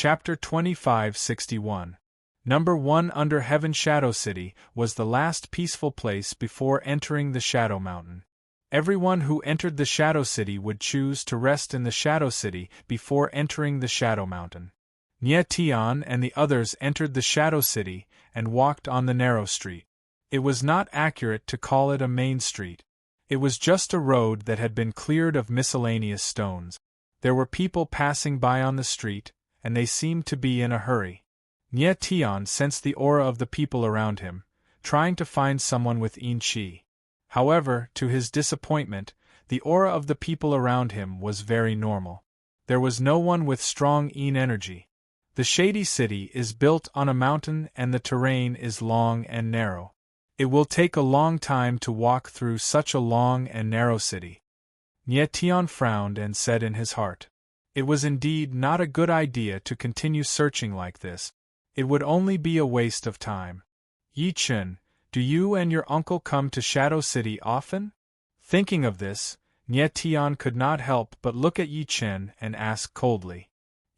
Chapter 2561. Number 1 Under Heaven. Shadow City was the last peaceful place before entering the Shadow Mountain. Everyone who entered the Shadow City would choose to rest in the Shadow City before entering the Shadow Mountain. Nye Tian and the others entered the Shadow City and walked on the narrow street. It was not accurate to call it a main street. It was just a road that had been cleared of miscellaneous stones. There were people passing by on the street, and they seemed to be in a hurry. Nye Tian sensed the aura of the people around him, trying to find someone with yin qi. However, to his disappointment, the aura of the people around him was very normal. There was no one with strong yin energy. The Shady City is built on a mountain and the terrain is long and narrow. It will take a long time to walk through such a long and narrow city. Nye Tian frowned and said in his heart, it was indeed not a good idea to continue searching like this. It would only be a waste of time. Yi Chen, do you and your uncle come to Shadow City often? Thinking of this, Nye Tian could not help but look at Yi Chen and ask coldly.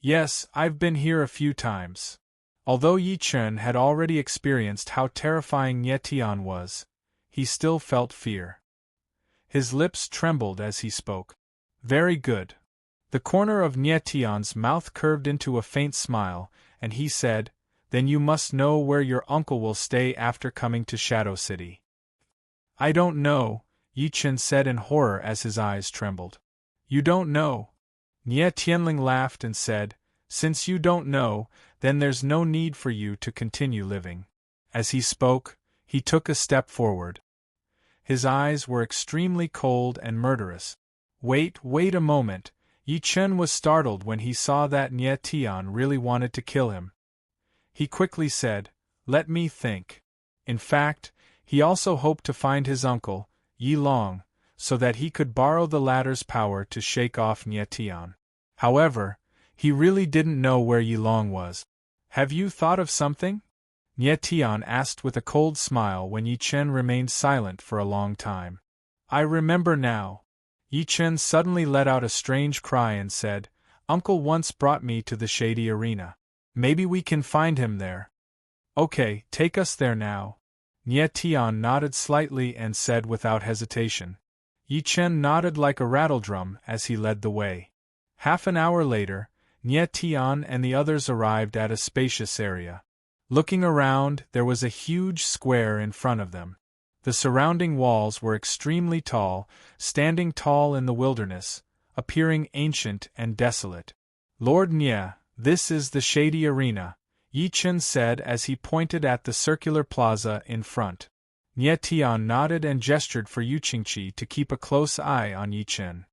Yes, I've been here a few times. Although Yi Chen had already experienced how terrifying Nye Tian was, he still felt fear. His lips trembled as he spoke. Very good. The corner of Nye Tian's mouth curved into a faint smile, and he said, then you must know where your uncle will stay after coming to Shadow City. I don't know, Yi Chen said in horror as his eyes trembled. You don't know? Nye Tianling laughed and said, since you don't know, then there's no need for you to continue living. As he spoke, he took a step forward. His eyes were extremely cold and murderous. Wait a moment. Yi Chen was startled when he saw that Nye Tian really wanted to kill him. He quickly said, let me think. In fact, he also hoped to find his uncle, Yi Long, so that he could borrow the latter's power to shake off Nye Tian. However, he really didn't know where Yi Long was. Have you thought of something? Nye Tian asked with a cold smile when Yi Chen remained silent for a long time. I remember now. Yi Chen suddenly let out a strange cry and said, Uncle once brought me to the Shady Arena. Maybe we can find him there. Okay, take us there now. Nye Tian nodded slightly and said without hesitation. Yi Chen nodded like a rattledrum as he led the way. Half an hour later, Nye Tian and the others arrived at a spacious area. Looking around, there was a huge square in front of them. The surrounding walls were extremely tall, standing tall in the wilderness, appearing ancient and desolate. Lord Nye, this is the Shady Arena, Yi Chen said as he pointed at the circular plaza in front. Nye Tian nodded and gestured for Yu Qingqi to keep a close eye on Yi Chen.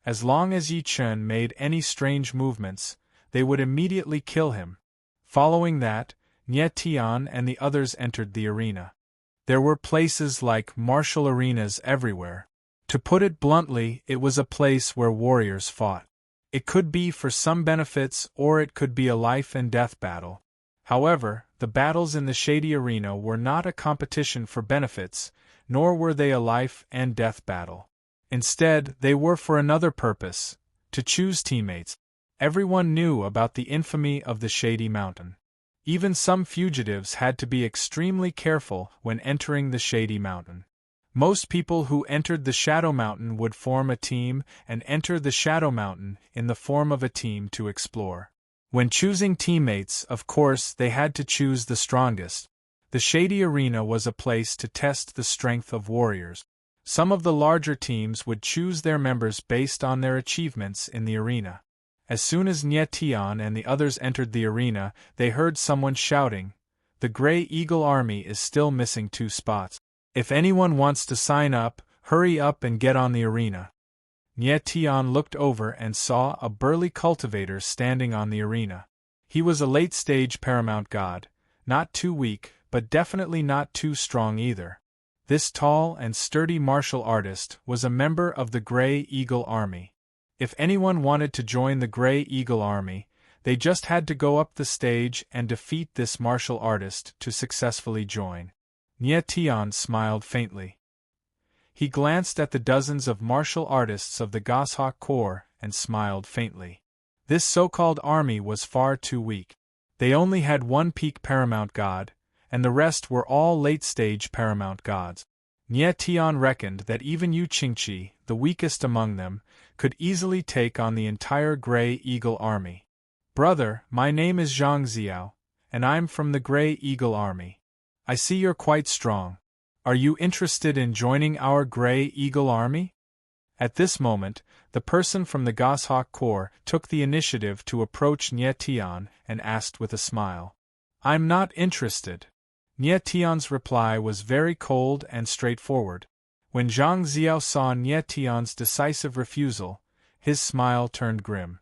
As long as Yi Chen made any strange movements, they would immediately kill him. Following that, Nye Tian and the others entered the arena. There were places like martial arenas everywhere. To put it bluntly, it was a place where warriors fought. It could be for some benefits or it could be a life-and-death battle. However, the battles in the Shady Arena were not a competition for benefits, nor were they a life-and-death battle. Instead, they were for another purpose, to choose teammates. Everyone knew about the infamy of the Shady Mountain. Even some fugitives had to be extremely careful when entering the Shady Mountain. Most people who entered the Shadow Mountain would form a team and enter the Shadow Mountain in the form of a team to explore. When choosing teammates, of course, they had to choose the strongest. The Shady Arena was a place to test the strength of warriors. Some of the larger teams would choose their members based on their achievements in the arena. As soon as Nye Tian and the others entered the arena, they heard someone shouting, "The Grey Eagle Army is still missing 2 spots. If anyone wants to sign up, hurry up and get on the arena." Nye Tian looked over and saw a burly cultivator standing on the arena. He was a late-stage paramount god, not too weak, but definitely not too strong either. This tall and sturdy martial artist was a member of the Grey Eagle Army. If anyone wanted to join the Grey Eagle Army, they just had to go up the stage and defeat this martial artist to successfully join. Nye Tian smiled faintly. He glanced at the dozens of martial artists of the Goshawk Corps and smiled faintly. This so-called army was far too weak. They only had one peak paramount god, and the rest were all late-stage paramount gods. Nie Tian reckoned that even Yu Qingqi, the weakest among them, could easily take on the entire Grey Eagle army. Brother, my name is Zhang Xiao, and I'm from the Grey Eagle army. I see you're quite strong. Are you interested in joining our Grey Eagle army? At this moment, the person from the Goshawk Corps took the initiative to approach Nie Tian and asked with a smile. I'm not interested. Nie Tian's reply was very cold and straightforward. When Zhang Xiao saw Nie Tian's decisive refusal, his smile turned grim.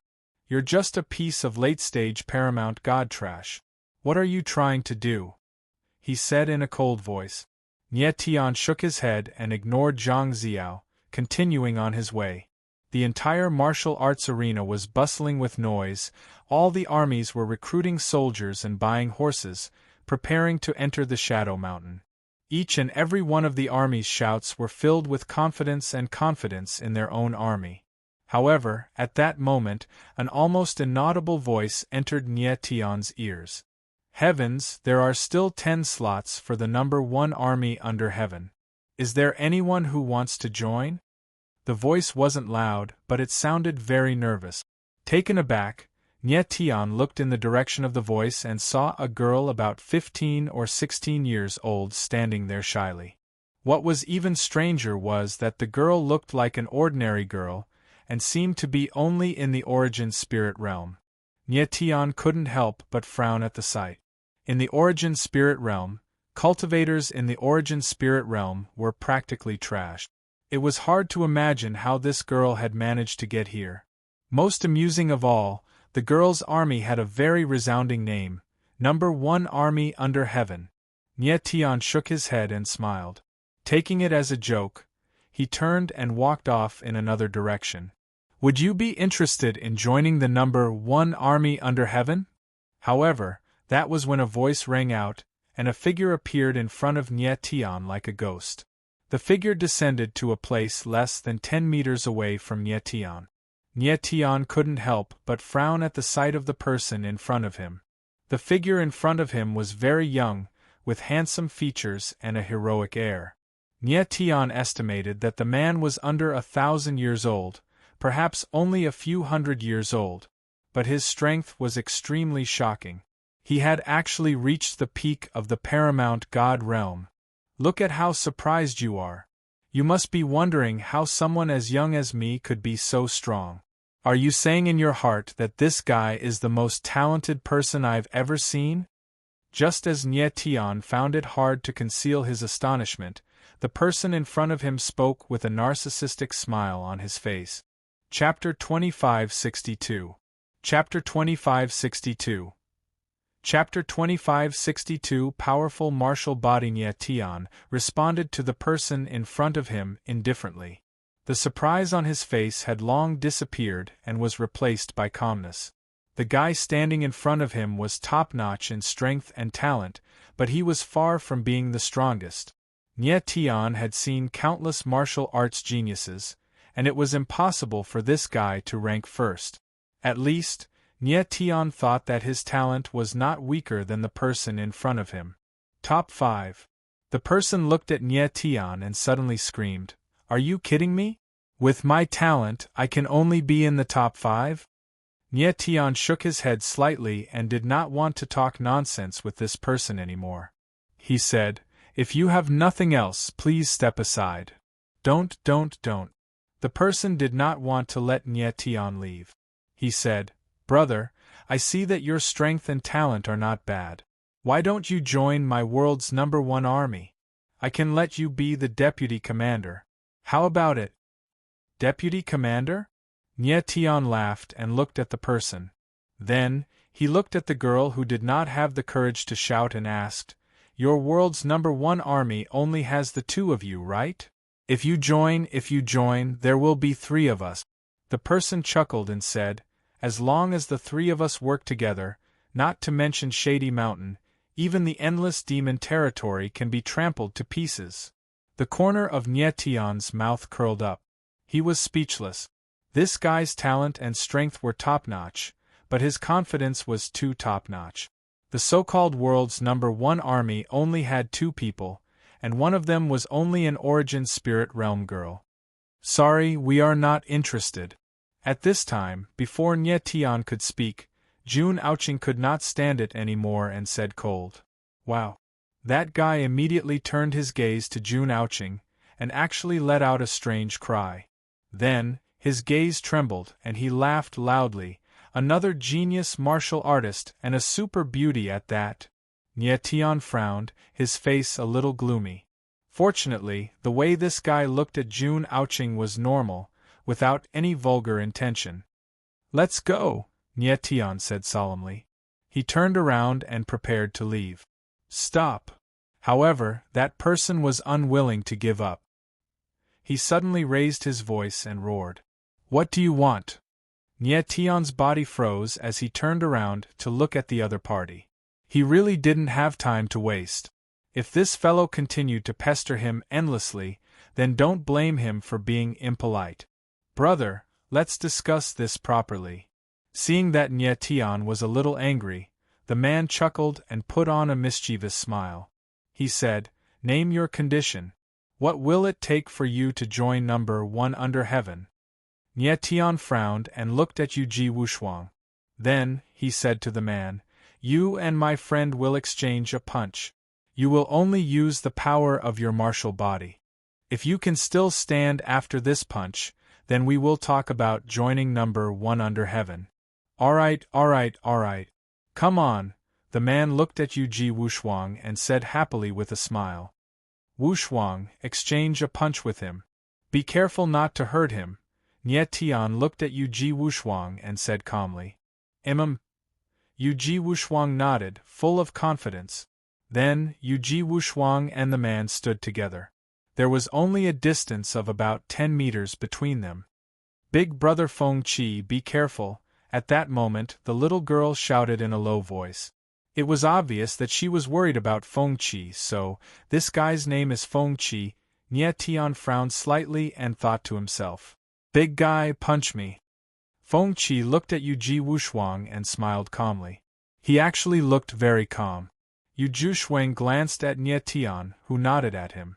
You're just a piece of late-stage paramount god trash. What are you trying to do? He said in a cold voice. Nie Tian shook his head and ignored Zhang Xiao, continuing on his way. The entire martial arts arena was bustling with noise. All the armies were recruiting soldiers and buying horses, preparing to enter the Shadow Mountain. Each and every one of the army's shouts were filled with confidence in their own army. However, at that moment, an almost inaudible voice entered Nie Tian's ears. Heavens, there are still 10 slots for the number 1 army under heaven. Is there anyone who wants to join? The voice wasn't loud, but it sounded very nervous. Taken aback, Nie Tian looked in the direction of the voice and saw a girl about 15 or 16 years old standing there shyly. What was even stranger was that the girl looked like an ordinary girl, and seemed to be only in the origin spirit realm. Nie Tian couldn't help but frown at the sight. In the origin spirit realm, cultivators in the origin spirit realm were practically trashed. It was hard to imagine how this girl had managed to get here. Most amusing of all, the girl's army had a very resounding name, Number 1 Army Under Heaven. Nie Tian shook his head and smiled. Taking it as a joke, he turned and walked off in another direction. Would you be interested in joining the Number 1 Army Under Heaven? However, that was when a voice rang out, and a figure appeared in front of Nie Tian like a ghost. The figure descended to a place less than 10 meters away from Nie Tian. Nie Tian couldn't help but frown at the sight of the person in front of him. The figure in front of him was very young, with handsome features and a heroic air. Nie Tian estimated that the man was under 1,000 years old, perhaps only a few hundred years old. But his strength was extremely shocking. He had actually reached the peak of the paramount god realm. Look at how surprised you are. You must be wondering how someone as young as me could be so strong. Are you saying in your heart that this guy is the most talented person I've ever seen? Just as Nie Tian found it hard to conceal his astonishment, the person in front of him spoke with a narcissistic smile on his face. Chapter 2562. Chapter 2562. Chapter 2562. Powerful martial body. Nie Tian responded to the person in front of him indifferently. The surprise on his face had long disappeared and was replaced by calmness. The guy standing in front of him was top-notch in strength and talent, but he was far from being the strongest. Nie Tian had seen countless martial arts geniuses, and it was impossible for this guy to rank first. At least, Nie Tian thought that his talent was not weaker than the person in front of him. Top 5. The person looked at Nie Tian and suddenly screamed, "Are you kidding me? With my talent, I can only be in the top 5? Nie Tian shook his head slightly and did not want to talk nonsense with this person anymore. He said, "If you have nothing else, please step aside." Don't. The person did not want to let Nie Tian leave. He said, "Brother, I see that your strength and talent are not bad. Why don't you join my world's number 1 army? I can let you be the deputy commander. How about it?" Deputy commander? Nie Tian laughed and looked at the person. Then, he looked at the girl who did not have the courage to shout and asked, "Your world's number 1 army only has the 2 of you, right? If you join, there will be 3 of us." The person chuckled and said, "As long as the 3 of us work together, not to mention Shady Mountain, even the endless demon territory can be trampled to pieces." The corner of Nie Tian's mouth curled up. He was speechless. This guy's talent and strength were top-notch, but his confidence was too top-notch. The so-called world's #1 army only had 2 people, and one of them was only an Origin Spirit Realm girl. Sorry, we are not interested. At this time, before Nye Tian could speak, Jun Ouching could not stand it anymore and said cold. Wow. That guy immediately turned his gaze to Jun Ouching, and actually let out a strange cry. Then, his gaze trembled and he laughed loudly, another genius martial artist and a super beauty at that. Nye Tian frowned, his face a little gloomy. Fortunately, the way this guy looked at Jun Ouching was normal, without any vulgar intention. Let's go, Nye Tian said solemnly. He turned around and prepared to leave. Stop. However, that person was unwilling to give up. He suddenly raised his voice and roared. What do you want? Nye Tian's body froze as he turned around to look at the other party. He really didn't have time to waste. If this fellow continued to pester him endlessly, then don't blame him for being impolite. Brother, let's discuss this properly. Seeing that Nye Tian was a little angry, the man chuckled and put on a mischievous smile. He said, Name your condition. What will it take for you to join #1 under heaven? Nye Tian frowned and looked at Yuji Wushuang. Then, he said to the man, You and my friend will exchange a punch. You will only use the power of your martial body. If you can still stand after this punch, then we will talk about joining #1 under heaven. Alright. Come on. The man looked at Yuji Wushuang and said happily with a smile. Wushuang, exchange a punch with him. Be careful not to hurt him. Nye Tian looked at Yuji Wushuang and said calmly. Yuji Wushuang nodded, full of confidence. Then, Yuji Wushuang and the man stood together. There was only a distance of about 10 meters between them. Big brother Feng Qi, be careful. At that moment, the little girl shouted in a low voice. It was obvious that she was worried about Feng Qi, so, this guy's name is Feng Qi. Nye Tian frowned slightly and thought to himself. Big guy, punch me. Feng Qi looked at Yuji Wushuang and smiled calmly. He actually looked very calm. Yuji Wushuang glanced at Nye Tian, who nodded at him.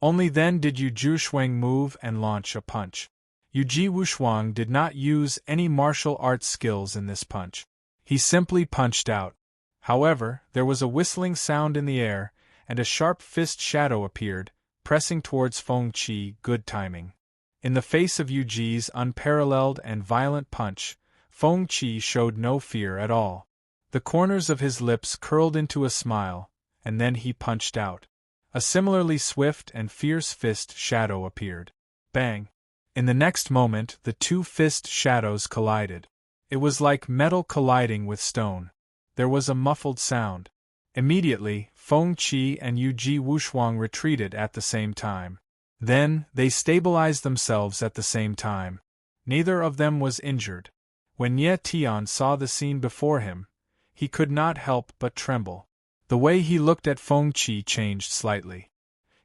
Only then did Yuji Wushuang move and launch a punch. Yuji Wushuang did not use any martial arts skills in this punch. He simply punched out. However, there was a whistling sound in the air, and a sharp fist shadow appeared, pressing towards Feng Qi. Good timing. In the face of Yuji's unparalleled and violent punch, Feng Qi showed no fear at all. The corners of his lips curled into a smile, and then he punched out. A similarly swift and fierce fist shadow appeared. Bang! In the next moment, the two fist shadows collided. It was like metal colliding with stone. There was a muffled sound. Immediately, Feng Qi and Yuji Wushuang retreated at the same time. Then, they stabilized themselves at the same time. Neither of them was injured. When Nye Tian saw the scene before him, he could not help but tremble. The way he looked at Feng Qi changed slightly.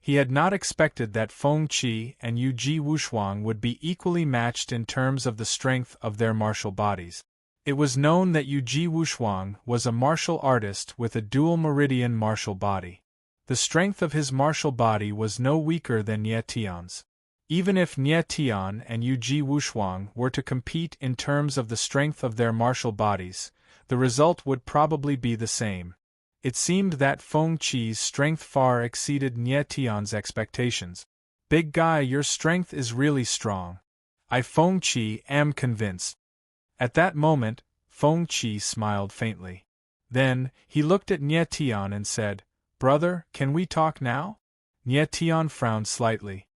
He had not expected that Feng Qi and Yuji Wushuang would be equally matched in terms of the strength of their martial bodies. It was known that Yuji Wushuang was a martial artist with a dual meridian martial body. The strength of his martial body was no weaker than Nye Tian's. Even if Nye Tian and Yuji Wushuang were to compete in terms of the strength of their martial bodies, the result would probably be the same. It seemed that Feng Qi's strength far exceeded Nye Tian's expectations. Big guy, your strength is really strong. I, Feng Qi, am convinced. At that moment, Feng Qi smiled faintly. Then, he looked at Nye Tian and said, Brother, can we talk now? Nye Tian frowned slightly.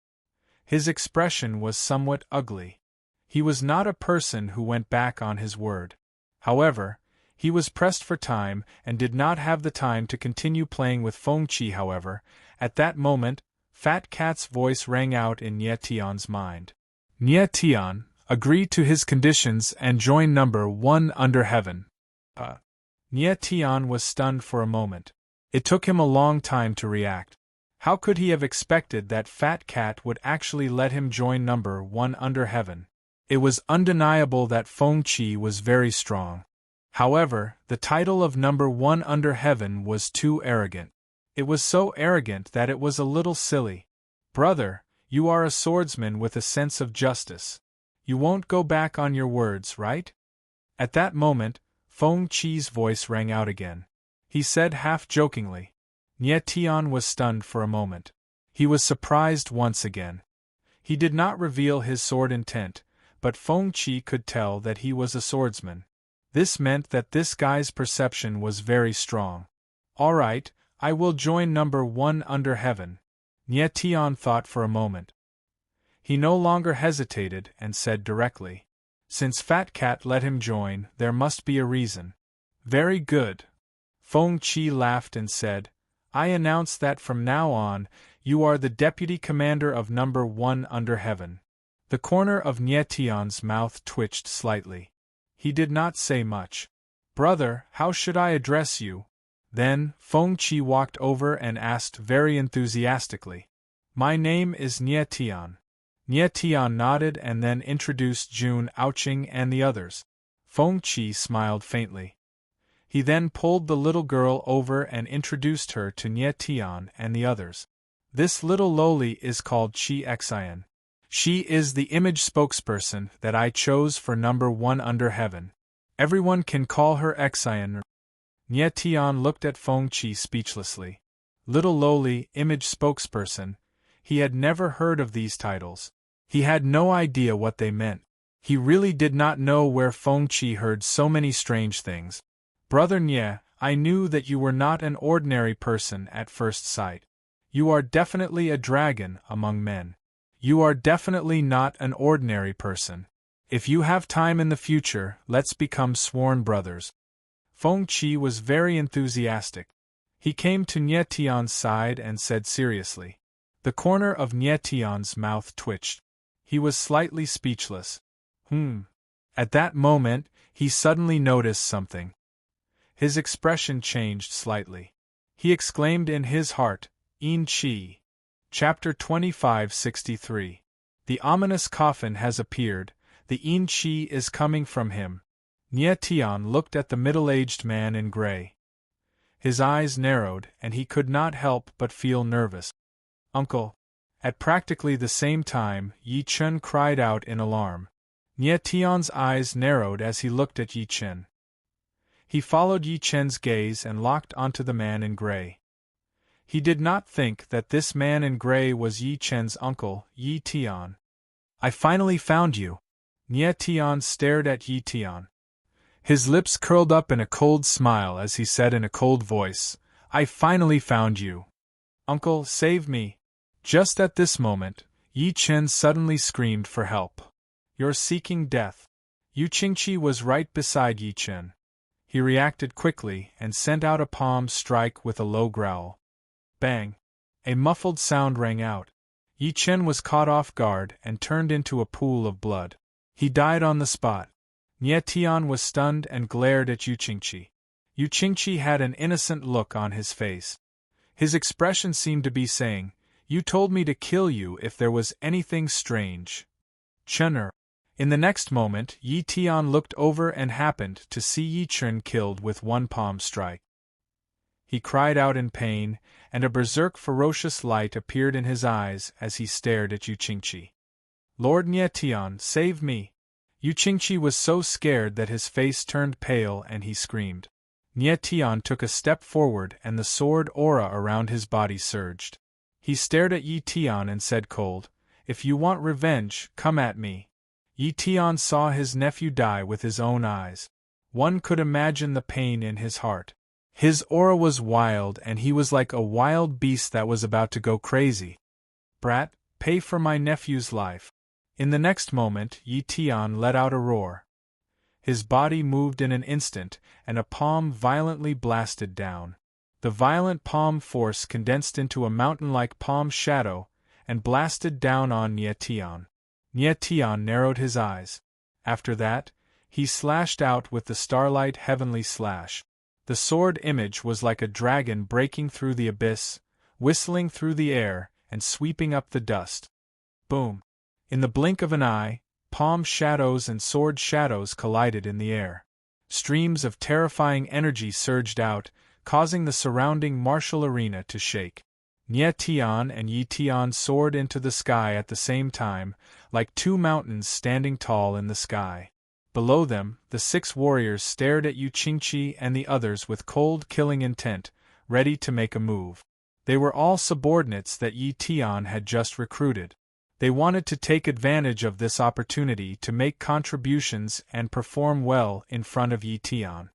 His expression was somewhat ugly. He was not a person who went back on his word. However, he was pressed for time and did not have the time to continue playing with Feng Qi. However, at that moment, Fat Cat's voice rang out in Nye Tian's mind. Nye Tian, agree to his conditions and join #1 under heaven. Nye Tian was stunned for a moment. It took him a long time to react. How could he have expected that Fat Cat would actually let him join #1 under heaven? It was undeniable that Feng Qi was very strong. However, the title of number one under heaven was too arrogant. It was so arrogant that it was a little silly. Brother, you are a swordsman with a sense of justice. You won't go back on your words, right? At that moment, Feng Qi's voice rang out again. He said half-jokingly. Nie Tian was stunned for a moment. He was surprised once again. He did not reveal his sword intent, but Feng Qi could tell that he was a swordsman. This meant that this guy's perception was very strong. All right, I will join number one under heaven. Nie Tian thought for a moment. He no longer hesitated and said directly. Since Fat Cat let him join, there must be a reason. Very good. Feng Qi laughed and said, I announce that from now on, you are the deputy commander of number one under heaven. The corner of Nie Tian's mouth twitched slightly. He did not say much. Brother, how should I address you? Then, Feng Qi walked over and asked very enthusiastically. My name is Nie Tian. Nie Tian nodded and then introduced Jun Aoqing and the others. Feng Qi smiled faintly. He then pulled the little girl over and introduced her to Nie Tian and the others. This little lowly is called Qi Xian. She is the image spokesperson that I chose for number one under heaven. Everyone can call her Xian. Nie Tian looked at Feng Qi speechlessly. Little lowly, image spokesperson. He had never heard of these titles. He had no idea what they meant. He really did not know where Feng Qi heard so many strange things. Brother Nie, I knew that you were not an ordinary person at first sight. You are definitely a dragon among men. You are definitely not an ordinary person. If you have time in the future, let's become sworn brothers. Feng Qi was very enthusiastic. He came to Nie Tian's side and said seriously. The corner of Nie Tian's mouth twitched. He was slightly speechless. At that moment, he suddenly noticed something. His expression changed slightly. He exclaimed in his heart, Yin Qi. Chapter 2563. The ominous coffin has appeared, the Yin Qi is coming from him. Nie Tian looked at the middle-aged man in gray. His eyes narrowed and he could not help but feel nervous. Uncle. At practically the same time, Yi Chen cried out in alarm. Nie Tian's eyes narrowed as he looked at Yi Chen. He followed Yi Chen's gaze and locked onto the man in gray. He did not think that this man in gray was Yi Chen's uncle, Yi Tian. I finally found you. Nie Tian stared at Yi Tian. His lips curled up in a cold smile as he said in a cold voice, I finally found you. Uncle, save me. Just at this moment, Yi Chen suddenly screamed for help. You're seeking death. Yu Qingqi was right beside Yi Chen. He reacted quickly and sent out a palm strike with a low growl. Bang! A muffled sound rang out. Yi Chen was caught off guard and turned into a pool of blood. He died on the spot. Nie Tian was stunned and glared at Yu Qingqi. Yu Qingqi had an innocent look on his face. His expression seemed to be saying, You told me to kill you if there was anything strange. Chener. In the next moment, Yi Tian looked over and happened to see Yi Chen killed with one palm strike. He cried out in pain, and a berserk ferocious light appeared in his eyes as he stared at Yu Qingqi. Lord Nie Tian, save me! Yu Qingqi was so scared that his face turned pale and he screamed. Nie Tian took a step forward and the sword aura around his body surged. He stared at Yi Tian and said cold, If you want revenge, come at me. Yi Tian saw his nephew die with his own eyes. One could imagine the pain in his heart. His aura was wild and he was like a wild beast that was about to go crazy. Brat, pay for my nephew's life. In the next moment, Yi Tian let out a roar. His body moved in an instant, and a palm violently blasted down. The violent palm force condensed into a mountain-like palm shadow, and blasted down on Nie Tian. Nie Tian narrowed his eyes. After that, he slashed out with the starlight heavenly slash. The sword image was like a dragon breaking through the abyss, whistling through the air, and sweeping up the dust. Boom! In the blink of an eye, palm shadows and sword shadows collided in the air. Streams of terrifying energy surged out, causing the surrounding martial arena to shake. Nye Tian and Yi Tian soared into the sky at the same time, like two mountains standing tall in the sky. Below them, the 6 warriors stared at Yu Qingqi and the others with cold killing intent, ready to make a move. They were all subordinates that Yi Tian had just recruited. They wanted to take advantage of this opportunity to make contributions and perform well in front of Yi Tian.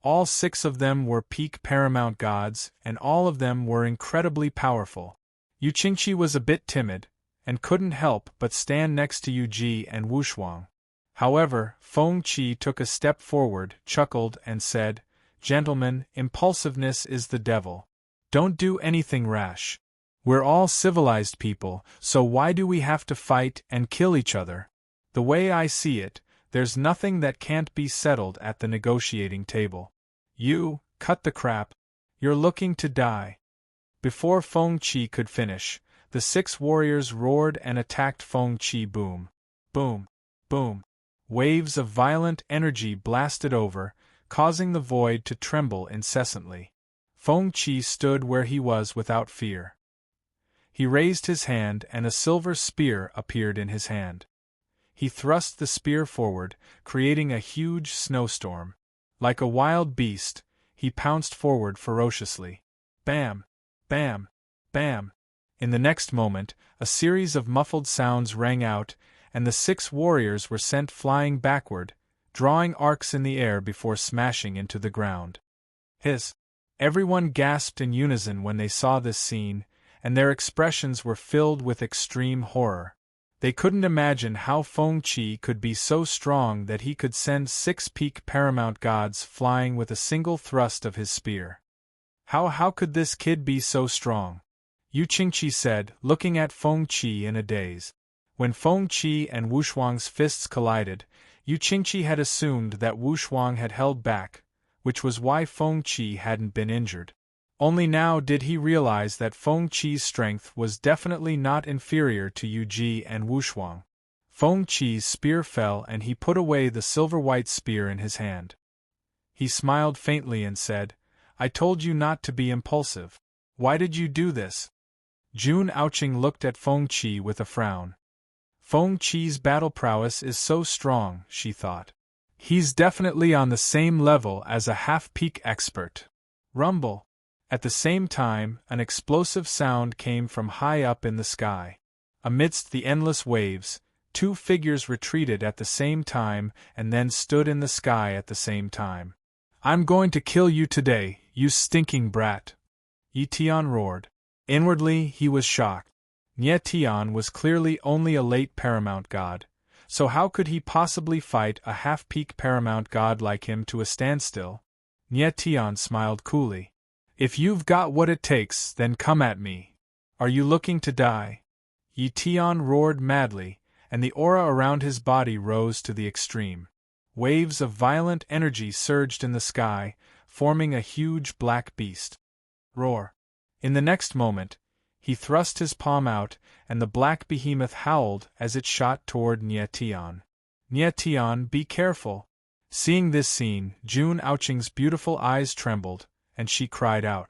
All 6 of them were peak paramount gods, and all of them were incredibly powerful. Yu Qingqi was a bit timid, and couldn't help but stand next to Yu Ji and Wu Shuang. However, Feng Qi took a step forward, chuckled, and said, "Gentlemen, impulsiveness is the devil. Don't do anything rash. We're all civilized people, so why do we have to fight and kill each other? The way I see it, there's nothing that can't be settled at the negotiating table. You, cut the crap. You're looking to die." Before Feng Qi could finish, the 6 warriors roared and attacked Feng Qi. Boom. Boom. Boom. Waves of violent energy blasted over, causing the void to tremble incessantly. Feng Qi stood where he was without fear. He raised his hand and a silver spear appeared in his hand. He thrust the spear forward, creating a huge snowstorm. Like a wild beast, he pounced forward ferociously. Bam! Bam! Bam! In the next moment, a series of muffled sounds rang out, and the 6 warriors were sent flying backward, drawing arcs in the air before smashing into the ground. Hiss! Everyone gasped in unison when they saw this scene, and their expressions were filled with extreme horror. They couldn't imagine how Feng Qi could be so strong that he could send 6 peak paramount gods flying with a single thrust of his spear. How could this kid be so strong? Yu Qingqi said, looking at Feng Qi in a daze. When Feng Qi and Wu Shuang's fists collided, Yu Qingqi had assumed that Wu Shuang had held back, which was why Feng Qi hadn't been injured. Only now did he realize that Feng Qi's strength was definitely not inferior to Yu Ji and Wu Shuang. Feng Qi's spear fell and he put away the silver-white spear in his hand. He smiled faintly and said, "I told you not to be impulsive. Why did you do this?" Jun Aoqing looked at Feng Qi with a frown. Feng Qi's battle prowess is so strong, she thought. He's definitely on the same level as a half-peak expert. Rumble. At the same time, an explosive sound came from high up in the sky. Amidst the endless waves, 2 figures retreated at the same time and then stood in the sky at the same time. "I'm going to kill you today, you stinking brat!" Yi Tian roared. Inwardly, he was shocked. Nye Tian was clearly only a late paramount god, so how could he possibly fight a half-peak paramount god like him to a standstill? Nye Tian smiled coolly. "If you've got what it takes, then come at me. Are you looking to die?" Yi Tian roared madly, and the aura around his body rose to the extreme. Waves of violent energy surged in the sky, forming a huge black beast. Roar! In the next moment, he thrust his palm out, and the black behemoth howled as it shot toward Nye Tian. "Nye Tian, be careful!" Seeing this scene, Jun Aoqing's beautiful eyes trembled, and she cried out.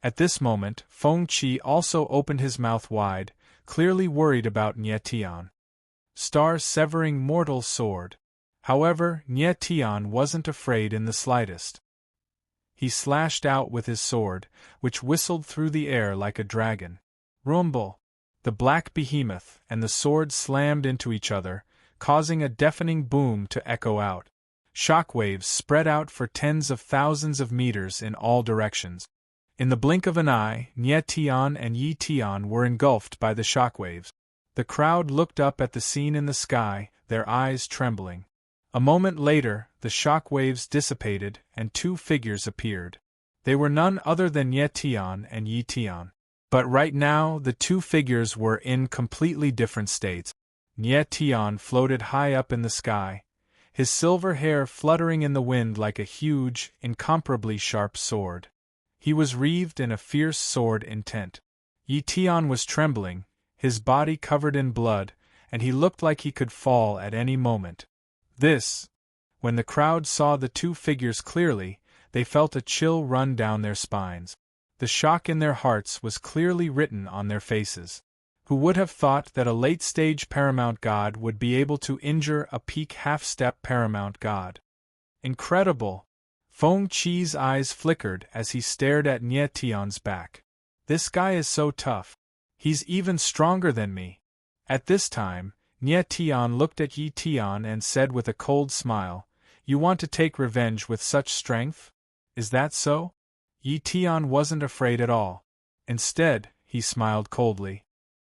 At this moment, Feng Qi also opened his mouth wide, clearly worried about Nye Tian. Star-severing mortal sword. However, Nye Tian wasn't afraid in the slightest. He slashed out with his sword, which whistled through the air like a dragon. Rumble! The black behemoth and the sword slammed into each other, causing a deafening boom to echo out. Shockwaves spread out for tens of thousands of meters in all directions. In the blink of an eye, Nye Tian and Yi Tian were engulfed by the shockwaves. The crowd looked up at the scene in the sky, their eyes trembling. A moment later, the shockwaves dissipated and 2 figures appeared. They were none other than Nye Tian and Yi Tian. But right now, the 2 figures were in completely different states. Nye Tian floated high up in the sky, his silver hair fluttering in the wind like a huge, incomparably sharp sword. He was wreathed in a fierce sword intent. Yi Tian was trembling, his body covered in blood, and he looked like he could fall at any moment. When the crowd saw the two figures clearly, they felt a chill run down their spines. The shock in their hearts was clearly written on their faces. Who would have thought that a late-stage Paramount God would be able to injure a peak half-step Paramount God? Incredible! Feng Qi's eyes flickered as he stared at Nie Tian's back. This guy is so tough. He's even stronger than me. At this time, Nie Tian looked at Yi Tian and said with a cold smile, "You want to take revenge with such strength? Is that so?" Yi Tian wasn't afraid at all. Instead, he smiled coldly.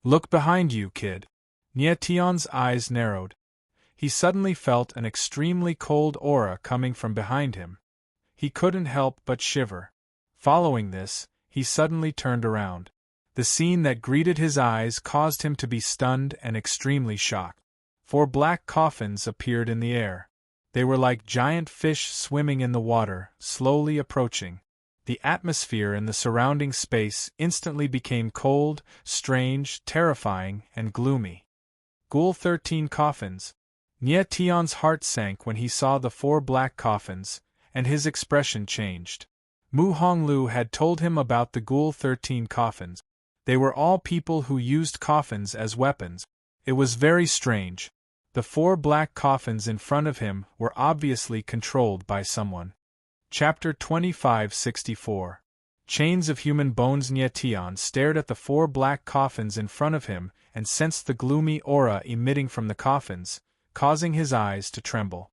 "Look behind you, kid." Nie Tian's eyes narrowed. He suddenly felt an extremely cold aura coming from behind him. He couldn't help but shiver. Following this, he suddenly turned around. The scene that greeted his eyes caused him to be stunned and extremely shocked. 4 black coffins appeared in the air. They were like giant fish swimming in the water, slowly approaching. The atmosphere in the surrounding space instantly became cold, strange, terrifying, and gloomy. Ghoul 13 coffins. Nie Tian's heart sank when he saw the 4 black coffins, and his expression changed. Mu Honglu had told him about the Ghoul 13 coffins. They were all people who used coffins as weapons. It was very strange. The 4 black coffins in front of him were obviously controlled by someone. Chapter 2564. Chains of Human Bones. Nie Tian stared at the 4 black coffins in front of him and sensed the gloomy aura emitting from the coffins, causing his eyes to tremble.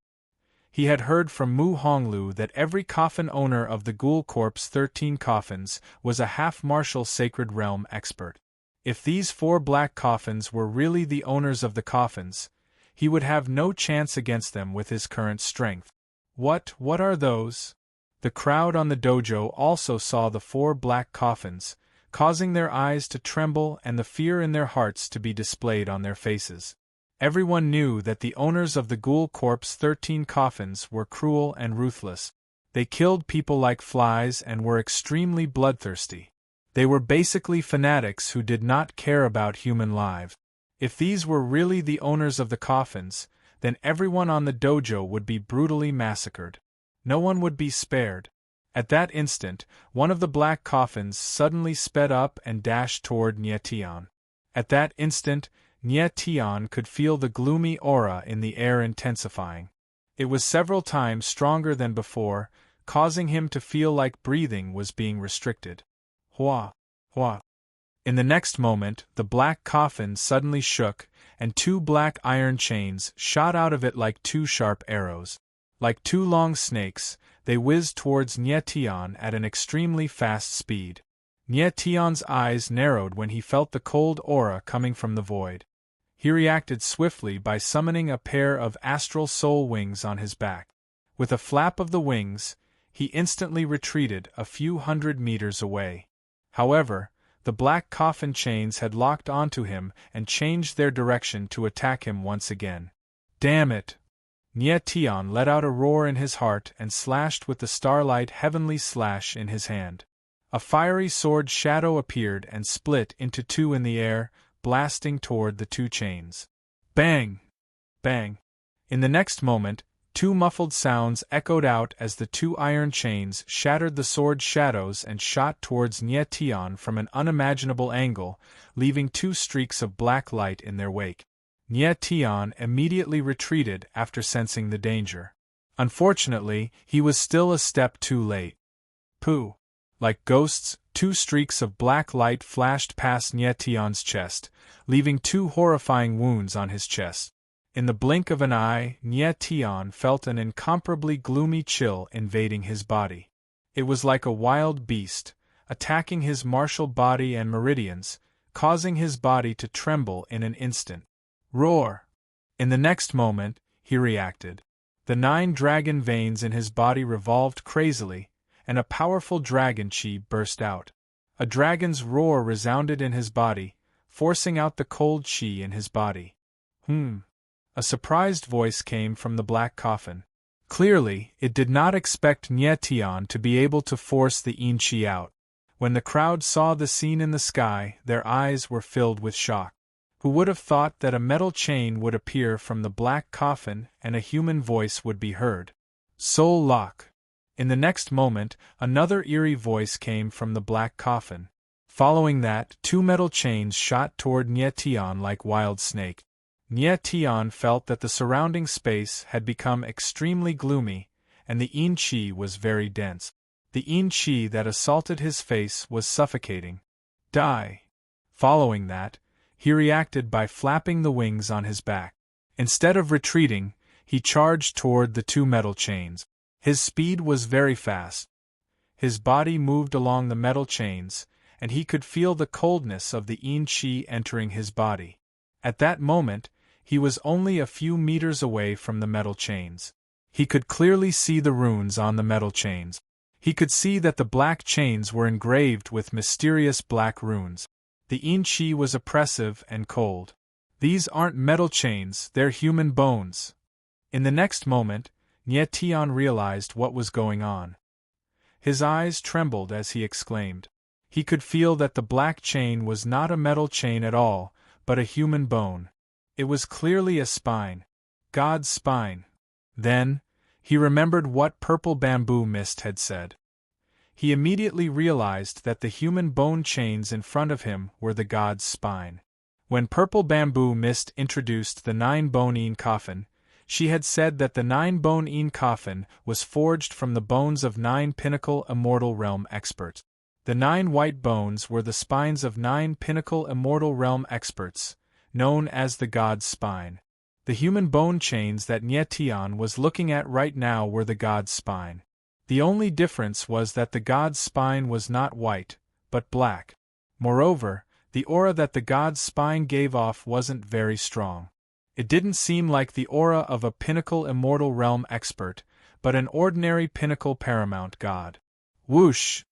He had heard from Mu Honglu that every coffin owner of the Ghoul Corp's 13 coffins was a half-martial Sacred Realm expert. If these 4 black coffins were really the owners of the coffins, he would have no chance against them with his current strength. What are those? The crowd on the dojo also saw the 4 black coffins, causing their eyes to tremble and the fear in their hearts to be displayed on their faces. Everyone knew that the owners of the Ghoul Corp's 13 coffins were cruel and ruthless. They killed people like flies and were extremely bloodthirsty. They were basically fanatics who did not care about human lives. If these were really the owners of the coffins, then everyone on the dojo would be brutally massacred. No one would be spared. At that instant, one of the black coffins suddenly sped up and dashed toward Nie Tian. At that instant, Nie Tian could feel the gloomy aura in the air intensifying. It was several times stronger than before, causing him to feel like breathing was being restricted. Hua! Hua! In the next moment, the black coffin suddenly shook, and 2 black iron chains shot out of it like 2 sharp arrows. Like 2 long snakes, they whizzed towards Nie Tian at an extremely fast speed. Nie Tian's eyes narrowed when he felt the cold aura coming from the void. He reacted swiftly by summoning a pair of astral soul wings on his back. With a flap of the wings, he instantly retreated a few hundred meters away. However, the black coffin chains had locked onto him and changed their direction to attack him once again. Damn it! Nie Tian let out a roar in his heart and slashed with the starlight heavenly slash in his hand. A fiery sword shadow appeared and split into 2 in the air, blasting toward the 2 chains. Bang! Bang! In the next moment, 2 muffled sounds echoed out as the 2 iron chains shattered the sword shadows and shot towards Nie Tian from an unimaginable angle, leaving 2 streaks of black light in their wake. Nie Tian immediately retreated after sensing the danger. Unfortunately, he was still a step too late. Pooh! Like ghosts, 2 streaks of black light flashed past Nie Tian's chest, leaving 2 horrifying wounds on his chest. In the blink of an eye, Nie Tian felt an incomparably gloomy chill invading his body. It was like a wild beast, attacking his martial body and meridians, causing his body to tremble in an instant. Roar! In the next moment, he reacted. The 9 dragon veins in his body revolved crazily, and a powerful dragon chi burst out. A dragon's roar resounded in his body, forcing out the cold chi in his body. A surprised voice came from the black coffin. Clearly, it did not expect Nie Tian to be able to force the yin chi out. When the crowd saw the scene in the sky, their eyes were filled with shock. Who would have thought that a metal chain would appear from the black coffin and a human voice would be heard? Soul lock. In the next moment, another eerie voice came from the black coffin. Following that, 2 metal chains shot toward Nye Tian like wild snake. Nye Tian felt that the surrounding space had become extremely gloomy, and the yin qi was very dense. The yin qi that assaulted his face was suffocating. Die. Following that, he reacted by flapping the wings on his back. Instead of retreating, he charged toward the 2 metal chains. His speed was very fast. His body moved along the metal chains, and he could feel the coldness of the yin qi entering his body. At that moment, he was only a few meters away from the metal chains. He could clearly see the runes on the metal chains. He could see that the black chains were engraved with mysterious black runes. The yin qi was oppressive and cold. These aren't metal chains, they're human bones. In the next moment, Nye Tian realized what was going on. His eyes trembled as he exclaimed. He could feel that the black chain was not a metal chain at all, but a human bone. It was clearly a spine. God's spine. Then, he remembered what Purple Bamboo Mist had said. He immediately realized that the human bone chains in front of him were the god's spine. When Purple Bamboo Mist introduced the 9-bone yin coffin, she had said that the 9-bone yin coffin was forged from the bones of 9 pinnacle immortal realm experts. The 9 white bones were the spines of 9 pinnacle immortal realm experts, known as the god's spine. The human bone chains that Nye Tian was looking at right now were the god's spine. The only difference was that the god's spine was not white, but black. Moreover, the aura that the god's spine gave off wasn't very strong. It didn't seem like the aura of a pinnacle immortal realm expert, but an ordinary pinnacle paramount god. Whoosh!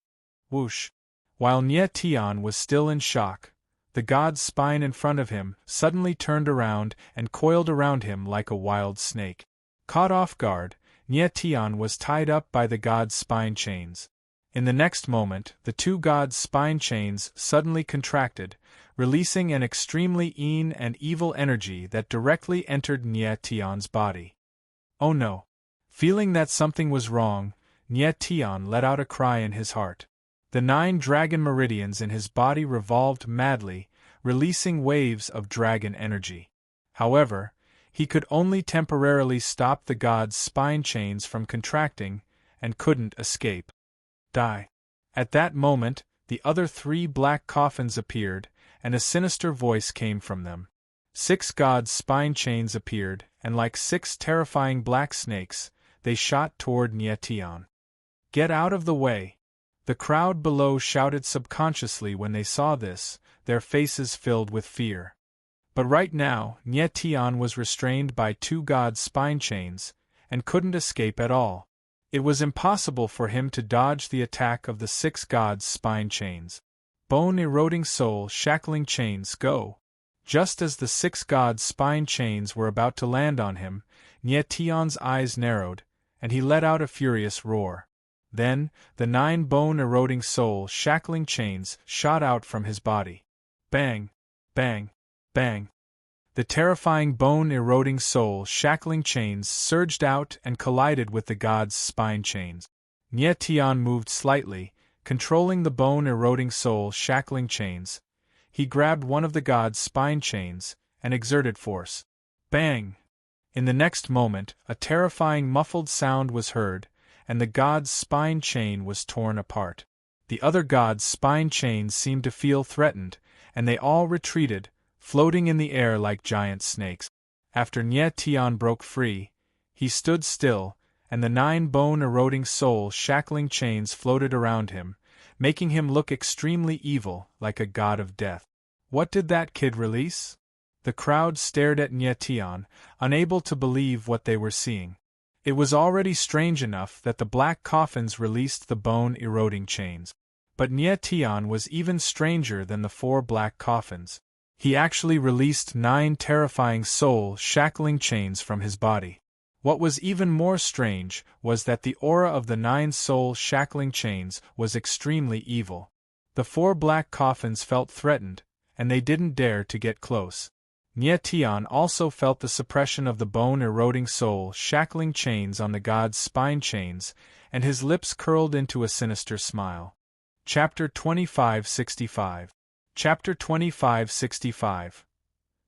Whoosh! While Nye Tian was still in shock, the god's spine in front of him suddenly turned around and coiled around him like a wild snake. Caught off guard, Nye Tian was tied up by the god's spine chains. In the next moment, the 2 god's spine chains suddenly contracted, releasing an extremely yin and evil energy that directly entered Nye Tian's body. Oh no! Feeling that something was wrong, Nye Tian let out a cry in his heart. The 9 dragon meridians in his body revolved madly, releasing waves of dragon energy. However, he could only temporarily stop the god's spine chains from contracting, and couldn't escape. Die. At that moment, the other 3 black coffins appeared, and a sinister voice came from them. 6 god's spine chains appeared, and like 6 terrifying black snakes, they shot toward Nye Tian. Get out of the way! The crowd below shouted subconsciously when they saw this, their faces filled with fear. But right now, Nye Tian was restrained by 2 god's spine chains, and couldn't escape at all. It was impossible for him to dodge the attack of the 6 god's spine chains. Bone-eroding soul shackling chains, go! Just as the 6 god's spine chains were about to land on him, Nye Tian's eyes narrowed, and he let out a furious roar. Then, the 9 bone-eroding soul shackling chains shot out from his body. Bang! Bang! Bang! The terrifying bone-eroding soul shackling chains surged out and collided with the god's spine chains. Nye Tian moved slightly, controlling the bone-eroding soul shackling chains. He grabbed one of the god's spine chains and exerted force. Bang! In the next moment, a terrifying muffled sound was heard, and the god's spine chain was torn apart. The other god's spine chains seemed to feel threatened, and they all retreated, floating in the air like giant snakes. After Nye Tian broke free, he stood still, and the 9 bone-eroding soul shackling chains floated around him, making him look extremely evil, like a god of death. What did that kid release? The crowd stared at Nye Tian, unable to believe what they were seeing. It was already strange enough that the black coffins released the bone-eroding chains. But Nye Tian was even stranger than the 4 black coffins. He actually released 9 terrifying soul shackling chains from his body. What was even more strange was that the aura of the 9 soul shackling chains was extremely evil. The 4 black coffins felt threatened, and they didn't dare to get close. Nie Tian also felt the suppression of the bone-eroding soul-shackling chains on the god's spine chains, and his lips curled into a sinister smile. Chapter 2565. Chapter 2565.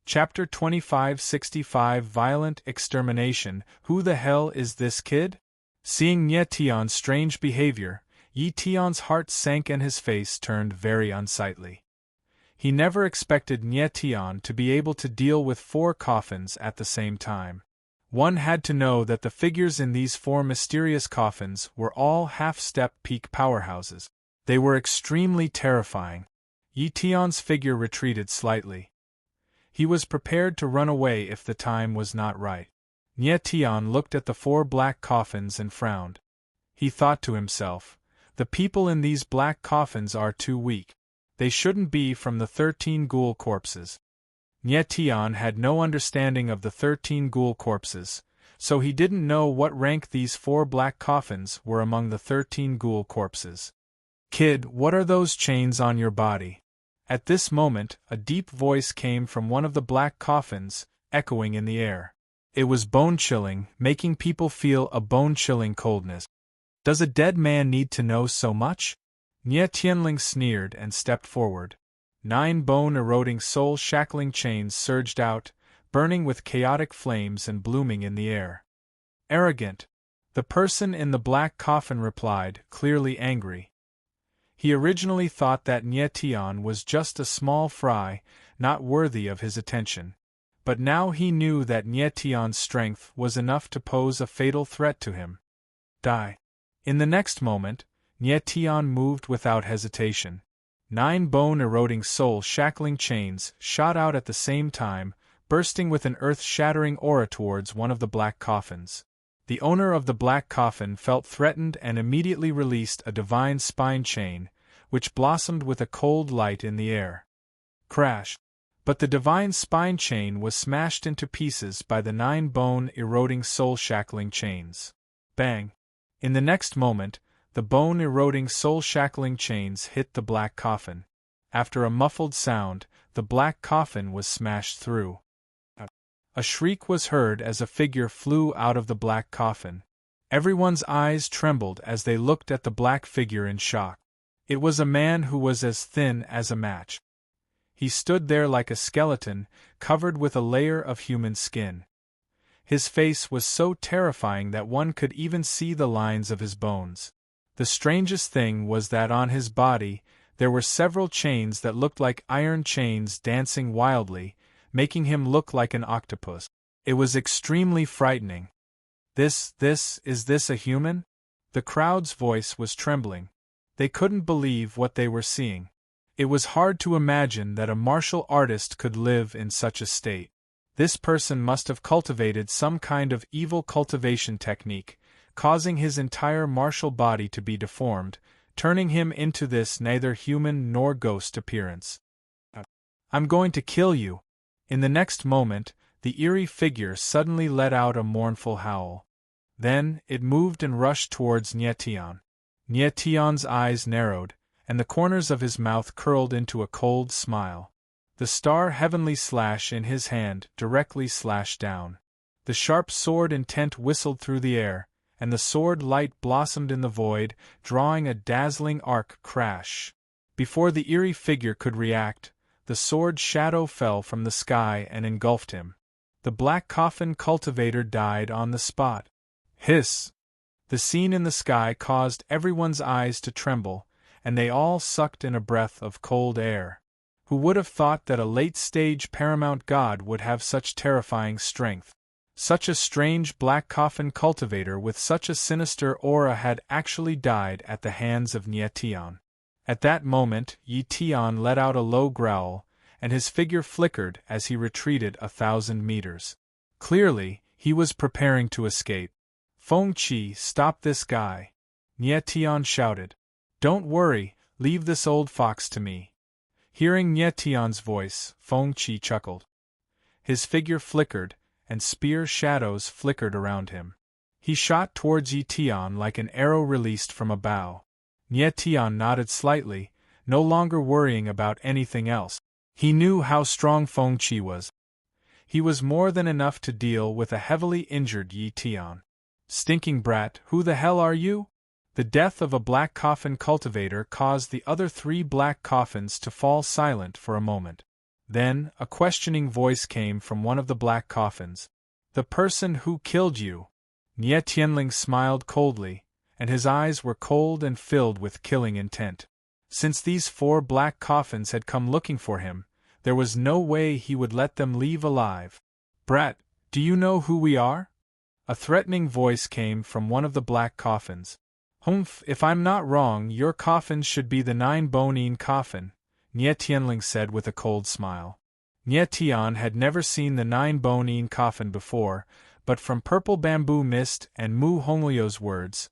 Chapter 2565 Violent Extermination. Who the hell is this kid? Seeing Nie Tian's strange behavior, Yi Tian's heart sank and his face turned very unsightly. He never expected Nie Tian to be able to deal with 4 coffins at the same time. One had to know that the figures in these 4 mysterious coffins were all half-step peak powerhouses. They were extremely terrifying. Yi Tian's figure retreated slightly. He was prepared to run away if the time was not right. Nie Tian looked at the 4 black coffins and frowned. He thought to himself, the people in these black coffins are too weak. They shouldn't be from the 13 ghoul corpses. Nie Tian had no understanding of the 13 ghoul corpses, so he didn't know what rank these 4 black coffins were among the 13 ghoul corpses. Kid, what are those chains on your body? At this moment, a deep voice came from one of the black coffins, echoing in the air. It was bone-chilling, making people feel a bone-chilling coldness. Does a dead man need to know so much? Nie Tianling sneered and stepped forward. 9 bone-eroding soul-shackling chains surged out, burning with chaotic flames and blooming in the air. Arrogant. The person in the black coffin replied, clearly angry. He originally thought that Nie Tian was just a small fry, not worthy of his attention. But now he knew that Nie Tian's strength was enough to pose a fatal threat to him. Die. In the next moment, Nie Tian moved without hesitation. 9 bone-eroding soul-shackling chains shot out at the same time, bursting with an earth-shattering aura towards one of the black coffins. The owner of the black coffin felt threatened and immediately released a divine spine chain, which blossomed with a cold light in the air. Crash! But the divine spine chain was smashed into pieces by the 9 bone-eroding soul-shackling chains. Bang! In the next moment, the bone-eroding soul-shackling chains hit the black coffin. After a muffled sound, the black coffin was smashed through. A shriek was heard as a figure flew out of the black coffin. Everyone's eyes trembled as they looked at the black figure in shock. It was a man who was as thin as a match. He stood there like a skeleton, covered with a layer of human skin. His face was so terrifying that one could even see the lines of his bones. The strangest thing was that on his body, there were several chains that looked like iron chains dancing wildly, making him look like an octopus. It was extremely frightening. Is this a human? The crowd's voice was trembling. They couldn't believe what they were seeing. It was hard to imagine that a martial artist could live in such a state. This person must have cultivated some kind of evil cultivation technique, causing his entire martial body to be deformed, turning him into this neither human nor ghost appearance. I'm going to kill you. In the next moment, the eerie figure suddenly let out a mournful howl. Then, it moved and rushed towards Nie Tian. Nie Tian's eyes narrowed, and the corners of his mouth curled into a cold smile. The star heavenly slash in his hand directly slashed down. The sharp sword intent whistled through the air, and the sword light blossomed in the void, drawing a dazzling arc crash. Before the eerie figure could react, the sword shadow fell from the sky and engulfed him. The black coffin cultivator died on the spot. Hiss! The scene in the sky caused everyone's eyes to tremble, and they all sucked in a breath of cold air. Who would have thought that a late-stage paramount god would have such terrifying strength? Such a strange black coffin cultivator with such a sinister aura had actually died at the hands of Nie Tian. At that moment, Yi Tian let out a low growl, and his figure flickered as he retreated 1,000 meters. Clearly, he was preparing to escape. Feng Qi, stop this guy! Nie Tian shouted. Don't worry, leave this old fox to me. Hearing Nie Tian's voice, Feng Qi chuckled. His figure flickered, and spear shadows flickered around him. He shot towards Yi Tian like an arrow released from a bow. Nie Tian nodded slightly, no longer worrying about anything else. He knew how strong Feng Qi was. He was more than enough to deal with a heavily injured Yi Tian. Stinking brat, who the hell are you? The death of a black coffin cultivator caused the other 3 black coffins to fall silent for a moment. Then, a questioning voice came from one of the black coffins. The person who killed you. Nie Tianling smiled coldly, and his eyes were cold and filled with killing intent. Since these 4 black coffins had come looking for him, there was no way he would let them leave alive. Brat, do you know who we are? A threatening voice came from one of the black coffins. Humph, if I'm not wrong, your coffin should be the 9-bone coffin, Nie Tianling said with a cold smile. Nie Tian had never seen the 9-bone coffin before, but from Purple Bamboo Mist and Mu Honglio's words,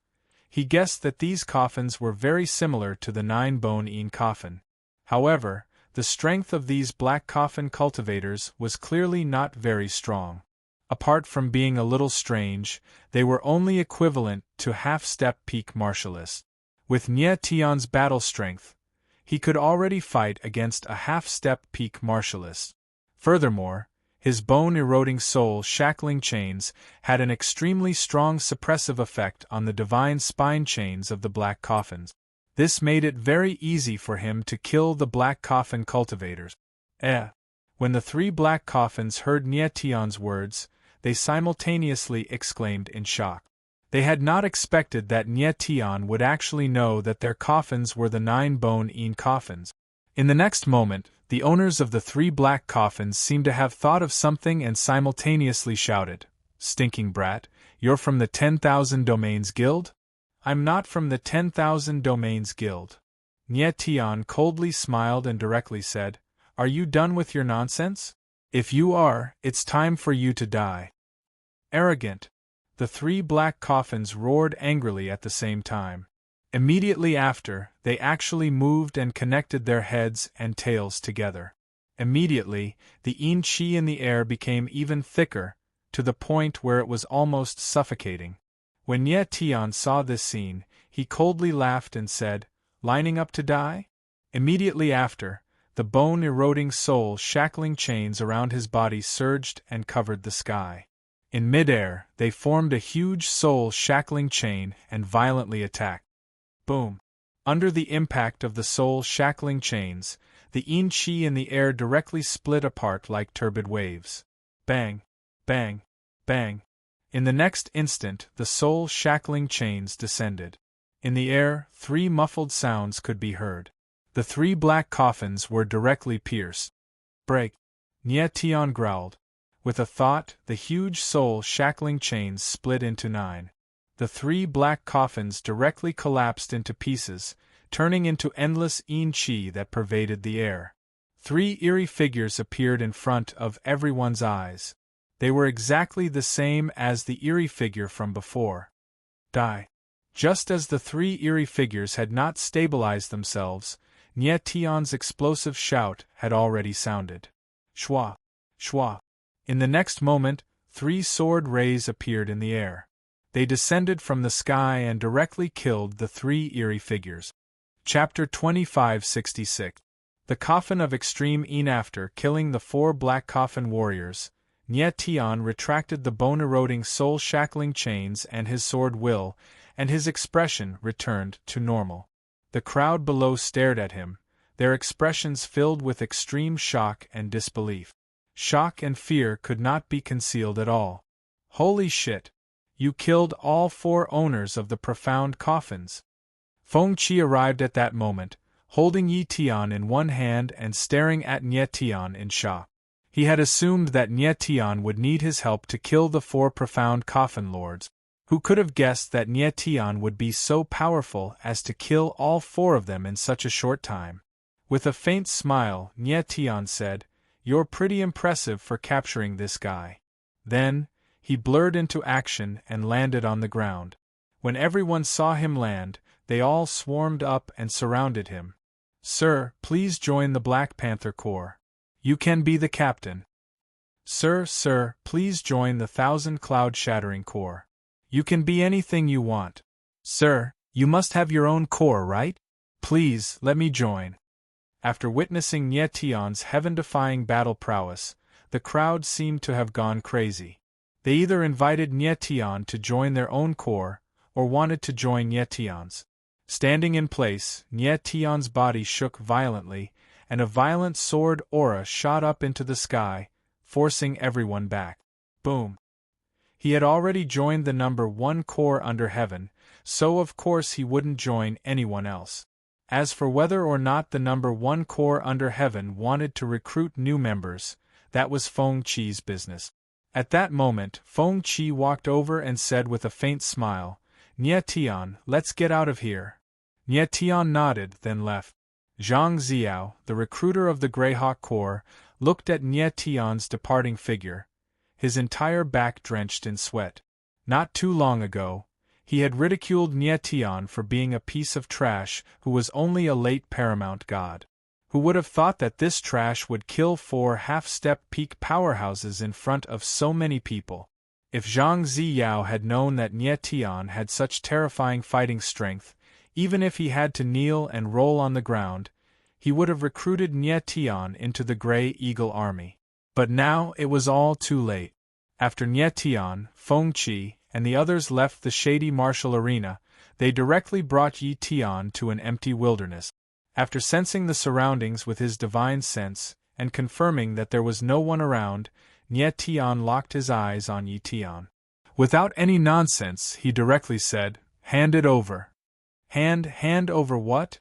he guessed that these coffins were very similar to the 9-bone coffin. However, the strength of these black coffin cultivators was clearly not very strong. Apart from being a little strange, they were only equivalent to half-step peak martialists. With Nie Tian's battle strength, he could already fight against a half-step peak martialist. Furthermore, his bone-eroding soul-shackling chains had an extremely strong suppressive effect on the divine spine chains of the black coffins. This made it very easy for him to kill the black coffin cultivators. When the 3 black coffins heard Nie Tian's words, they simultaneously exclaimed in shock. They had not expected that Nie Tian would actually know that their coffins were the 9-bone coffins. In the next moment, the owners of the 3 black coffins seemed to have thought of something and simultaneously shouted, "Stinking brat, you're from the 10,000 Domains Guild?" "I'm not from the 10,000 Domains Guild." Nie Tian coldly smiled and directly said, "Are you done with your nonsense? If you are, it's time for you to die." Arrogant. The 3 black coffins roared angrily at the same time. Immediately after, they actually moved and connected their heads and tails together. Immediately, the qi in the air became even thicker, to the point where it was almost suffocating. When Nie Tian saw this scene, he coldly laughed and said, "Lining up to die?" Immediately after, the bone-eroding soul-shackling chains around his body surged and covered the sky. In midair, they formed a huge soul-shackling chain and violently attacked. Boom! Under the impact of the soul-shackling chains, the qi in the air directly split apart like turbid waves. Bang! Bang! Bang! In the next instant, the soul-shackling chains descended. In the air, 3 muffled sounds could be heard. The 3 black coffins were directly pierced. Break! Nie Tian growled. With a thought, the huge soul-shackling chains split into 9. The 3 black coffins directly collapsed into pieces, turning into endless qi that pervaded the air. 3 eerie figures appeared in front of everyone's eyes. They were exactly the same as the eerie figure from before. Die! Just as the 3 eerie figures had not stabilized themselves, Nie Tian's explosive shout had already sounded. Shwa! Shwa! In the next moment, 3 sword rays appeared in the air. They descended from the sky and directly killed the 3 eerie figures. Chapter 2566. The Coffin of Extreme Een. After killing the 4 black coffin warriors, Nie Tian retracted the bone-eroding soul-shackling chains and his sword will, and his expression returned to normal. The crowd below stared at him, their expressions filled with extreme shock and disbelief. Shock and fear could not be concealed at all. Holy shit! You killed all 4 owners of the profound coffins. Feng Qi arrived at that moment, holding Yi Tian in one hand and staring at Nie Tian in shock. He had assumed that Nie Tian would need his help to kill the 4 profound coffin lords. Who could have guessed that Nie Tian would be so powerful as to kill all 4 of them in such a short time? With a faint smile, Nie Tian said, "You're pretty impressive for capturing this guy." Then, he blurred into action and landed on the ground. When everyone saw him land, they all swarmed up and surrounded him. "Sir, please join the Black Panther Corps. You can be the captain." Sir, please join the 1,000 Cloud-Shattering Corps. You can be anything you want." "Sir, you must have your own corps, right? Please, let me join." After witnessing Nie Tian's heaven-defying battle prowess, the crowd seemed to have gone crazy. They either invited Nye Tian to join their own corps, or wanted to join Nye Tian's. Standing in place, Nye Tian's body shook violently, and a violent sword aura shot up into the sky, forcing everyone back. Boom! He had already joined the number 1 corps under heaven, so of course he wouldn't join anyone else. As for whether or not the number 1 corps under heaven wanted to recruit new members, that was Feng Qi's business. At that moment, Feng Qi walked over and said with a faint smile, "Nye Tian, let's get out of here." Nye Tian nodded, then left. Zhang Xiao, the recruiter of the Greyhawk Corps, looked at Nye Tian's departing figure, his entire back drenched in sweat. Not too long ago, he had ridiculed Nye Tian for being a piece of trash who was only a late paramount god. Who would have thought that this trash would kill 4 half-step peak powerhouses in front of so many people? If Zhang Xiao had known that Nye Tian had such terrifying fighting strength, even if he had to kneel and roll on the ground, he would have recruited Nye Tian into the Grey Eagle army. But now it was all too late. After Nye Tian, Feng Qi, and the others left the shady martial arena, they directly brought Yi Tian to an empty wilderness. After sensing the surroundings with his divine sense, and confirming that there was no one around, Nye Tian locked his eyes on Yi Tian. Without any nonsense, he directly said, "Hand it over." Hand over what?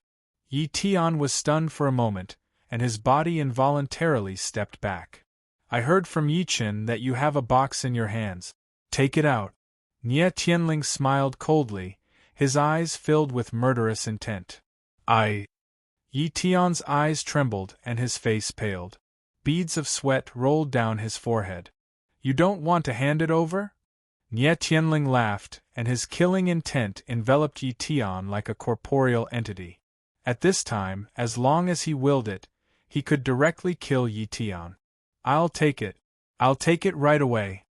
Yi Tian was stunned for a moment, and his body involuntarily stepped back. "I heard from Yi Qin that you have a box in your hands. Take it out." Nye Tianling smiled coldly, his eyes filled with murderous intent. Yi Tian's eyes trembled and his face paled. Beads of sweat rolled down his forehead. "You don't want to hand it over?" Nye Tianling laughed, and his killing intent enveloped Yi Tian like a corporeal entity. At this time, as long as he willed it, he could directly kill Yi Tian. I'll take it right away."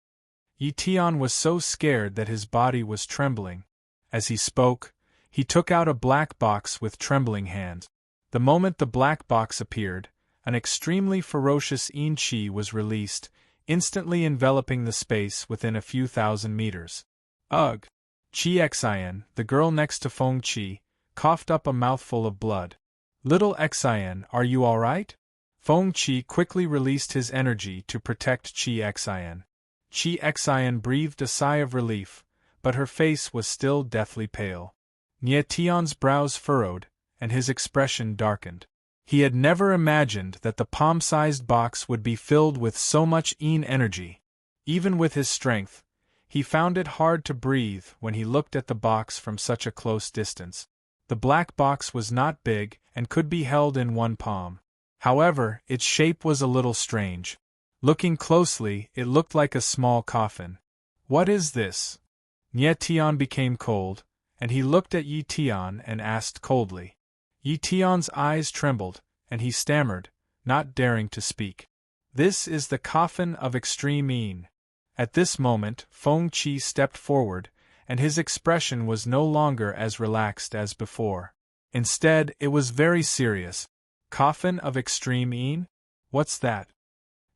Yi Tian was so scared that his body was trembling. As he spoke, he took out a black box with trembling hands. The moment the black box appeared, an extremely ferocious yin qi was released, instantly enveloping the space within a few thousand meters. Ugh! Qi Xian, the girl next to Feng Qi, coughed up a mouthful of blood. "Little Xian, are you all right?" Feng Qi quickly released his energy to protect Qi Xian. Qi Xian breathed a sigh of relief, but her face was still deathly pale. Nye Tian's brows furrowed, and his expression darkened. He had never imagined that the palm-sized box would be filled with so much yin energy. Even with his strength, he found it hard to breathe when he looked at the box from such a close distance. The black box was not big and could be held in one palm. However, its shape was a little strange. Looking closely, it looked like a small coffin. "What is this?" Nye Tian became cold, and he looked at Yi Tian and asked coldly. Yi Tian's eyes trembled, and he stammered, not daring to speak. "This is the coffin of extreme yin." At this moment, Feng Qi stepped forward, and his expression was no longer as relaxed as before. Instead, it was very serious. "Coffin of extreme yin? What's that?"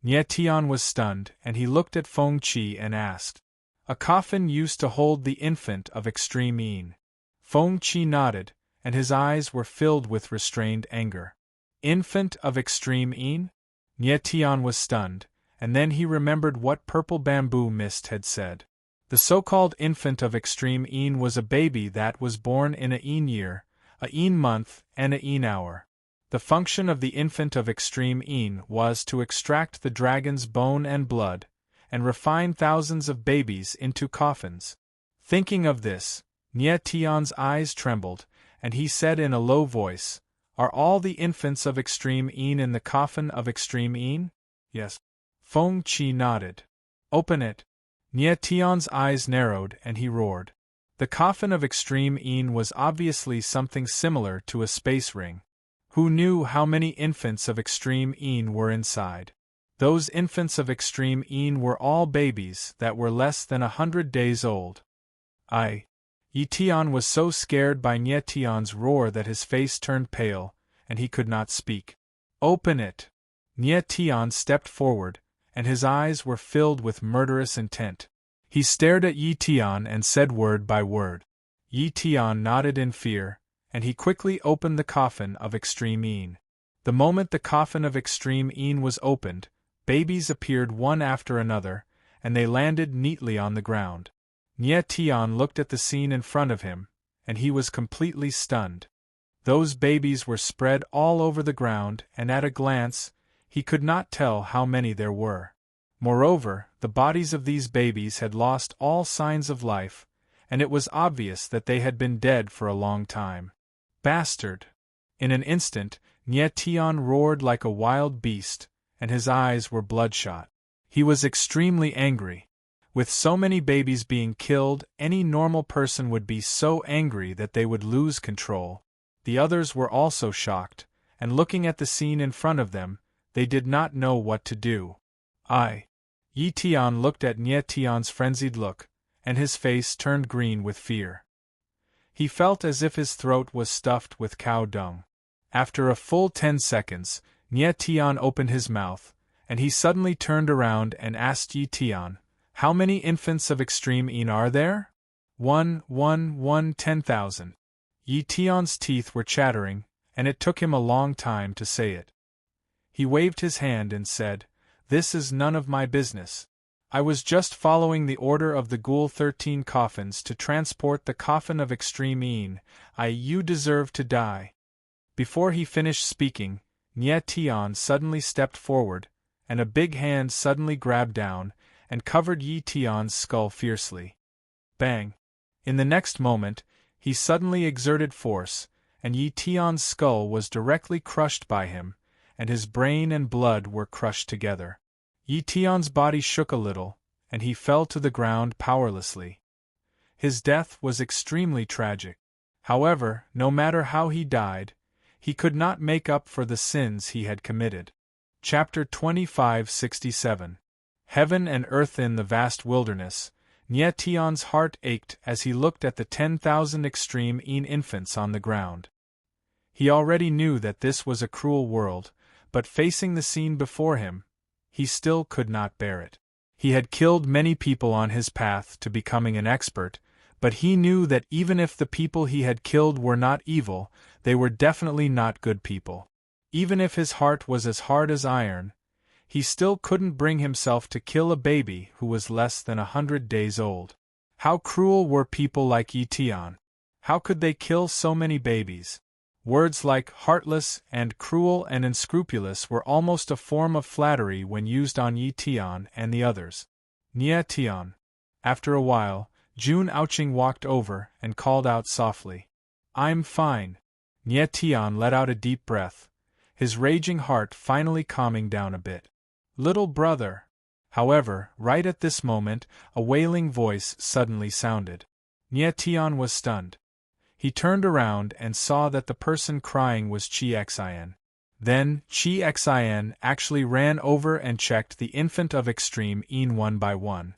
Nye Tian was stunned, and he looked at Feng Qi and asked. "A coffin used to hold the infant of extreme yin." Feng Qi nodded, and his eyes were filled with restrained anger. "Infant of extreme yin?" Nye Tian was stunned, and then he remembered what Purple Bamboo Mist had said. The so-called infant of extreme yin was a baby that was born in a yin year, a yin month, and a yin hour. The function of the infant of extreme yin was to extract the dragon's bone and blood, and refine thousands of babies into coffins. Thinking of this, Nye Tian's eyes trembled, and he said in a low voice, "Are all the infants of extreme yin in the coffin of extreme yin?" "Yes." Feng Qi nodded. "Open it." Nye Tian's eyes narrowed and he roared. The coffin of extreme yin was obviously something similar to a space ring. Who knew how many infants of extreme yin were inside? Those infants of extreme yin were all babies that were less than 100 days old. Yi Tian was so scared by Nye Tian's roar that his face turned pale, and he could not speak. "Open it!" Nye Tian stepped forward, and his eyes were filled with murderous intent. He stared at Yi Tian and said word by word. Yi Tian nodded in fear, and he quickly opened the coffin of Extreme Yin. The moment the coffin of Extreme Yin was opened, babies appeared one after another, and they landed neatly on the ground. Nie Tian looked at the scene in front of him, and he was completely stunned. Those babies were spread all over the ground, and at a glance, he could not tell how many there were. Moreover, the bodies of these babies had lost all signs of life, and it was obvious that they had been dead for a long time. Bastard! In an instant, Nie Tian roared like a wild beast, and his eyes were bloodshot. He was extremely angry. With so many babies being killed, any normal person would be so angry that they would lose control. The others were also shocked, and looking at the scene in front of them, they did not know what to do. Yi Tian looked at Nie Tian's frenzied look, and his face turned green with fear. He felt as if his throat was stuffed with cow dung. After a full 10 seconds, Nie Tian opened his mouth, and he suddenly turned around and asked Yi Tian, "How many infants of Extreme Yin are there?" 10,000. Yi Tian's teeth were chattering, and it took him a long time to say it. He waved his hand and said, "This is none of my business. I was just following the order of the Ghoul 13 coffins to transport the coffin of Extreme Yin. You deserve to die." Before he finished speaking, Nie Tian suddenly stepped forward, and a big hand suddenly grabbed down and covered Yi Tian's skull fiercely. Bang! In the next moment, he suddenly exerted force, and Yi Tian's skull was directly crushed by him, and his brain and blood were crushed together. Yi Tian's body shook a little, and he fell to the ground powerlessly. His death was extremely tragic. However, no matter how he died, he could not make up for the sins he had committed. Chapter 2567. Heaven and Earth. In the vast wilderness, Nie Tian's heart ached as he looked at the 10,000 Extreme Yin infants on the ground. He already knew that this was a cruel world, but facing the scene before him, he still could not bear it. He had killed many people on his path to becoming an expert, but he knew that even if the people he had killed were not evil, they were definitely not good people. Even if his heart was as hard as iron, he still couldn't bring himself to kill a baby who was less than 100 days old. How cruel were people like Yi Tian? How could they kill so many babies? Words like heartless and cruel and unscrupulous were almost a form of flattery when used on Yi Tian and the others. Nie Tian. After a while, Jun Aoqing walked over and called out softly, "I'm fine." Nie Tian let out a deep breath, his raging heart finally calming down a bit. "Little brother." However, right at this moment, a wailing voice suddenly sounded. Nie Tian was stunned. He turned around and saw that the person crying was Chi Xian. Then, Chi Xian actually ran over and checked the infant of Extreme Yin one by one.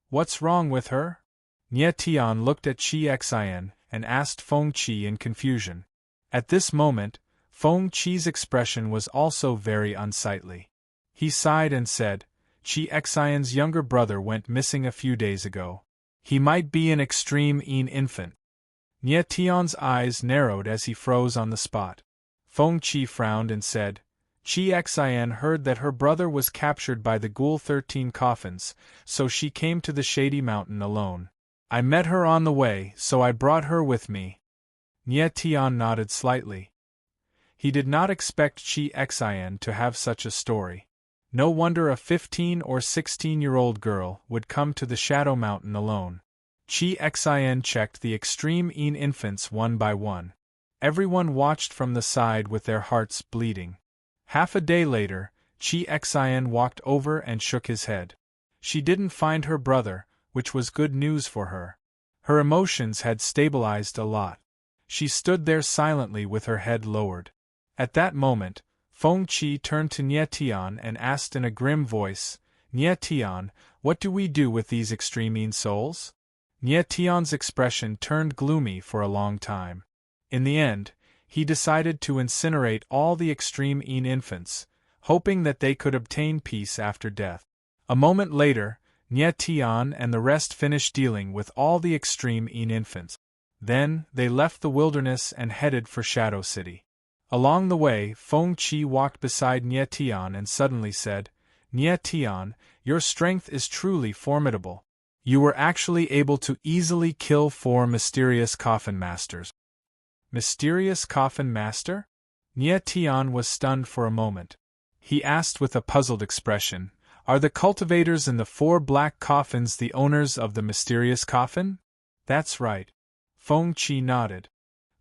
"What's wrong with her?" Nie Tian looked at Chi Xian and asked Feng Qi in confusion. At this moment, Feng Qi's expression was also very unsightly. He sighed and said, "Chi Xian's younger brother went missing a few days ago. He might be an Extreme Yin infant." Nie Tian's eyes narrowed as he froze on the spot. Feng Qi frowned and said, "Chi Xian heard that her brother was captured by the Ghoul 13 coffins, so she came to the Shady Mountain alone. I met her on the way, so I brought her with me." Nie Tian nodded slightly. He did not expect Chi Xian to have such a story. No wonder a 15 or 16-year-old girl would come to the Shadow Mountain alone. Chi Xian checked the Extreme Yin infants one by one. Everyone watched from the side with their hearts bleeding. Half a day later, Chi Xian walked over and shook his head. She didn't find her brother, which was good news for her. Her emotions had stabilized a lot. She stood there silently with her head lowered. At that moment, Feng Qi turned to Nie Tian and asked in a grim voice, "Nie Tian, what do we do with these Extreme Yin souls?" Nie Tian's expression turned gloomy for a long time. In the end, he decided to incinerate all the Extreme Yin infants, hoping that they could obtain peace after death. A moment later, Nye Tian and the rest finished dealing with all the extreme Een infants. Then, they left the wilderness and headed for Shadow City. Along the way, Feng Qi walked beside Nye Tian and suddenly said, Nye Tian, your strength is truly formidable. You were actually able to easily kill 4 mysterious coffin masters. Mysterious coffin master? Nye Tian was stunned for a moment. He asked with a puzzled expression, Are the cultivators in the 4 black coffins the owners of the mysterious coffin? That's right. Feng Qi nodded.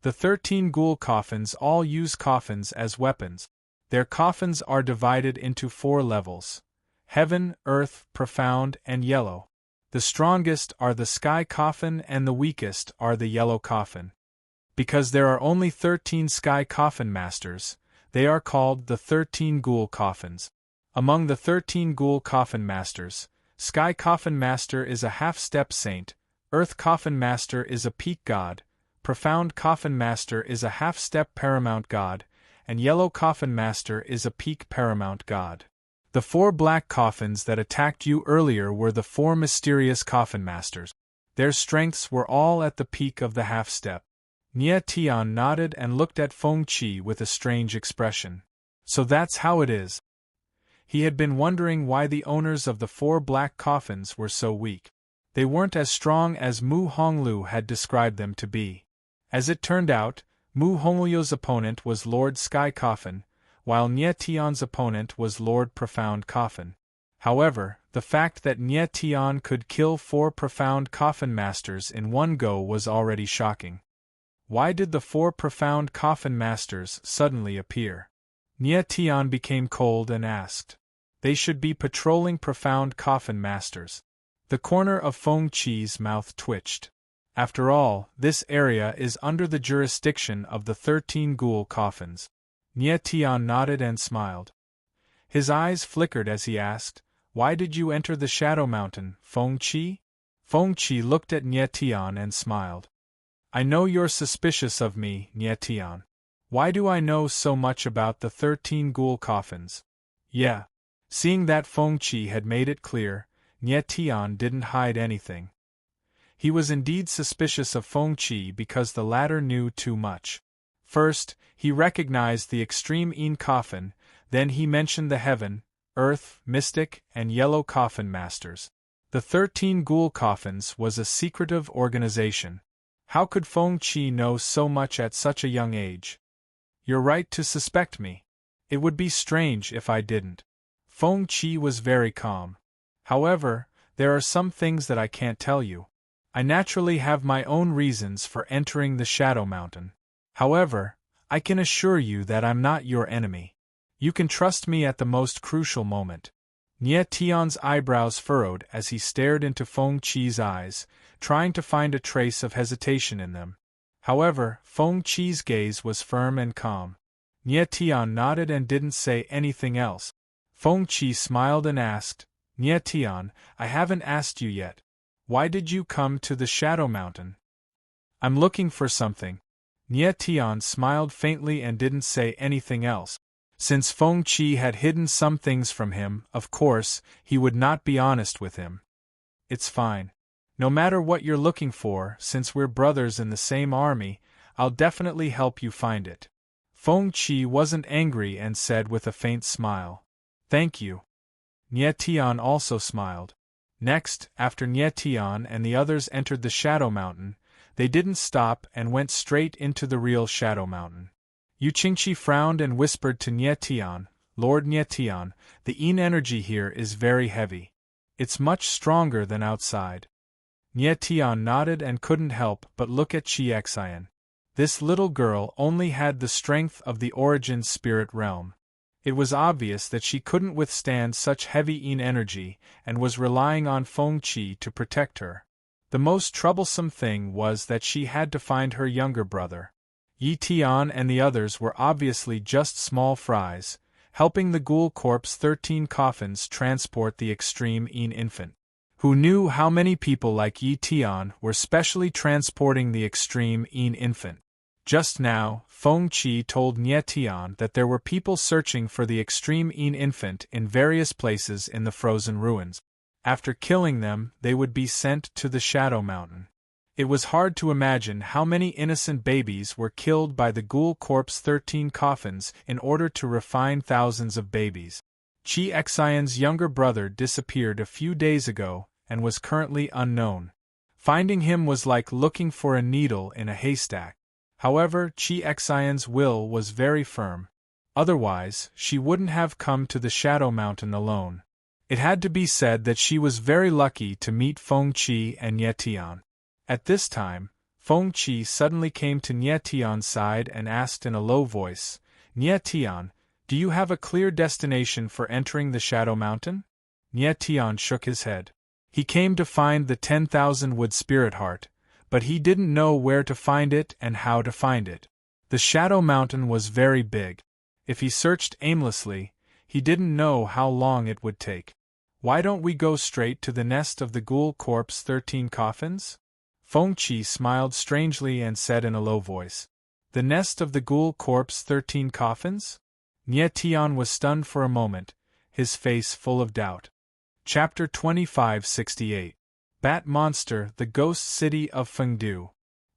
The 13 ghoul coffins all use coffins as weapons. Their coffins are divided into 4 levels: heaven, earth, profound, and yellow. The strongest are the sky coffin and the weakest are the yellow coffin. Because there are only 13 sky coffin masters, they are called the 13 ghoul coffins. Among the 13 ghoul coffin masters, sky coffin master is a half-step saint, earth coffin master is a peak god, profound coffin master is a half-step paramount god, and yellow coffin master is a peak paramount god. The 4 black coffins that attacked you earlier were the 4 mysterious coffin masters. Their strengths were all at the peak of the half-step. Nye Tian nodded and looked at Feng Qi with a strange expression. So that's how it is. He had been wondering why the owners of the 4 black coffins were so weak. They weren't as strong as Mu Honglu had described them to be. As it turned out, Mu Honglu's opponent was Lord Sky Coffin, while Nye Tian's opponent was Lord Profound Coffin. However, the fact that Nye Tian could kill 4 Profound Coffin masters in one go was already shocking. Why did the 4 Profound Coffin masters suddenly appear? Nye Tian became cold and asked. They should be patrolling Profound Coffin masters. The corner of Feng Qi's mouth twitched. After all, this area is under the jurisdiction of the 13 ghoul coffins. Nye Tian nodded and smiled. His eyes flickered as he asked, Why did you enter the Shadow Mountain, Feng Qi? Feng Qi looked at Nye Tian and smiled. I know you're suspicious of me, Nye Tian. Why do I know so much about the 13 ghoul coffins? Yeah. Seeing that Feng Qi had made it clear, Nye Tian didn't hide anything. He was indeed suspicious of Feng Qi because the latter knew too much. First, he recognized the extreme Een coffin, then he mentioned the heaven, earth, mystic, and yellow coffin masters. The 13 ghoul coffins was a secretive organization. How could Feng Qi know so much at such a young age? You're right to suspect me. It would be strange if I didn't. Feng Qi was very calm. However, there are some things that I can't tell you. I naturally have my own reasons for entering the Shadow Mountain. However, I can assure you that I'm not your enemy. You can trust me at the most crucial moment. Nye Tian's eyebrows furrowed as he stared into Feng Qi's eyes, trying to find a trace of hesitation in them. However, Feng Qi's gaze was firm and calm. Nye Tian nodded and didn't say anything else. Feng Qi smiled and asked, Nye Tian, I haven't asked you yet. Why did you come to the Shadow Mountain? I'm looking for something. Nye Tian smiled faintly and didn't say anything else. Since Feng Qi had hidden some things from him, of course, he would not be honest with him. It's fine. No matter what you're looking for, since we're brothers in the same army, I'll definitely help you find it. Feng Qi wasn't angry and said with a faint smile. Thank you. Nye Tian also smiled. Next, after Nye Tian and the others entered the Shadow Mountain, they didn't stop and went straight into the real Shadow Mountain. Yu Qingqi frowned and whispered to Nye Tian, Lord Nye Tian, the Een energy here is very heavy. It's much stronger than outside. Nye Tian nodded and couldn't help but look at Qi Xian. This little girl only had the strength of the Origin Spirit Realm. It was obvious that she couldn't withstand such heavy Een energy and was relying on Feng Qi to protect her. The most troublesome thing was that she had to find her younger brother. Yi Tian and the others were obviously just small fries, helping the Ghoul Corp's 13 coffins transport the extreme Een infant. Who knew how many people like Yi Tian were specially transporting the extreme Een infant? Just now, Feng Qi told Nie Tian that there were people searching for the extreme Yin infant in various places in the frozen ruins. After killing them, they would be sent to the Shadow Mountain. It was hard to imagine how many innocent babies were killed by the Ghoul Corp's 13 coffins in order to refine thousands of babies. Qi Xian's younger brother disappeared a few days ago and was currently unknown. Finding him was like looking for a needle in a haystack. However, Qi Xian's will was very firm. Otherwise, she wouldn't have come to the Shadow Mountain alone. It had to be said that she was very lucky to meet Feng Qi and Nie Tian. At this time, Feng Qi suddenly came to Nie Tian's side and asked in a low voice, "Nie Tian, do you have a clear destination for entering the Shadow Mountain?" Nie Tian shook his head. He came to find the 10,000 wood spirit heart, but he didn't know where to find it and how to find it. The Shadow Mountain was very big. If he searched aimlessly, he didn't know how long it would take. "Why don't we go straight to the nest of the Ghoul Corp's 13 coffins?" Feng Qi smiled strangely and said in a low voice, "The nest of the Ghoul Corp's 13 coffins?" Nie Tian was stunned for a moment, his face full of doubt. Chapter 2568. Bat Monster, the Ghost City of Fengdu.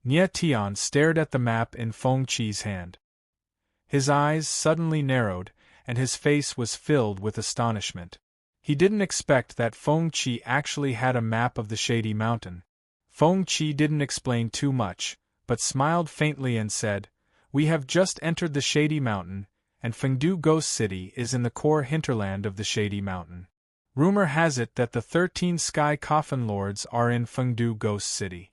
Nie Tian stared at the map in Feng Qi's hand. His eyes suddenly narrowed, and his face was filled with astonishment. He didn't expect that Feng Qi actually had a map of the Shady Mountain. Feng Qi didn't explain too much, but smiled faintly and said, "We have just entered the Shady Mountain, and Fengdu Ghost City is in the core hinterland of the Shady Mountain. Rumor has it that the 13 Sky Coffin Lords are in Fengdu Ghost City."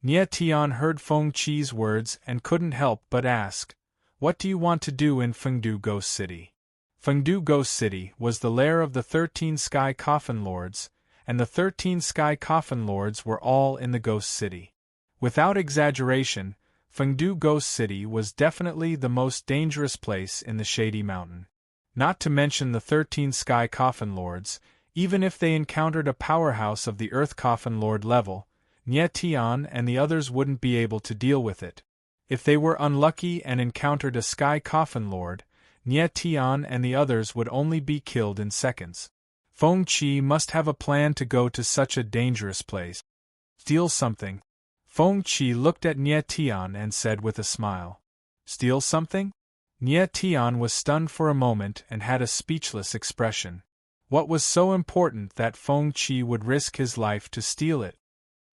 Nie Tian heard Feng Qi's words and couldn't help but ask, "What do you want to do in Fengdu Ghost City?" Fengdu Ghost City was the lair of the 13 Sky Coffin Lords, and the 13 Sky Coffin Lords were all in the Ghost City. Without exaggeration, Fengdu Ghost City was definitely the most dangerous place in the Shady Mountain. Not to mention the 13 Sky Coffin Lords, even if they encountered a powerhouse of the Earth Coffin Lord level, Nie Tian and the others wouldn't be able to deal with it. If they were unlucky and encountered a Sky Coffin Lord, Nie Tian and the others would only be killed in seconds. Feng Qi must have a plan to go to such a dangerous place. Steal something. Feng Qi looked at Nie Tian and said with a smile, "Steal something?" Nie Tian was stunned for a moment and had a speechless expression. What was so important that Feng Qi would risk his life to steal it?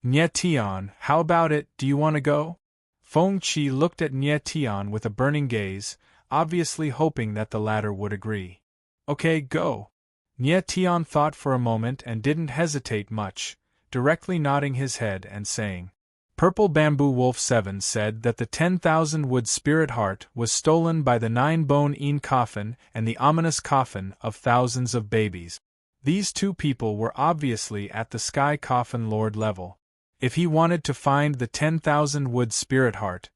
"Nie Tian, how about it, do you want to go?" Feng Qi looked at Nie Tian with a burning gaze, obviously hoping that the latter would agree. "Okay, go." Nie Tian thought for a moment and didn't hesitate much, directly nodding his head and saying, "Purple Bamboo Wolf 7 said that the 10,000 wood spirit heart was stolen by the 9-bone Yin coffin and the ominous coffin of thousands of babies. These two people were obviously at the Sky Coffin Lord level. If he wanted to find the 10,000 wood spirit heart,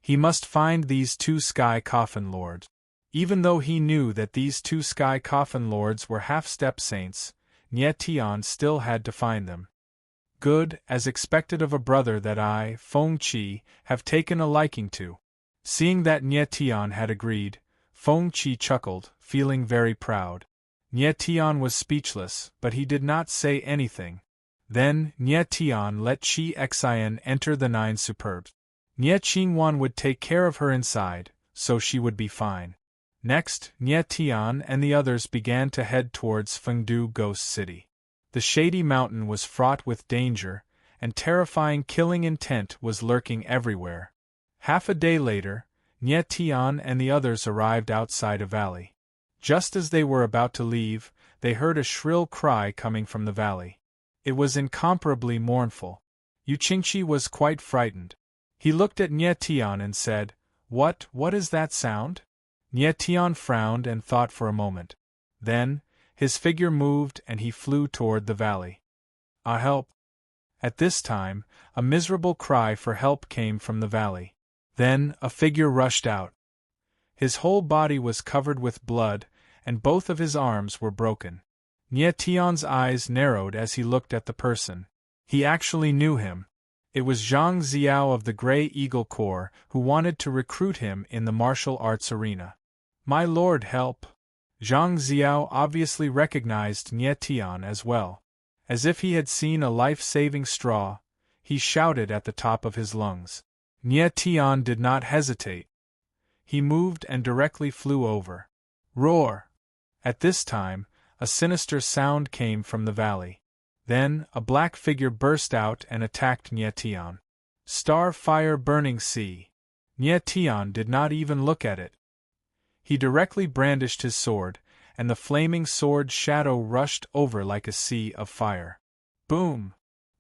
he must find these two Sky Coffin Lords. Even though he knew that these two Sky Coffin Lords were half-step saints, Nie Tian still had to find them. Good, as expected of a brother that I, Feng Qi, have taken a liking to." Seeing that Nie Tian had agreed, Feng Qi chuckled, feeling very proud. Nie Tian was speechless, but he did not say anything. Then, Nie Tian let Qi Xian enter the 9 superbs. Nie Qingwan would take care of her inside, so she would be fine. Next, Nie Tian and the others began to head towards Fengdu Ghost City. The Shady Mountain was fraught with danger, and terrifying killing intent was lurking everywhere. Half a day later, Nie Tian and the others arrived outside a valley. Just as they were about to leave, they heard a shrill cry coming from the valley. It was incomparably mournful. Yu Qingqi was quite frightened. He looked at Nie Tian and said, What is that sound?" Nie Tian frowned and thought for a moment. Then, his figure moved and he flew toward the valley. Help!" At this time, a miserable cry for help came from the valley. Then, a figure rushed out. His whole body was covered with blood, and both of his arms were broken. Nie Tian's eyes narrowed as he looked at the person. He actually knew him. It was Zhang Xiao of the Grey Eagle Corps who wanted to recruit him in the martial arts arena. "My lord, help!" Zhang Xiao obviously recognized Nie Tian as well. As if he had seen a life-saving straw, he shouted at the top of his lungs. Nie Tian did not hesitate. He moved and directly flew over. Roar! At this time, a sinister sound came from the valley. Then, a black figure burst out and attacked Nie Tian. Star fire burning sea. Nie Tian did not even look at it. He directly brandished his sword, and the flaming sword shadow rushed over like a sea of fire. Boom!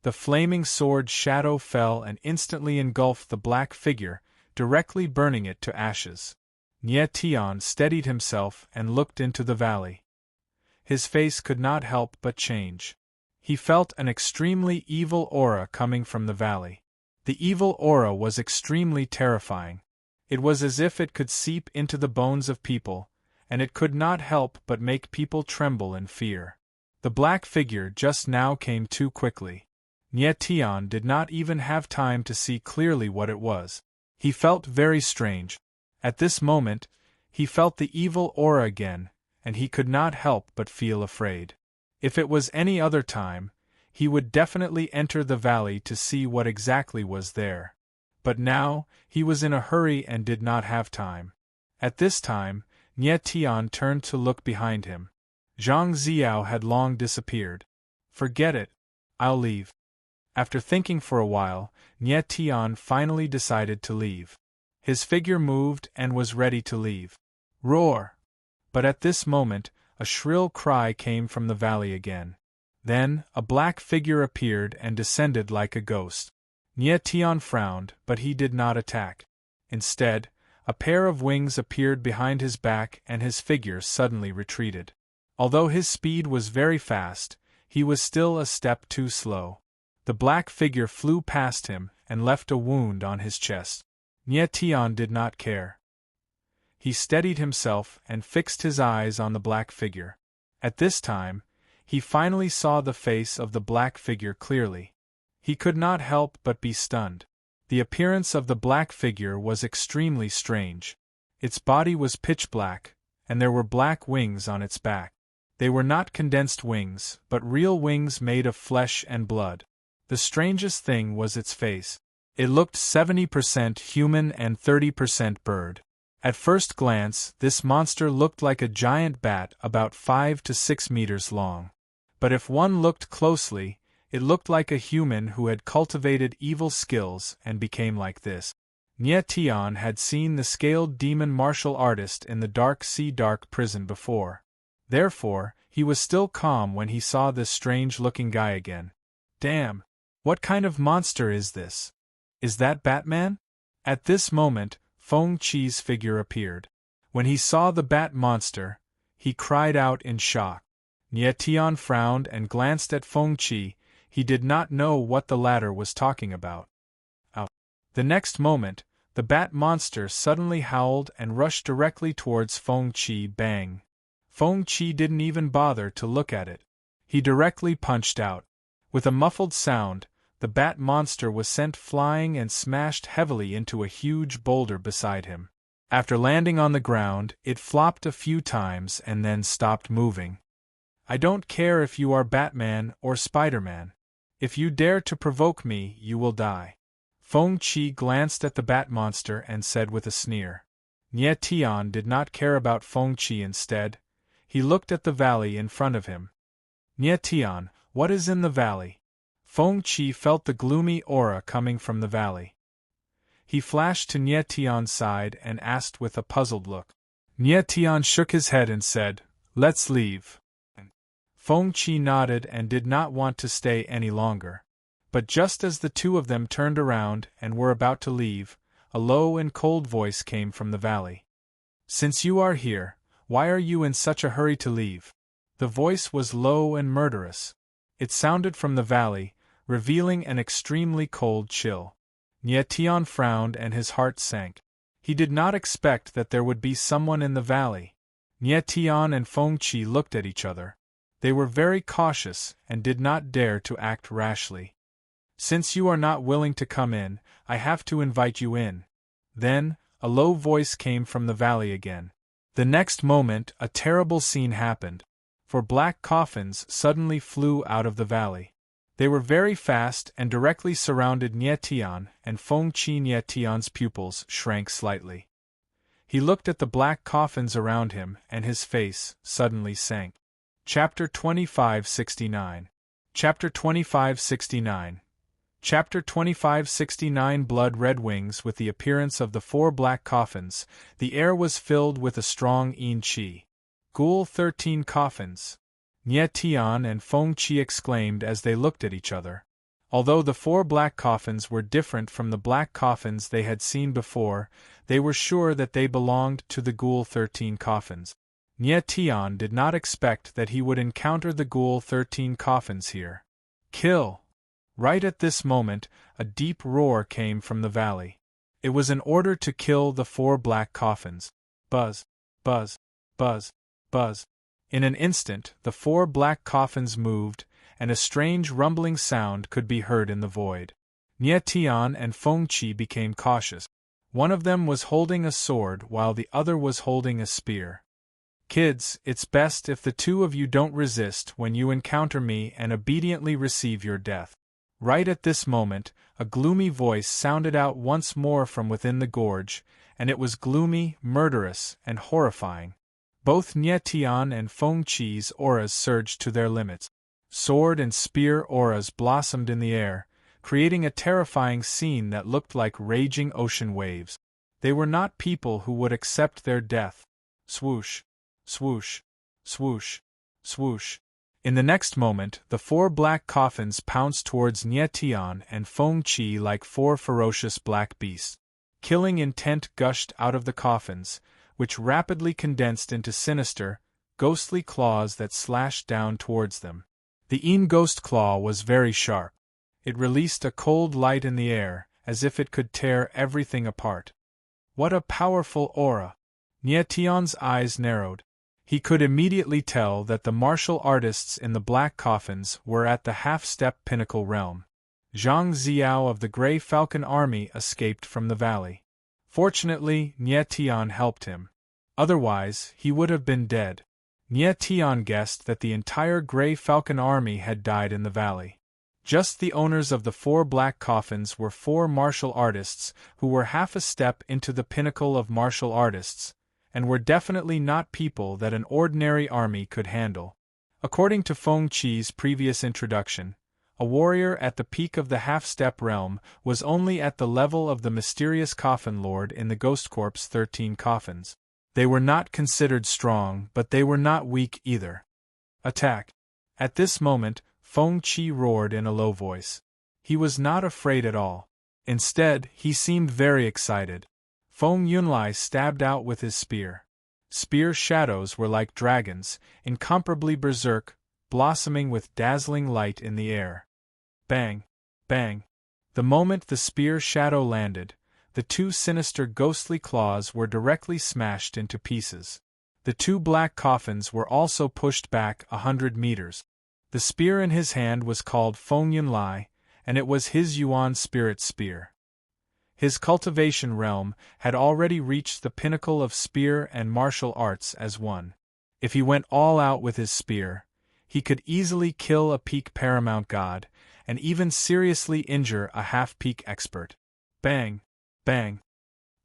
The flaming sword shadow fell and instantly engulfed the black figure, directly burning it to ashes. Nie Tian steadied himself and looked into the valley. His face could not help but change. He felt an extremely evil aura coming from the valley. The evil aura was extremely terrifying. It was as if it could seep into the bones of people, and it could not help but make people tremble in fear. The black figure just now came too quickly. Nie Tian did not even have time to see clearly what it was. He felt very strange. At this moment, he felt the evil aura again, and he could not help but feel afraid. If it was any other time, he would definitely enter the valley to see what exactly was there. But now, he was in a hurry and did not have time. At this time, Nie Tian turned to look behind him. Zhang Xiao had long disappeared. "Forget it. I'll leave." After thinking for a while, Nie Tian finally decided to leave. His figure moved and was ready to leave. Roar! But at this moment, a shrill cry came from the valley again. Then, a black figure appeared and descended like a ghost. Nie Tian frowned, but he did not attack. Instead, a pair of wings appeared behind his back and his figure suddenly retreated. Although his speed was very fast, he was still a step too slow. The black figure flew past him and left a wound on his chest. Nie Tian did not care. He steadied himself and fixed his eyes on the black figure. At this time, he finally saw the face of the black figure clearly. He could not help but be stunned. The appearance of the black figure was extremely strange. Its body was pitch black, and there were black wings on its back. They were not condensed wings, but real wings made of flesh and blood. The strangest thing was its face. It looked 70% human and 30% bird. At first glance, this monster looked like a giant bat about 5 to 6 meters long. But if one looked closely, it looked like a human who had cultivated evil skills and became like this. Nie Tian had seen the scaled demon martial artist in the Dark Sea Dark prison before. Therefore, he was still calm when he saw this strange-looking guy again. Damn! What kind of monster is this? Is that Batman? At this moment, Feng Qi's figure appeared. When he saw the bat monster, he cried out in shock. Nie Tian frowned and glanced at Feng Qi. He did not know what the latter was talking about. The next moment, the bat monster suddenly howled and rushed directly towards Feng Qi. Bang! Feng Qi didn't even bother to look at it. He directly punched out. With a muffled sound, the bat monster was sent flying and smashed heavily into a huge boulder beside him. After landing on the ground, it flopped a few times and then stopped moving. "I don't care if you are Batman or Spider-Man. If you dare to provoke me, you will die." Feng Qi glanced at the bat monster and said with a sneer. Nie Tian did not care about Feng Qi. Instead, he looked at the valley in front of him. "Nie Tian, what is in the valley?" Feng Qi felt the gloomy aura coming from the valley. He flashed to Nie Tian's side and asked with a puzzled look. Nie Tian shook his head and said, "Let's leave." Feng Qi nodded and did not want to stay any longer. But just as the two of them turned around and were about to leave, a low and cold voice came from the valley. "Since you are here, why are you in such a hurry to leave?" The voice was low and murderous. It sounded from the valley, revealing an extremely cold chill. Nie Tian frowned and his heart sank. He did not expect that there would be someone in the valley. Nie Tian and Feng Qi looked at each other. They were very cautious and did not dare to act rashly. Since you are not willing to come in, I have to invite you in. Then, a low voice came from the valley again. The next moment, a terrible scene happened. 4 black coffins suddenly flew out of the valley. They were very fast and directly surrounded Nie Tian, and Feng Qi. Nie Tian's pupils shrank slightly. He looked at the black coffins around him, and his face suddenly sank. Chapter 2569. Chapter 2569. Chapter 2569. Blood-red wings. With the appearance of the 4 black coffins, the air was filled with a strong yin qi. Ghoul 13 coffins. Nie Tian and Feng Qi exclaimed as they looked at each other. Although the 4 black coffins were different from the black coffins they had seen before, they were sure that they belonged to the Ghoul 13 coffins. Nie Tian did not expect that he would encounter the Ghoul 13 coffins here. Kill! Right at this moment, a deep roar came from the valley. It was an order to kill the 4 black coffins. Buzz, buzz, buzz, buzz. In an instant, the 4 black coffins moved, and a strange rumbling sound could be heard in the void. Nie Tian and Feng Qi became cautious. One of them was holding a sword while the other was holding a spear. Kids, it's best if the 2 of you don't resist when you encounter me and obediently receive your death. Right at this moment, a gloomy voice sounded out once more from within the gorge, and it was gloomy, murderous, and horrifying. Both Nie Tian and Feng Qi's auras surged to their limits. Sword and spear auras blossomed in the air, creating a terrifying scene that looked like raging ocean waves. They were not people who would accept their death. Swoosh, swoosh, swoosh, swoosh. In the next moment, the 4 black coffins pounced towards Nie Tian and Feng Qi like 4 ferocious black beasts. Killing intent gushed out of the coffins, which rapidly condensed into sinister, ghostly claws that slashed down towards them. The Yin ghost claw was very sharp. It released a cold light in the air, as if it could tear everything apart. What a powerful aura! Nie Tian's eyes narrowed. He could immediately tell that the martial artists in the black coffins were at the half-step pinnacle realm. Zhang Xiao of the Grey Falcon Army escaped from the valley. Fortunately, Nie Tian helped him. Otherwise, he would have been dead. Nie Tian guessed that the entire Grey Falcon Army had died in the valley. Just the owners of the 4 black coffins were 4 martial artists who were half a step into the pinnacle of martial artists, and were definitely not people that an ordinary army could handle. According to Feng Qi's previous introduction, a warrior at the peak of the half-step realm was only at the level of the mysterious coffin lord in the Ghost Corps 13 coffins. They were not considered strong, but they were not weak either. Attack! At this moment, Feng Qi roared in a low voice. He was not afraid at all. Instead, he seemed very excited. Feng Yunlai stabbed out with his spear. Spear shadows were like dragons, incomparably berserk, blossoming with dazzling light in the air. Bang! Bang! The moment the spear shadow landed, the 2 sinister ghostly claws were directly smashed into pieces. The 2 black coffins were also pushed back 100 meters. The spear in his hand was called Feng Yunlai, and it was his Yuan spirit spear. His cultivation realm had already reached the pinnacle of spear and martial arts as one. If he went all out with his spear, he could easily kill a peak paramount god, and even seriously injure a half-peak expert. Bang! Bang!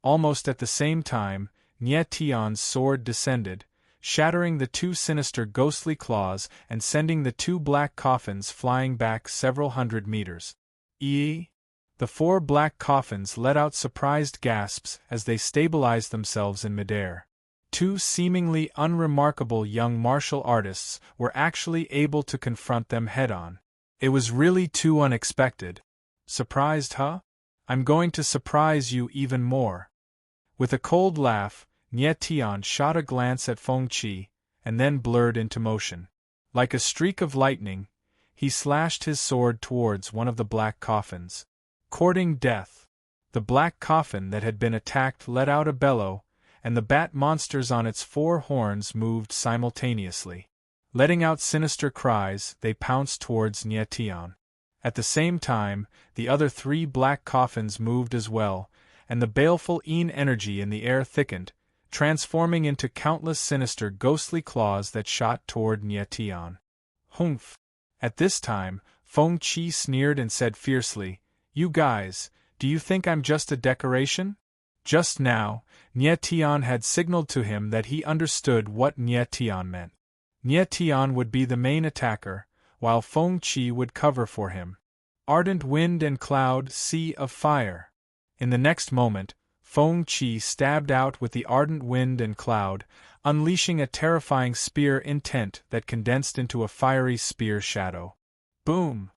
Almost at the same time, Nie Tian's sword descended, shattering the 2 sinister ghostly claws and sending the 2 black coffins flying back several hundred meters. The 4 black coffins let out surprised gasps as they stabilized themselves in midair. 2 seemingly unremarkable young martial artists were actually able to confront them head-on. It was really too unexpected. Surprised, huh? I'm going to surprise you even more. With a cold laugh, Nie Tian shot a glance at Feng Qi, and then blurred into motion. Like a streak of lightning, he slashed his sword towards one of the black coffins. Courting death. The black coffin that had been attacked let out a bellow, and the bat monsters on its 4 horns moved simultaneously. Letting out sinister cries, they pounced towards Nie Tian. At the same time, the other 3 black coffins moved as well, and the baleful energy in the air thickened, transforming into countless sinister ghostly claws that shot toward Nye Tian. Humph! At this time, Feng Qi sneered and said fiercely, "You guys, do you think I'm just a decoration?" Just now, Nye Tian had signaled to him that he understood what Nye Tian meant. Nye Tian would be the main attacker, while Feng Qi would cover for him. Ardent wind and cloud, sea of fire. In the next moment, Feng Qi stabbed out with the ardent wind and cloud, unleashing a terrifying spear intent that condensed into a fiery spear shadow. Boom!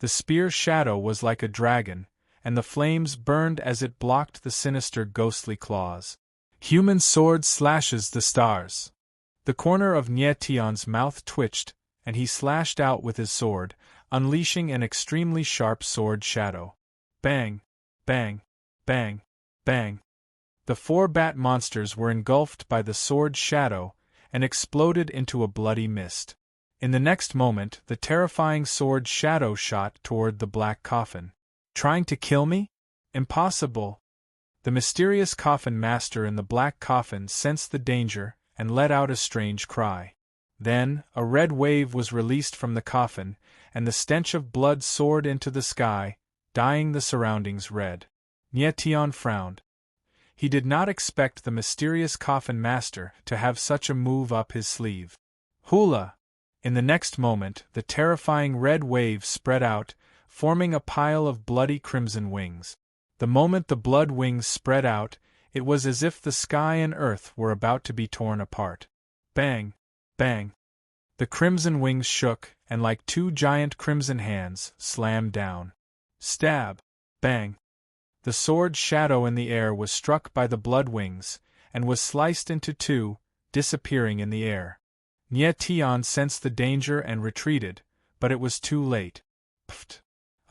The spear shadow was like a dragon, and the flames burned as it blocked the sinister ghostly claws. Human sword slashes the stars. The corner of Nye Tian's mouth twitched, and he slashed out with his sword, unleashing an extremely sharp sword shadow. Bang! Bang! Bang! Bang! The 4 bat monsters were engulfed by the sword shadow, and exploded into a bloody mist. In the next moment, the terrifying sword shadow shot toward the black coffin. Trying to kill me? Impossible! The mysterious coffin master in the black coffin sensed the danger, and let out a strange cry. Then, a red wave was released from the coffin, and the stench of blood soared into the sky, dyeing the surroundings red. Nye Tian frowned. He did not expect the mysterious coffin master to have such a move up his sleeve. Hula! In the next moment, the terrifying red wave spread out, forming a pile of bloody crimson wings. The moment the blood wings spread out, it was as if the sky and earth were about to be torn apart. Bang! Bang! The crimson wings shook, and like 2 giant crimson hands, slammed down. Stab! Bang! The sword shadow in the air was struck by the blood wings, and was sliced into 2, disappearing in the air. Nye Tian sensed the danger and retreated, but it was too late. Pft!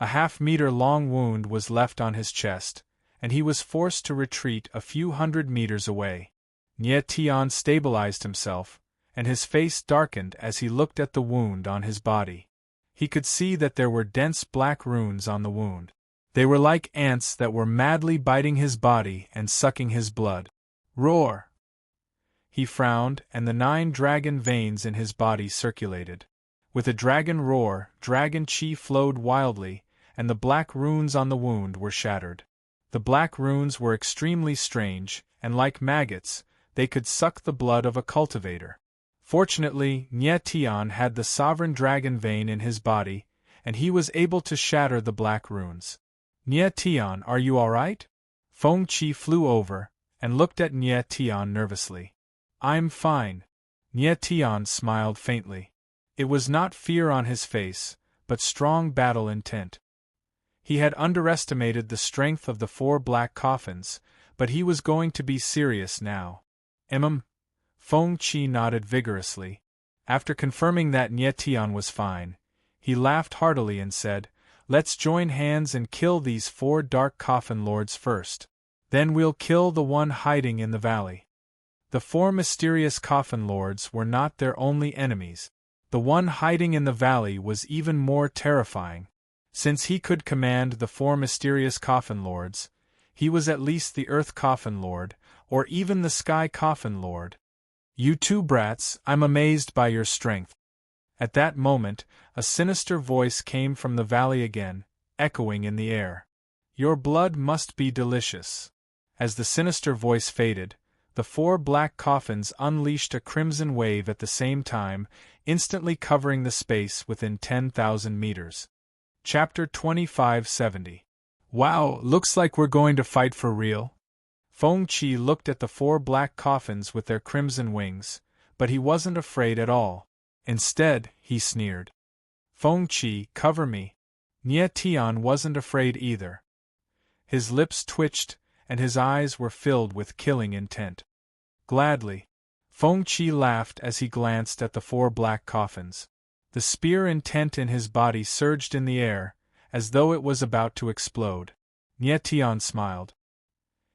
A half-meter-long wound was left on his chest, and he was forced to retreat a few hundred meters away. Nye Tian stabilized himself, and his face darkened as he looked at the wound on his body. He could see that there were dense black runes on the wound. They were like ants that were madly biting his body and sucking his blood. Roar! He frowned, and the 9 dragon veins in his body circulated. With a dragon roar, dragon chi flowed wildly, and the black runes on the wound were shattered. The black runes were extremely strange, and like maggots, they could suck the blood of a cultivator. Fortunately, Nye Tian had the sovereign dragon vein in his body, and he was able to shatter the black runes. Nye Tian, are you all right? Feng Qi flew over, and looked at Nye Tian nervously. I'm fine. Nye Tian smiled faintly. It was not fear on his face, but strong battle intent. He had underestimated the strength of the 4 black coffins, but he was going to be serious now. Feng Qi nodded vigorously. After confirming that Nye Tian was fine, he laughed heartily and said, "Let's join hands and kill these 4 dark coffin lords first. Then we'll kill the one hiding in the valley." The 4 mysterious coffin lords were not their only enemies. The one hiding in the valley was even more terrifying. Since he could command the 4 mysterious coffin lords, he was at least the Earth Coffin Lord, or even the Sky Coffin Lord. "You 2 brats, I'm amazed by your strength." At that moment, a sinister voice came from the valley again, echoing in the air. "Your blood must be delicious." As the sinister voice faded, the 4 black coffins unleashed a crimson wave at the same time, instantly covering the space within 10,000 meters. Chapter 2570. Wow, looks like we're going to fight for real. Feng Qi looked at the 4 black coffins with their crimson wings, but he wasn't afraid at all. Instead, he sneered. "Feng Qi, cover me." Nye Tian wasn't afraid either. His lips twitched, and his eyes were filled with killing intent. "Gladly." Feng Qi laughed as he glanced at the 4 black coffins. The spear intent in his body surged in the air, as though it was about to explode. Nye Tian smiled.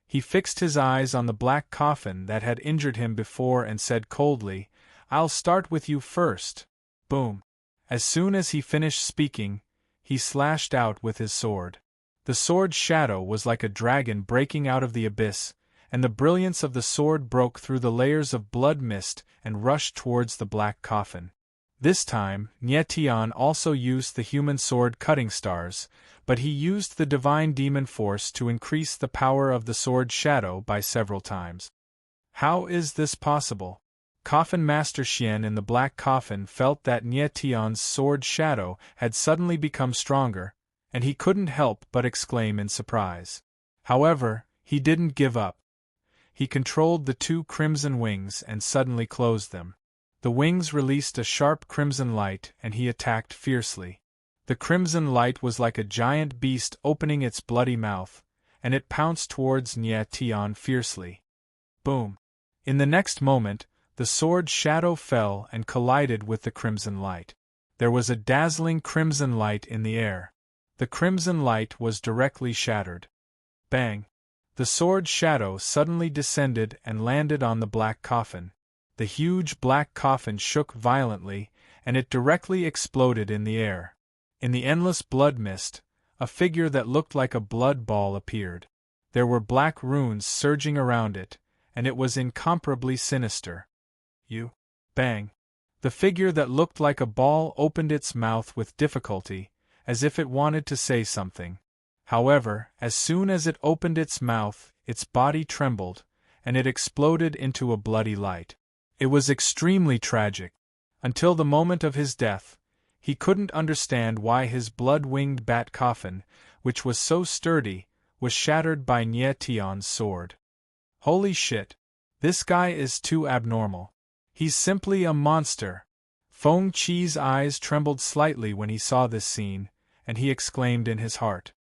He fixed his eyes on the black coffin that had injured him before and said coldly, "I'll start with you first." Boom. As soon as he finished speaking, he slashed out with his sword. The sword's shadow was like a dragon breaking out of the abyss, and the brilliance of the sword broke through the layers of blood mist and rushed towards the black coffin. This time, Nyetian also used the human sword cutting stars, but he used the divine demon force to increase the power of the sword's shadow by several times. How is this possible? Coffin Master Xian in the black coffin felt that Nyetian's sword shadow had suddenly become stronger, and he couldn't help but exclaim in surprise. However, he didn't give up. He controlled the two crimson wings and suddenly closed them. The wings released a sharp crimson light and he attacked fiercely. The crimson light was like a giant beast opening its bloody mouth, and it pounced towards Nyetian fiercely. Boom! In the next moment, the sword's shadow fell and collided with the crimson light. There was a dazzling crimson light in the air. The crimson light was directly shattered. Bang! The sword's shadow suddenly descended and landed on the black coffin. The huge black coffin shook violently, and it directly exploded in the air. In the endless blood mist, a figure that looked like a blood ball appeared. There were black runes surging around it, and it was incomparably sinister. Bang! The figure that looked like a ball opened its mouth with difficulty, as if it wanted to say something. However, as soon as it opened its mouth, its body trembled, and it exploded into a bloody light. It was extremely tragic. Until the moment of his death, he couldn't understand why his blood-winged bat coffin, which was so sturdy, was shattered by Nyetian's sword. Holy shit! This guy is too abnormal. He's simply a monster. Feng Qi's eyes trembled slightly when he saw this scene, and he exclaimed in his heart.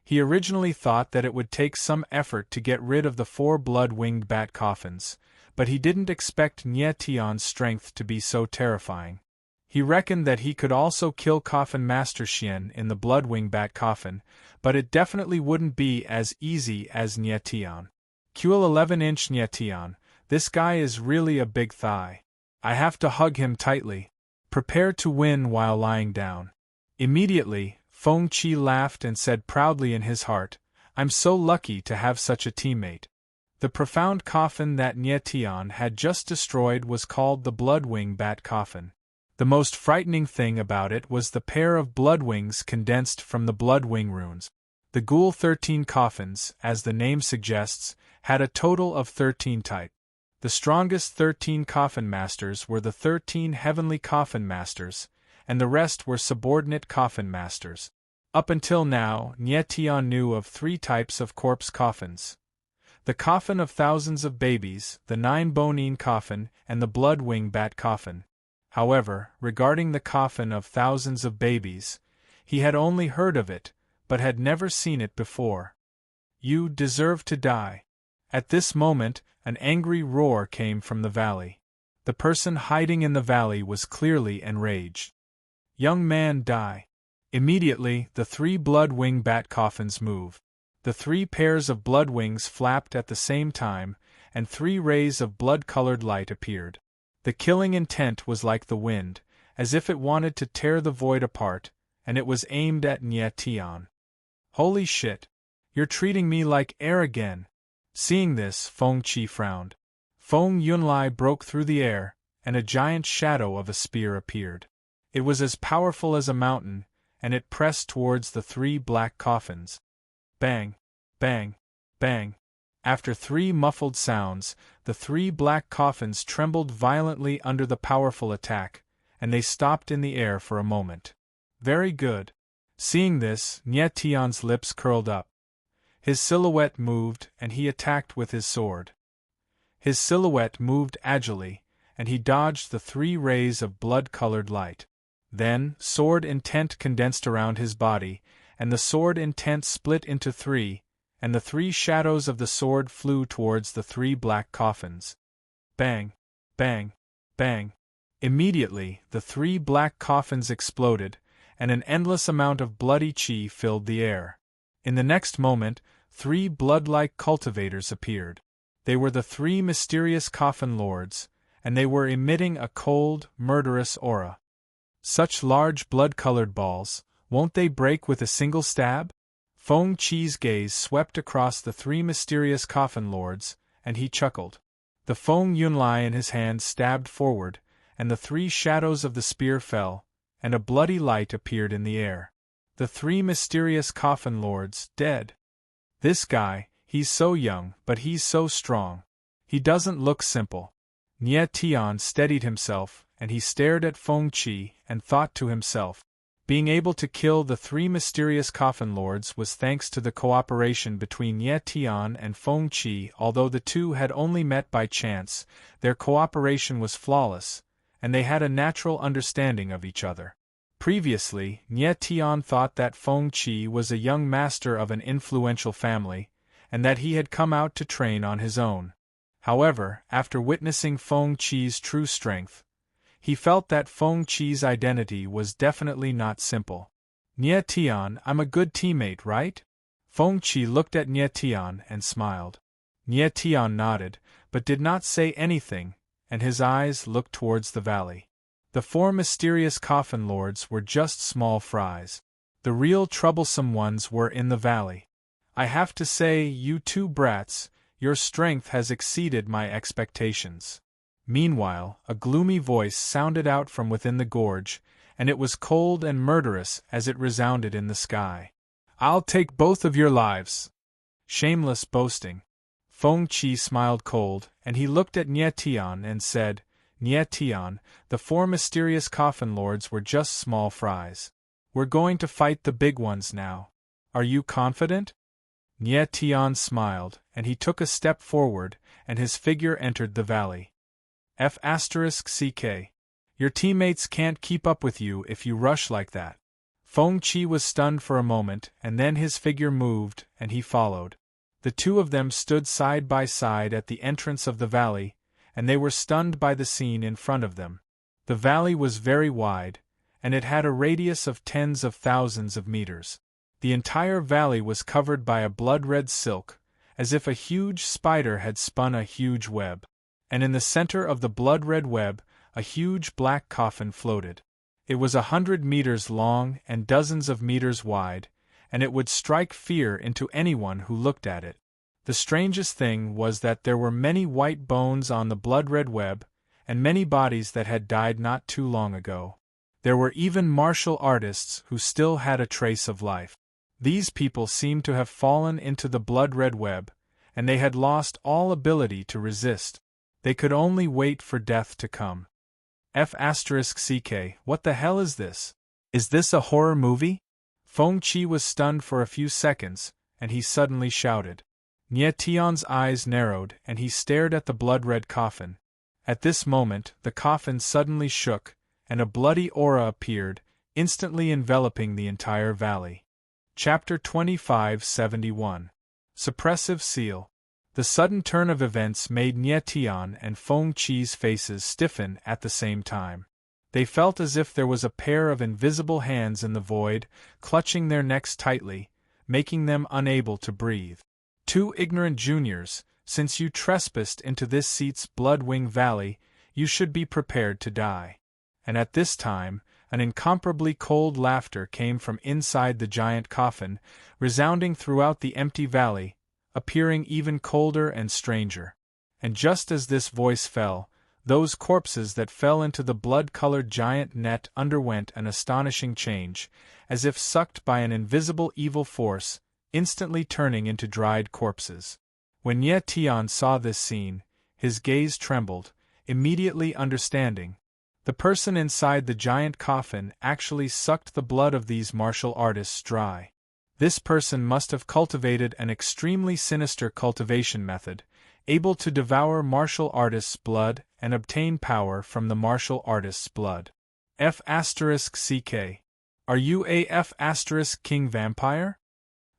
He originally thought that it would take some effort to get rid of the 4 blood-winged bat coffins, but he didn't expect Nyetian's strength to be so terrifying. He reckoned that he could also kill Coffin Master Xian in the blood-winged bat coffin, but it definitely wouldn't be as easy as Nyetian. Cool 11-inch Nyetian, this guy is really a big thigh. I have to hug him tightly. Prepare to win while lying down. Immediately, Feng Qi laughed and said proudly in his heart, I'm so lucky to have such a teammate. The profound coffin that Nyetian had just destroyed was called the Bloodwing Bat Coffin. The most frightening thing about it was the pair of bloodwings condensed from the Bloodwing runes. The Ghoul 13 coffins, as the name suggests, had a total of 13 types. The strongest 13 coffin masters were the 13 heavenly coffin masters, and the rest were subordinate coffin masters. Up until now, Nyetian knew of 3 types of corpse coffins. The coffin of thousands of babies, the 9-bone coffin, and the blood-wing bat coffin. However, regarding the coffin of thousands of babies, he had only heard of it, but had never seen it before. You deserve to die. At this moment, an angry roar came from the valley. The person hiding in the valley was clearly enraged. Young man, die. Immediately, the 3 blood-wing bat coffins moved. The 3 pairs of blood wings flapped at the same time, and 3 rays of blood-colored light appeared. The killing intent was like the wind, as if it wanted to tear the void apart, and it was aimed at Nyetian. Holy shit! You're treating me like air again! Seeing this, Feng Qi frowned. Feng Yunlai broke through the air, and a giant shadow of a spear appeared. It was as powerful as a mountain, and it pressed towards the 3 black coffins. Bang! Bang! Bang! After 3 muffled sounds, the 3 black coffins trembled violently under the powerful attack, and they stopped in the air for a moment. Very good. Seeing this, Nyetian's lips curled up. His silhouette moved, and he attacked with his sword. His silhouette moved agilely, and he dodged the 3 rays of blood-colored light. Then, sword intent condensed around his body, and the sword intent split into 3, and the 3 shadows of the sword flew towards the 3 black coffins. Bang! Bang! Bang! Immediately, the 3 black coffins exploded, and an endless amount of bloody qi filled the air. In the next moment, 3 blood-like cultivators appeared. They were the 3 mysterious coffin lords, and they were emitting a cold, murderous aura. Such large blood-colored balls, Won't they break with a single stab? Feng Qi's gaze swept across the three mysterious coffin lords, and he chuckled. The Feng Yunlai in his hand stabbed forward, and the three shadows of the spear fell, and a bloody light appeared in the air. The three mysterious coffin lords, dead. This guy, he's so young, but he's so strong. He doesn't look simple. Nie Tian steadied himself, and he stared at Feng Qi and thought to himself. Being able to kill the three mysterious coffin lords was thanks to the cooperation between Nie Tian and Feng Qi. Although the two had only met by chance, their cooperation was flawless, and they had a natural understanding of each other. Previously, Nie Tian thought that Feng Qi was a young master of an influential family, and that he had come out to train on his own. However, after witnessing Feng Qi's true strength, he felt that Feng Qi's identity was definitely not simple. Nie Tian, I'm a good teammate, right? Feng Qi looked at Nie Tian and smiled. Nie Tian nodded, but did not say anything, and his eyes looked towards the valley. The four mysterious coffin lords were just small fries. The real troublesome ones were in the valley. I have to say, you two brats, your strength has exceeded my expectations. Meanwhile, a gloomy voice sounded out from within the gorge, and it was cold and murderous as it resounded in the sky. I'll take both of your lives. Shameless boasting. Feng Qi smiled cold, and he looked at Nie Tian and said, Nie Tian, the four mysterious coffin lords were just small fries. We're going to fight the big ones now. Are you confident? Nie Tian smiled, and he took a step forward, and his figure entered the valley. F***CK. Your teammates can't keep up with you if you rush like that. Feng Qi was stunned for a moment, and then his figure moved, and he followed. The two of them stood side by side at the entrance of the valley, and they were stunned by the scene in front of them. The valley was very wide, and it had a radius of tens of thousands of meters. The entire valley was covered by a blood-red silk, as if a huge spider had spun a huge web. And in the center of the blood-red web, a huge black coffin floated. It was 100 meters long and dozens of meters wide, and it would strike fear into anyone who looked at it. The strangest thing was that there were many white bones on the blood-red web, and many bodies that had died not too long ago. There were even martial artists who still had a trace of life. These people seemed to have fallen into the blood-red web, and they had lost all ability to resist. They could only wait for death to come. F***CK, what the hell is this? Is this a horror movie? Feng Qi was stunned for a few seconds, and he suddenly shouted. Nie Tian's eyes narrowed, and he stared at the blood-red coffin. At this moment, the coffin suddenly shook, and a bloody aura appeared, instantly enveloping the entire valley. Chapter 2571. Suppressive Seal. The sudden turn of events made Nie Tian and Feng Qi's faces stiffen at the same time. They felt as if there was a pair of invisible hands in the void, clutching their necks tightly, making them unable to breathe. Two ignorant juniors, since you trespassed into this seat's Bloodwing Valley, you should be prepared to die. And at this time, an incomparably cold laughter came from inside the giant coffin, resounding throughout the empty valley, appearing even colder and stranger. And just as this voice fell, those corpses that fell into the blood-colored giant net underwent an astonishing change, as if sucked by an invisible evil force, instantly turning into dried corpses. When Nie Tian saw this scene, his gaze trembled, immediately understanding. The person inside the giant coffin actually sucked the blood of these martial artists dry. This person must have cultivated an extremely sinister cultivation method, able to devour martial artists' blood and obtain power from the martial artists' blood. F***CK. Are you a F***king vampire?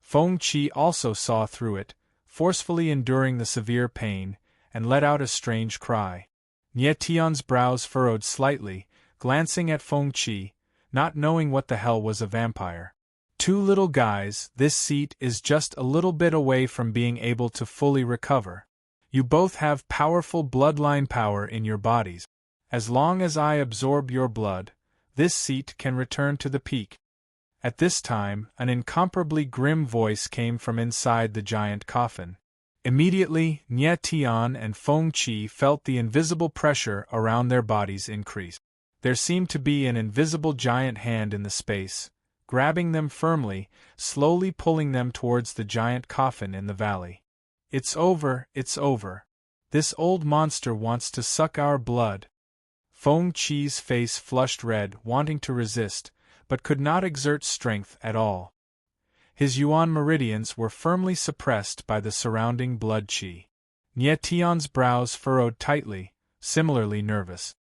Feng Qi also saw through it, forcefully enduring the severe pain, and let out a strange cry. Nie Tian's brows furrowed slightly, glancing at Feng Qi, not knowing what the hell was a vampire. Two little guys, this seat is just a little bit away from being able to fully recover. You both have powerful bloodline power in your bodies. As long as I absorb your blood, this seat can return to the peak. At this time, an incomparably grim voice came from inside the giant coffin. Immediately, Nye Tian and Feng Qi felt the invisible pressure around their bodies increase. There seemed to be an invisible giant hand in the space, grabbing them firmly, slowly pulling them towards the giant coffin in the valley. "It's over, it's over. This old monster wants to suck our blood." Feng Qi's face flushed red, wanting to resist, but could not exert strength at all. His yuan meridians were firmly suppressed by the surrounding blood qi. Nye Tian's brows furrowed tightly, similarly nervous.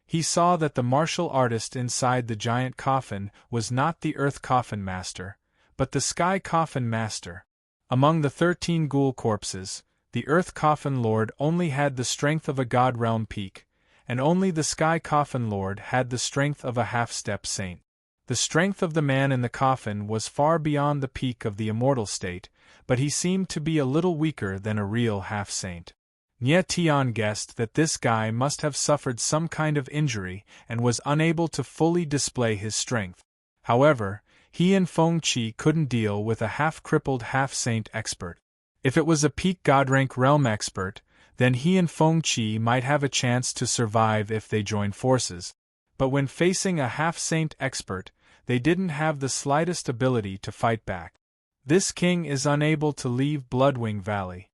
He saw that the martial artist inside the giant coffin was not the Earth Coffin Master, but the Sky Coffin Master. Among the 13 ghoul corpses, the Earth Coffin Lord only had the strength of a God Realm Peak, and only the Sky Coffin Lord had the strength of a half-step saint. The strength of the man in the coffin was far beyond the peak of the immortal state, but he seemed to be a little weaker than a real half-saint. Nye Tian guessed that this guy must have suffered some kind of injury and was unable to fully display his strength. However, he and Feng Qi couldn't deal with a half-crippled half-saint expert. If it was a peak God-rank realm expert, then he and Feng Qi might have a chance to survive if they joined forces. But when facing a half-saint expert, they didn't have the slightest ability to fight back. "This king is unable to leave Bloodwing Valley.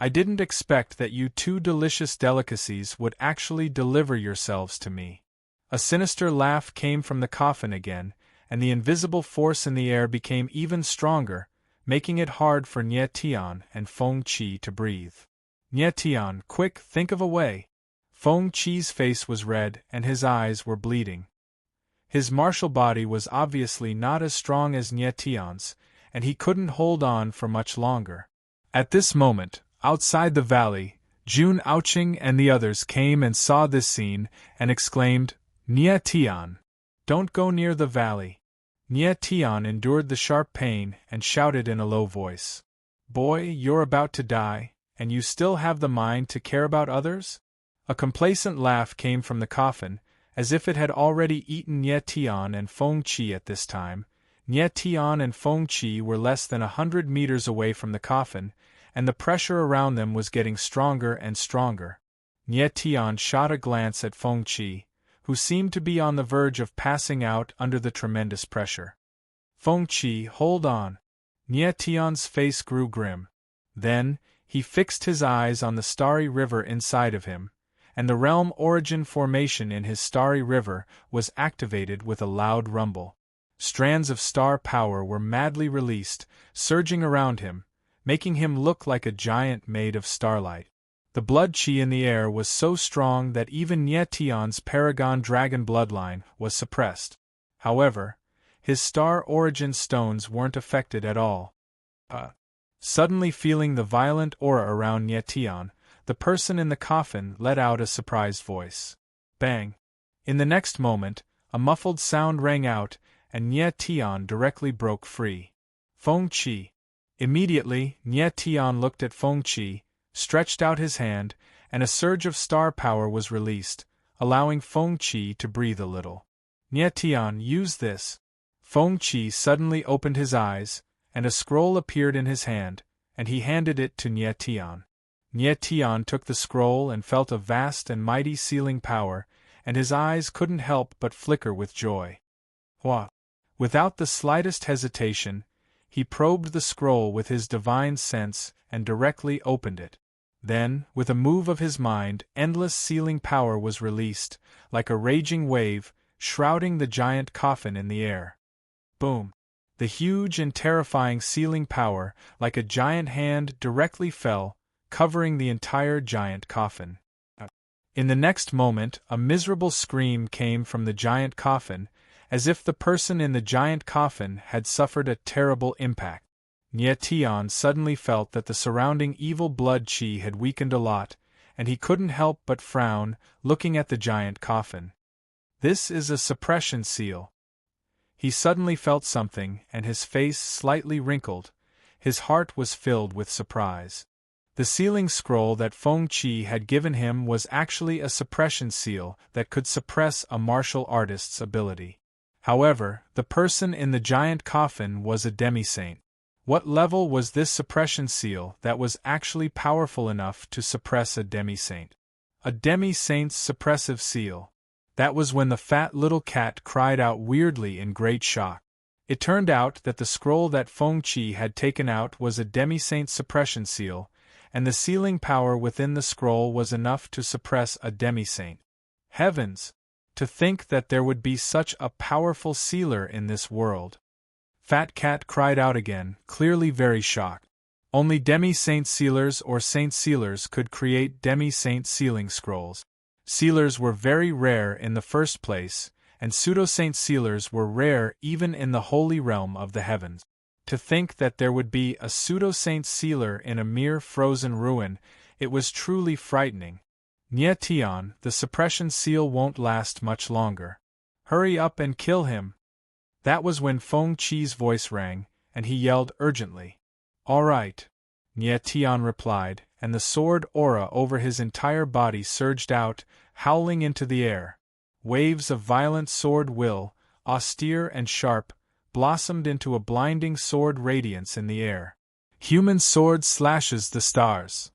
I didn't expect that you two delicious delicacies would actually deliver yourselves to me." A sinister laugh came from the coffin again, and the invisible force in the air became even stronger, making it hard for Nye Tian and Feng Qi to breathe. "Nye Tian, quick, think of a way." Feng Qi's face was red and his eyes were bleeding. His martial body was obviously not as strong as Nye Tian's, and he couldn't hold on for much longer. At this moment, outside the valley, Jun Aoqing and the others came and saw this scene and exclaimed, "Nye Tian! Don't go near the valley." Nye Tian endured the sharp pain and shouted in a low voice, "Boy, you're about to die, and you still have the mind to care about others?" A complacent laugh came from the coffin, as if it had already eaten Nye Tian and Feng Qi at this time. Nye Tian and Feng Qi were less than 100 meters away from the coffin, and the pressure around them was getting stronger and stronger. Nye Tian shot a glance at Feng Qi, who seemed to be on the verge of passing out under the tremendous pressure. "Feng Qi, hold on." Nye Tian's face grew grim. Then, he fixed his eyes on the starry river inside of him, and the realm origin formation in his starry river was activated with a loud rumble. Strands of star power were madly released, surging around him, making him look like a giant made of starlight. The blood qi in the air was so strong that even Nye Tian's Paragon Dragon bloodline was suppressed. However, his star origin stones weren't affected at all. Suddenly feeling the violent aura around Nye Tian, the person in the coffin let out a surprised voice. Bang! In the next moment, a muffled sound rang out, and Nye Tian directly broke free. Feng Qi. Immediately, Nye Tian looked at Feng Qi, stretched out his hand, and a surge of star power was released, allowing Feng Qi to breathe a little. Nye Tian, use this. Feng Qi suddenly opened his eyes, and a scroll appeared in his hand, and he handed it to Nye Tian. Nye Tian took the scroll and felt a vast and mighty sealing power, and his eyes couldn't help but flicker with joy. What? Without the slightest hesitation, he probed the scroll with his divine sense and directly opened it. Then, with a move of his mind, endless sealing power was released, like a raging wave, shrouding the giant coffin in the air. Boom! The huge and terrifying sealing power, like a giant hand, directly fell, covering the entire giant coffin. In the next moment, a miserable scream came from the giant coffin, as if the person in the giant coffin had suffered a terrible impact. Nye Tian suddenly felt that the surrounding evil blood qi had weakened a lot, and he couldn't help but frown, looking at the giant coffin. This is a suppression seal. He suddenly felt something, and his face slightly wrinkled. His heart was filled with surprise. The sealing scroll that Feng Qi had given him was actually a suppression seal that could suppress a martial artist's ability. However, the person in the giant coffin was a demi-saint. What level was this suppression seal that was actually powerful enough to suppress a demi-saint? A demi-saint's suppressive seal. That was when the fat little cat cried out weirdly in great shock. It turned out that the scroll that Feng Qi had taken out was a demi-saint suppression seal, and the sealing power within the scroll was enough to suppress a demi-saint. Heavens! To think that there would be such a powerful sealer in this world. Fat Cat cried out again, clearly very shocked. Only demi-saint sealers or saint sealers could create demi-saint sealing scrolls. Sealers were very rare in the first place, and pseudo-saint sealers were rare even in the holy realm of the heavens. To think that there would be a pseudo-saint sealer in a mere frozen ruin, it was truly frightening. Nye Tian, the suppression seal won't last much longer. Hurry up and kill him! That was when Feng Qi's voice rang, and he yelled urgently. All right, Nye Tian replied, and the sword aura over his entire body surged out, howling into the air. Waves of violent sword will, austere and sharp, blossomed into a blinding sword radiance in the air. Human sword slashes the stars.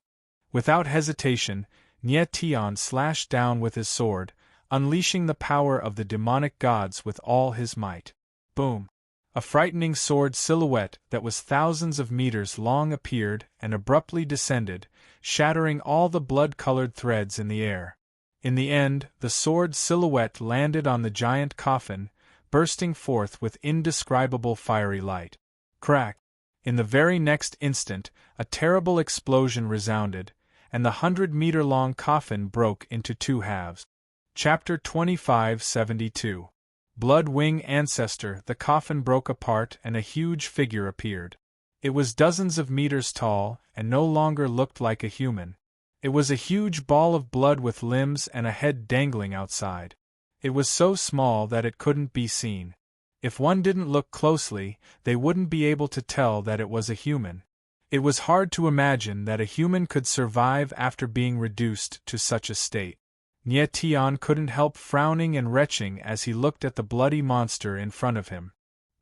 Without hesitation, Nye Tian slashed down with his sword, unleashing the power of the demonic gods with all his might. Boom! A frightening sword silhouette that was thousands of meters long appeared and abruptly descended, shattering all the blood-colored threads in the air. In the end, the sword silhouette landed on the giant coffin, bursting forth with indescribable fiery light. Crack! In the very next instant, a terrible explosion resounded, and the 100-meter-long coffin broke into two halves. Chapter 2572. Blood-wing ancestor. The coffin broke apart and a huge figure appeared. It was dozens of meters tall and no longer looked like a human. It was a huge ball of blood with limbs and a head dangling outside. It was so small that it couldn't be seen. If one didn't look closely, they wouldn't be able to tell that it was a human. It was hard to imagine that a human could survive after being reduced to such a state. Nye Tian couldn't help frowning and retching as he looked at the bloody monster in front of him.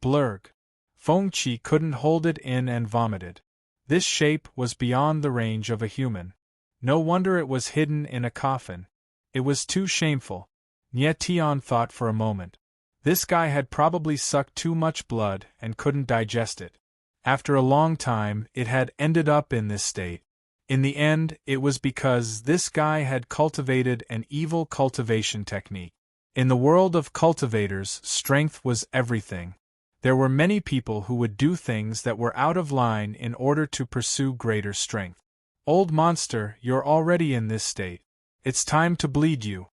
Blurg! Feng Qi couldn't hold it in and vomited. This shape was beyond the range of a human. No wonder it was hidden in a coffin. It was too shameful. Nye Tian thought for a moment. This guy had probably sucked too much blood and couldn't digest it. After a long time, it had ended up in this state. In the end, it was because this guy had cultivated an evil cultivation technique. In the world of cultivators, strength was everything. There were many people who would do things that were out of line in order to pursue greater strength. Old monster, you're already in this state. It's time to bleed you.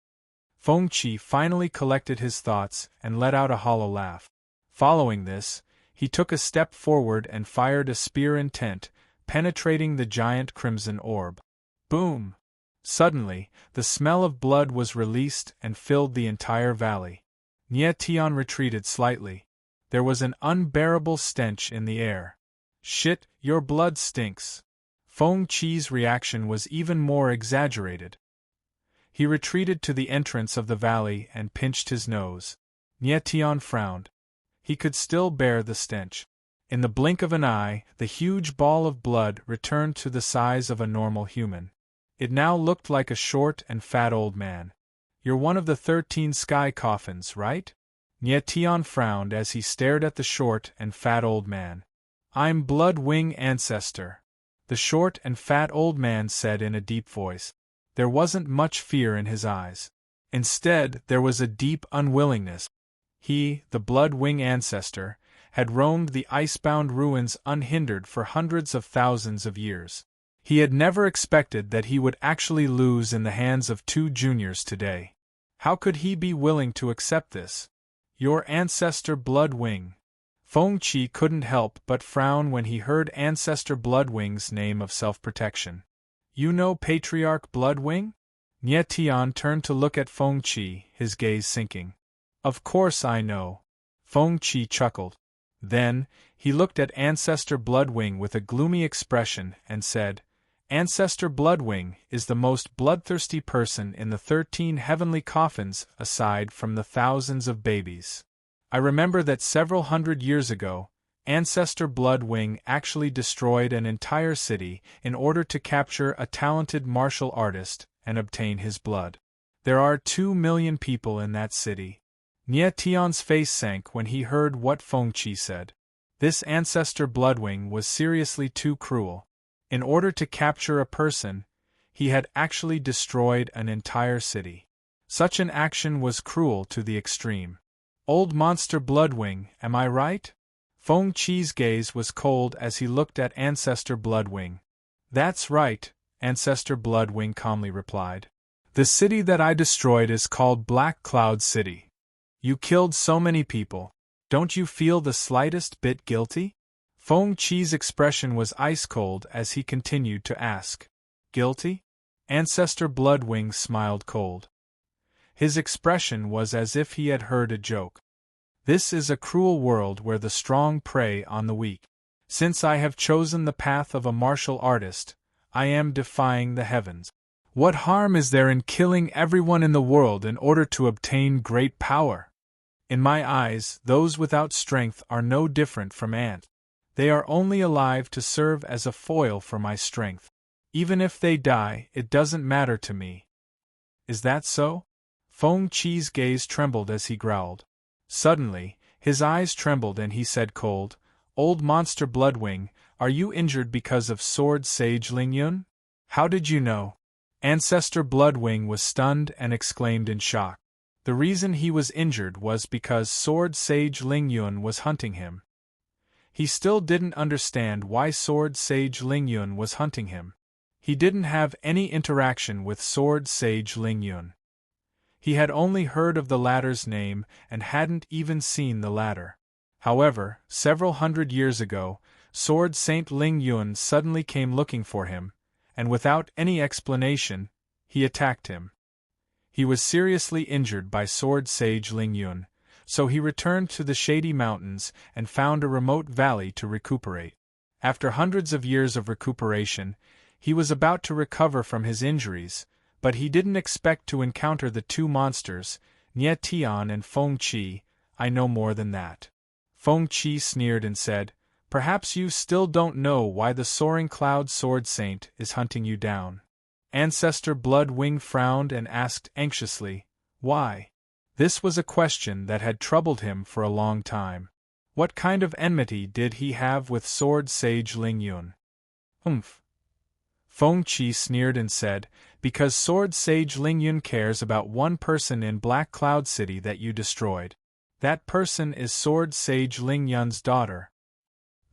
Feng Qi finally collected his thoughts and let out a hollow laugh. Following this, he took a step forward and fired a spear intent, penetrating the giant crimson orb. Boom! Suddenly, the smell of blood was released and filled the entire valley. Nye Tian retreated slightly. There was an unbearable stench in the air. Shit, your blood stinks. Feng Qi's reaction was even more exaggerated. He retreated to the entrance of the valley and pinched his nose. Nye Tian frowned. He could still bear the stench. In the blink of an eye, the huge ball of blood returned to the size of a normal human. It now looked like a short and fat old man. You're one of the 13 sky coffins, right? Nye Tian frowned as he stared at the short and fat old man. I'm Blood-wing ancestor, the short and fat old man said in a deep voice. There wasn't much fear in his eyes. Instead, there was a deep unwillingness. He, the Blood-wing ancestor, had roamed the icebound ruins unhindered for hundreds of thousands of years. He had never expected that he would actually lose in the hands of two juniors today. How could he be willing to accept this? Your ancestor Blood-wing. Feng Qi couldn't help but frown when he heard ancestor Blood-wing's name of self-protection. You know Patriarch Blood-wing? Nye Tian turned to look at Feng Qi, his gaze sinking. Of course I know. Feng Qi chuckled. Then, he looked at Ancestor Blood-wing with a gloomy expression and said, Ancestor Blood-wing is the most bloodthirsty person in the 13 heavenly coffins aside from the thousands of babies. I remember that several hundred years ago, Ancestor Bloodwing actually destroyed an entire city in order to capture a talented martial artist and obtain his blood. There are 2 million people in that city. Nie Tion's face sank when he heard what Feng Qi said. This Ancestor Bloodwing was seriously too cruel. In order to capture a person, he had actually destroyed an entire city. Such an action was cruel to the extreme. Old Monster Bloodwing, am I right? Feng Qi's gaze was cold as he looked at Ancestor Bloodwing. That's right, Ancestor Bloodwing calmly replied. The city that I destroyed is called Black Cloud City. You killed so many people. Don't you feel the slightest bit guilty? Feng Qi's expression was ice-cold as he continued to ask. Guilty? Ancestor Bloodwing smiled cold. His expression was as if he had heard a joke. This is a cruel world where the strong prey on the weak. Since I have chosen the path of a martial artist, I am defying the heavens. What harm is there in killing everyone in the world in order to obtain great power? In my eyes, those without strength are no different from ants. They are only alive to serve as a foil for my strength. Even if they die, it doesn't matter to me. Is that so? Feng Qi's gaze trembled as he growled. Suddenly, his eyes trembled and he said cold, Old Monster Bloodwing, are you injured because of Sword Sage Lingyun? How did you know? Ancestor Bloodwing was stunned and exclaimed in shock. The reason he was injured was because Sword Sage Lingyun was hunting him. He still didn't understand why Sword Sage Lingyun was hunting him. He didn't have any interaction with Sword Sage Lingyun. He had only heard of the latter's name and hadn't even seen the latter. However, several hundred years ago, Sword Saint Lingyun suddenly came looking for him, and without any explanation, he attacked him. He was seriously injured by Sword Sage Lingyun, so he returned to the Shady Mountains and found a remote valley to recuperate. After hundreds of years of recuperation, he was about to recover from his injuries, but he didn't expect to encounter the two monsters, Nie Tian and Feng Qi. I know more than that. Feng Qi sneered and said, Perhaps you still don't know why the Soaring Cloud Sword Saint is hunting you down. Ancestor Bloodwing frowned and asked anxiously, Why? This was a question that had troubled him for a long time. What kind of enmity did he have with Sword Sage Lingyun? Humph. Feng Qi sneered and said, Because Sword Sage Lingyun cares about one person in Black Cloud City that you destroyed. That person is Sword Sage Lingyun's daughter.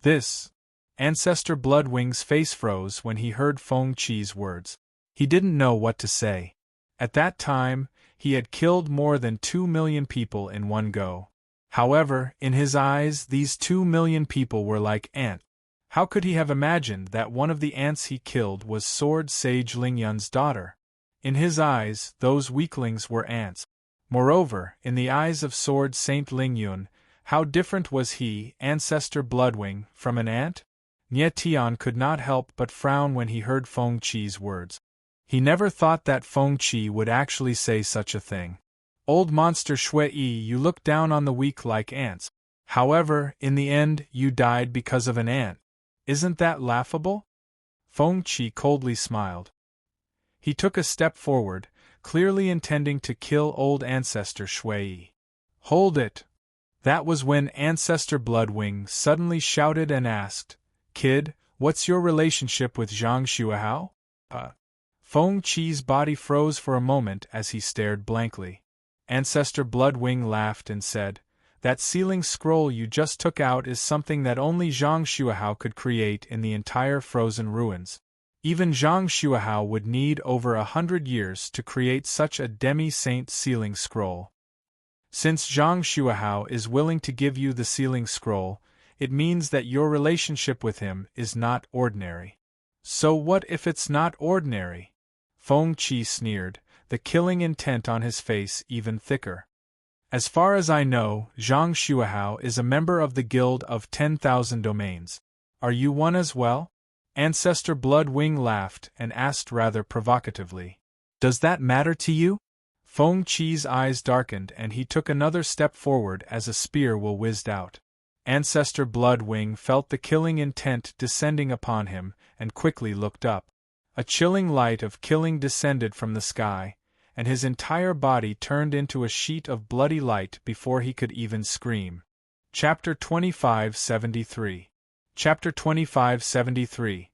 This. Ancestor Bloodwing's face froze when he heard Feng Qi's words. He didn't know what to say. At that time, he had killed more than 2 million people in one go. However, in his eyes, these 2 million people were like ants. How could he have imagined that one of the ants he killed was Sword Sage Lingyun's daughter? In his eyes, those weaklings were ants. Moreover, in the eyes of Sword Saint Lingyun, how different was he, Ancestor Bloodwing, from an ant? Nie Tian could not help but frown when he heard Feng Qi's words. He never thought that Feng Qi would actually say such a thing. Old Monster Shui, you look down on the weak like ants. However, in the end, you died because of an ant. Isn't that laughable? Feng Qi coldly smiled. He took a step forward, clearly intending to kill old Ancestor Shui. Hold it! That was when Ancestor Bloodwing suddenly shouted and asked, Kid, what's your relationship with Zhang Xuehao? Feng Qi's body froze for a moment as he stared blankly. Ancestor Bloodwing laughed and said, That sealing scroll you just took out is something that only Zhang Xuehao could create in the entire frozen ruins. Even Zhang Xuehao would need over 100 years to create such a demi-saint sealing scroll. Since Zhang Xuehao is willing to give you the sealing scroll, it means that your relationship with him is not ordinary. So what if it's not ordinary? Feng Qi sneered, the killing intent on his face even thicker. As far as I know, Zhang Xuehao is a member of the Guild of 10,000 Domains. Are you one as well? Ancestor Bloodwing laughed and asked rather provocatively. Does that matter to you? Feng Qi's eyes darkened and he took another step forward as a spear will whizzed out. Ancestor Bloodwing felt the killing intent descending upon him and quickly looked up. A chilling light of killing descended from the sky, and his entire body turned into a sheet of bloody light before he could even scream. Chapter 2573. Chapter 2573.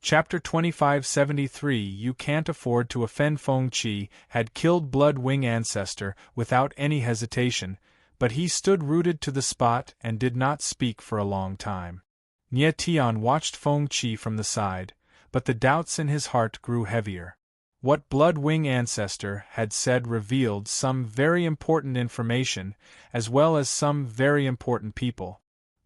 Chapter 2573. You can't afford to offend. Feng Qi had killed Bloodwing Ancestor without any hesitation, but he stood rooted to the spot and did not speak for a long time. Nie Tian watched Feng Qi from the side, but the doubts in his heart grew heavier. What Bloodwing Ancestor had said revealed some very important information, as well as some very important people.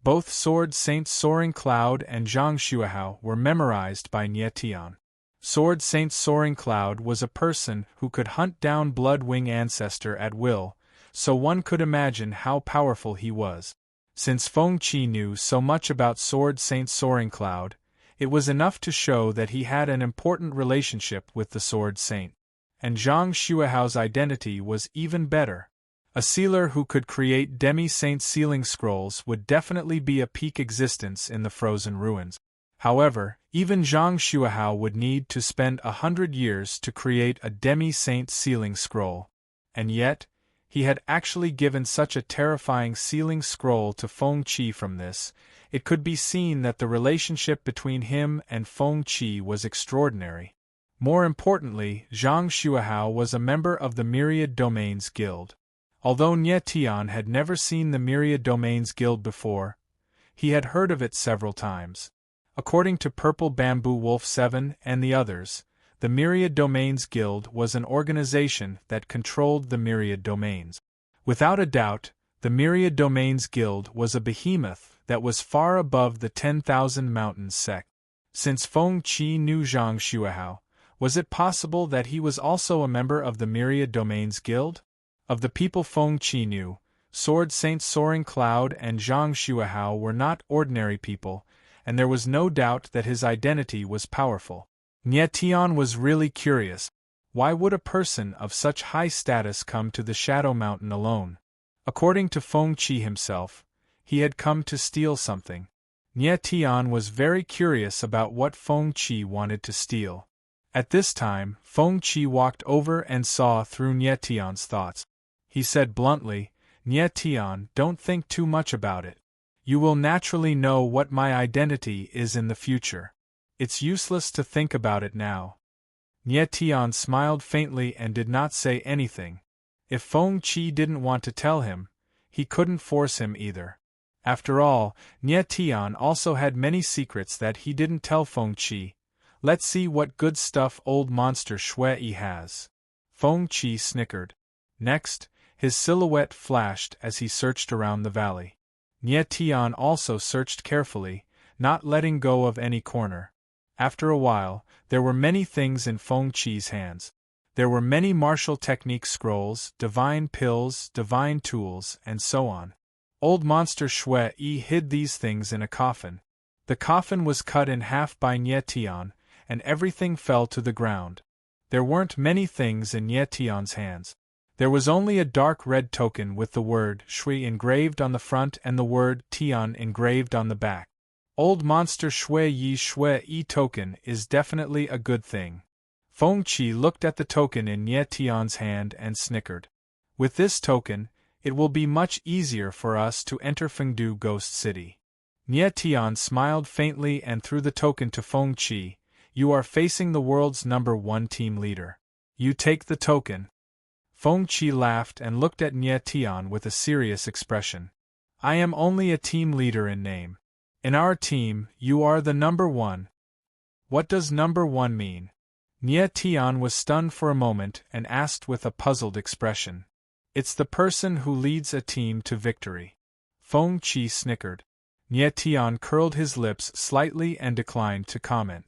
Both Sword Saint Soaring Cloud and Zhang Xuehao were memorized by Nie Tian. Sword Saint Soaring Cloud was a person who could hunt down Bloodwing Ancestor at will, so one could imagine how powerful he was. Since Feng Qi knew so much about Sword Saint Soaring Cloud, it was enough to show that he had an important relationship with the Sword Saint. And Zhang Xuehao's identity was even better. A sealer who could create demi-saint sealing scrolls would definitely be a peak existence in the frozen ruins. However, even Zhang Xuehao would need to spend 100 years to create a demi-saint sealing scroll. And yet, he had actually given such a terrifying sealing scroll to Feng Qi. From this, it could be seen that the relationship between him and Feng Qi was extraordinary. More importantly, Zhang Xuehao was a member of the Myriad Domains Guild. Although Nie Tian had never seen the Myriad Domains Guild before, he had heard of it several times. According to Purple Bamboo Wolf 7 and the others, the Myriad Domains Guild was an organization that controlled the Myriad Domains. Without a doubt, the Myriad Domains Guild was a behemoth that was far above the 10,000 Mountains sect. Since Feng Qi knew Zhang Xuehao, was it possible that he was also a member of the Myriad Domains Guild? Of the people Feng Qi knew, Sword Saint Soaring Cloud and Zhang Xuehao were not ordinary people, and there was no doubt that his identity was powerful. Nie Tian was really curious. Why would a person of such high status come to the Shadow Mountain alone? According to Feng Qi himself, he had come to steal something. Nie Tian was very curious about what Feng Qi wanted to steal. At this time, Feng Qi walked over and saw through Nie Tian's thoughts. He said bluntly, Nie Tian, don't think too much about it. You will naturally know what my identity is in the future. It's useless to think about it now. Nie Tian smiled faintly and did not say anything. If Feng Qi didn't want to tell him, he couldn't force him either. After all, Nie Tian also had many secrets that he didn't tell Feng Qi. Let's see what good stuff old monster Shui has. Feng Qi snickered. Next, his silhouette flashed as he searched around the valley. Nie Tian also searched carefully, not letting go of any corner. After a while, there were many things in Feng Qi's hands. There were many martial technique scrolls, divine pills, divine tools, and so on. Old monster Shui hid these things in a coffin. The coffin was cut in half by Nie Tian, and everything fell to the ground. There weren't many things in Nie Tian's hands. There was only a dark red token with the word Shui engraved on the front and the word Tian engraved on the back. Old monster Shui token is definitely a good thing. Feng Qi looked at the token in Nie Tian's hand and snickered. With this token, it will be much easier for us to enter Fengdu Ghost City. Nie Tian smiled faintly and threw the token to Feng Qi. You are facing the world's #1 team leader. You take the token. Feng Qi laughed and looked at Nie Tian with a serious expression. I am only a team leader in name. In our team, you are the #1. What does #1 mean? Nie Tian was stunned for a moment and asked with a puzzled expression. It's the person who leads a team to victory. Feng Qi snickered. Nie Tian curled his lips slightly and declined to comment.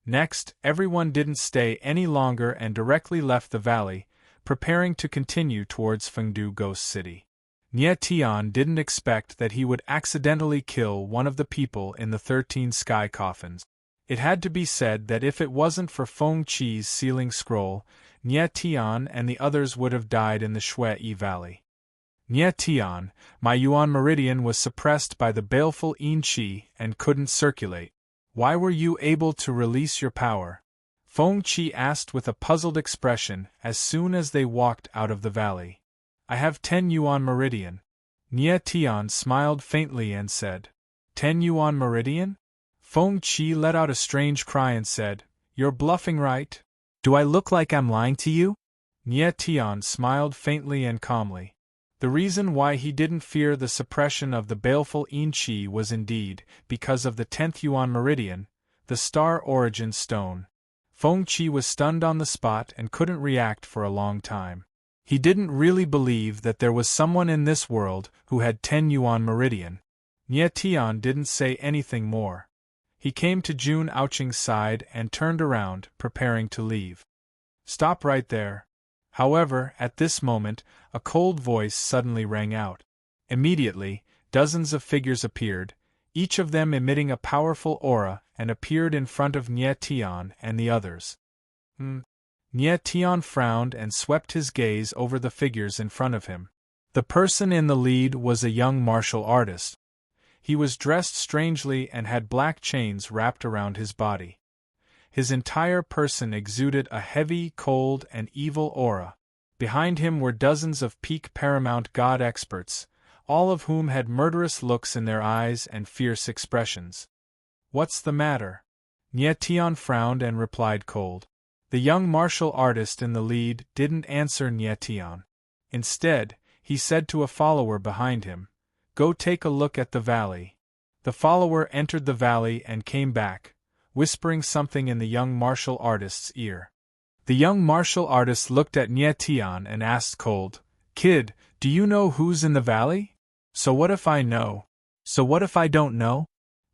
Next, everyone didn't stay any longer and directly left the valley, preparing to continue towards Fengdu Ghost City. Nie Tian didn't expect that he would accidentally kill one of the people in the 13 sky coffins. It had to be said that if it wasn't for Feng Qi's sealing scroll, Nye Tian and the others would have died in the Shui Valley. Nye Tian, my Yuan meridian was suppressed by the baleful Yin Qi and couldn't circulate. Why were you able to release your power? Feng Qi asked with a puzzled expression as soon as they walked out of the valley. I have 10 Yuan meridian. Nye Tian smiled faintly and said, 10 Yuan meridian? Feng Qi let out a strange cry and said, You're bluffing, right? Do I look like I'm lying to you? Nye Tian smiled faintly and calmly. The reason why he didn't fear the suppression of the baleful Yin Qi was indeed because of the 10th Yuan meridian, the star origin stone. Feng Qi was stunned on the spot and couldn't react for a long time. He didn't really believe that there was someone in this world who had 10 Yuan meridian. Nye Tian didn't say anything more. He came to Jun Aoqing's side and turned around, preparing to leave. Stop right there. However, at this moment, a cold voice suddenly rang out. Immediately, dozens of figures appeared, each of them emitting a powerful aura, and appeared in front of Nye Tian and the others. Nye Tian frowned and swept his gaze over the figures in front of him. The person in the lead was a young martial artist. He was dressed strangely and had black chains wrapped around his body. His entire person exuded a heavy, cold, and evil aura. Behind him were dozens of peak paramount god experts, all of whom had murderous looks in their eyes and fierce expressions. What's the matter? Nye Tian frowned and replied cold. The young martial artist in the lead didn't answer Nye Tian. Instead, he said to a follower behind him, Go take a look at the valley. The follower entered the valley and came back, whispering something in the young martial artist's ear. The young martial artist looked at Nye Tian and asked cold, Kid, do you know who's in the valley? So what if I know? So what if I don't know?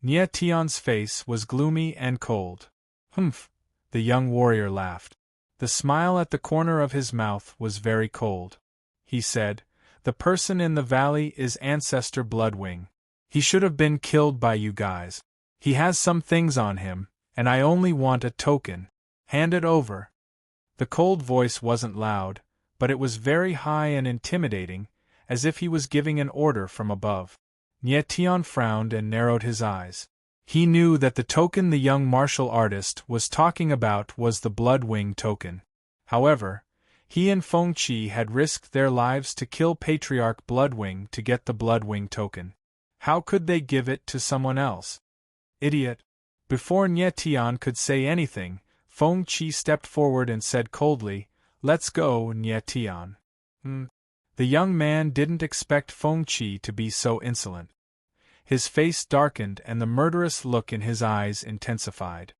Nye Tian's face was gloomy and cold. Humph, the young warrior laughed. The smile at the corner of his mouth was very cold. He said, The person in the valley is Ancestor Bloodwing. He should have been killed by you guys. He has some things on him, and I only want a token. Hand it over. The cold voice wasn't loud, but it was very high and intimidating, as if he was giving an order from above. Nye Tian frowned and narrowed his eyes. He knew that the token the young martial artist was talking about was the Bloodwing token. However, he and Feng Qi had risked their lives to kill Patriarch Bloodwing to get the Bloodwing token. How could they give it to someone else? Idiot! Before Nye Tian could say anything, Feng Qi stepped forward and said coldly, Let's go, Nye Tian. The young man didn't expect Feng Qi to be so insolent. His face darkened and the murderous look in his eyes intensified.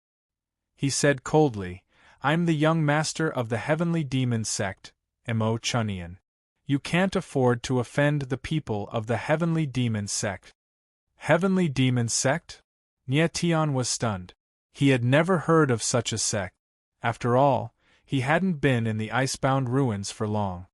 He said coldly, I'm the young master of the Heavenly Demon Sect, Mo Chunian. You can't afford to offend the people of the Heavenly Demon Sect. Heavenly Demon Sect? Nye Tian was stunned. He had never heard of such a sect. After all, he hadn't been in the icebound ruins for long.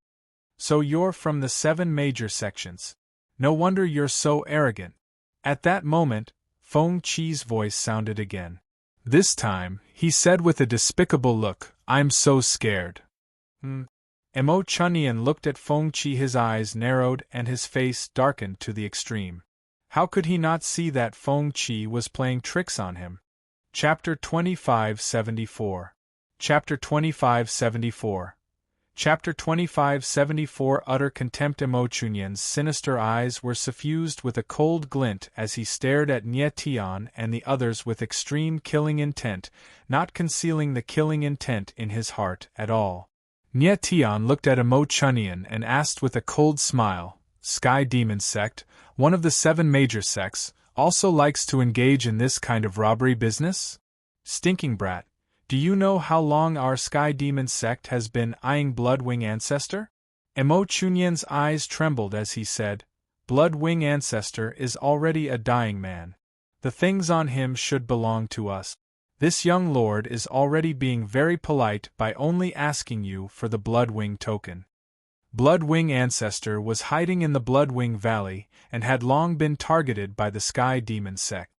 So you're from the 7 major sections. No wonder you're so arrogant. At that moment, Feng Qi's voice sounded again. This time, he said with a despicable look, I'm so scared. Mo Chunian looked at Feng Qi, his eyes narrowed and his face darkened to the extreme. How could he not see that Feng Qi was playing tricks on him? Chapter 2574. Chapter 2574. Chapter 2574. Utter contempt. Mo Chunian's sinister eyes were suffused with a cold glint as he stared at Nye Tian and the others with extreme killing intent, not concealing the killing intent in his heart at all. Nye Tian looked at Mo Chunian and asked with a cold smile, Sky Demon Sect, one of the 7 major sects, also likes to engage in this kind of robbery business? Stinking brat. Do you know how long our Sky Demon Sect has been eyeing Bloodwing Ancestor? Mo Chunian's eyes trembled as he said, Bloodwing Ancestor is already a dying man. The things on him should belong to us. This young lord is already being very polite by only asking you for the Bloodwing token. Bloodwing Ancestor was hiding in the Bloodwing Valley and had long been targeted by the Sky Demon Sect.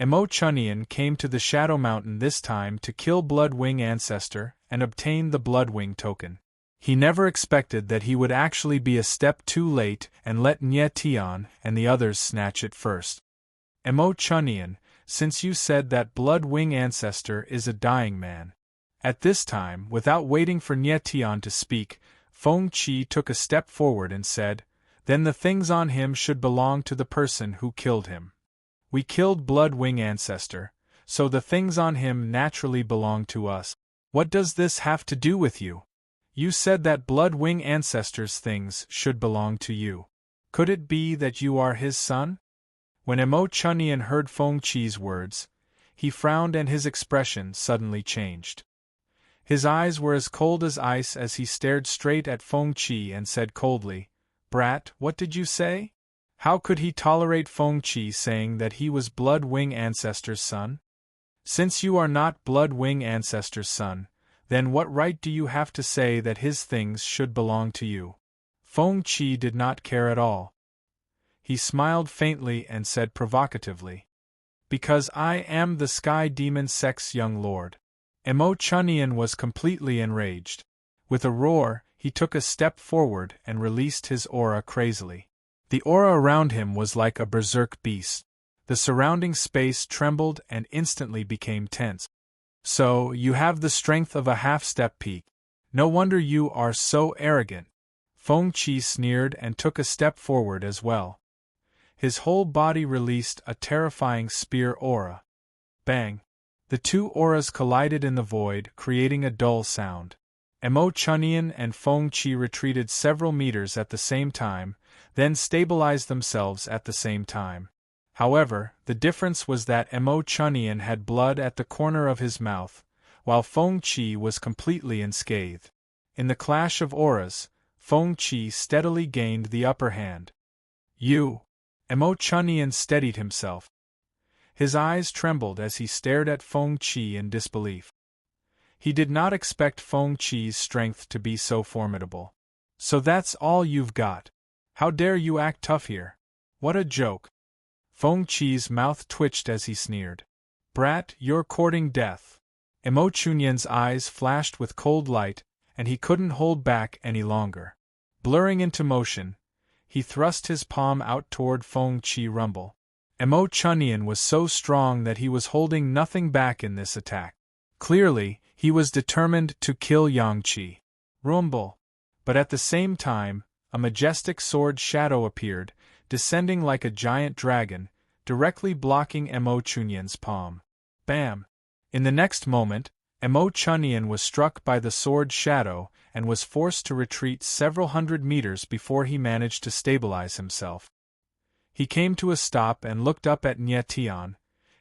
Mo Chunian came to the Shadow Mountain this time to kill Bloodwing Ancestor and obtain the Bloodwing token. He never expected that he would actually be a step too late and let Nye Tian and the others snatch it first. Mo Chunyan, since you said that Bloodwing ancestor is a dying man. At this time, without waiting for Nye Tian to speak, Feng Qi took a step forward and said, "Then the things on him should belong to the person who killed him. We killed Bloodwing ancestor, so the things on him naturally belong to us. What does this have to do with you? You said that Bloodwing ancestor's things should belong to you. Could it be that you are his son?" When Mo Chunyan heard Feng Qi's words, he frowned and his expression suddenly changed. His eyes were as cold as ice as he stared straight at Feng Qi and said coldly, "Brat, what did you say?" How could he tolerate Feng Qi saying that he was Bloodwing ancestor's son? "Since you are not Bloodwing ancestor's son, then what right do you have to say that his things should belong to you?" Feng Qi did not care at all. He smiled faintly and said provocatively, "Because I am the Sky Demon Sect's young lord." Mo Chunyan was completely enraged. With a roar, he took a step forward and released his aura crazily. The aura around him was like a berserk beast. The surrounding space trembled and instantly became tense. "So, you have the strength of a half-step peak. No wonder you are so arrogant." Feng Qi sneered and took a step forward as well. His whole body released a terrifying spear aura. Bang! The two auras collided in the void, creating a dull sound. Mo Chunyan and Feng Qi retreated several meters at the same time, then stabilized themselves at the same time. However, the difference was that Mo Chunyan had blood at the corner of his mouth, while Feng Qi was completely unscathed. In the clash of auras, Feng Qi steadily gained the upper hand. "You!" Mo Chunyan steadied himself. His eyes trembled as he stared at Feng Qi in disbelief. He did not expect Feng Qi's strength to be so formidable. "So that's all you've got? How dare you act tough here? What a joke!" Feng Qi's mouth twitched as he sneered. "Brat, you're courting death." Mo Chunyan's eyes flashed with cold light, and he couldn't hold back any longer. Blurring into motion, he thrust his palm out toward Feng Qi rumble. Mo Chunyan was so strong that he was holding nothing back in this attack. Clearly, he was determined to kill Yangqi. Rumble! But at the same time, a majestic sword shadow appeared, descending like a giant dragon, directly blocking Mo Chunyan's palm. Bam! In the next moment, Mo Chunyan was struck by the sword shadow and was forced to retreat several hundred meters before he managed to stabilize himself. He came to a stop and looked up at Nye Tian,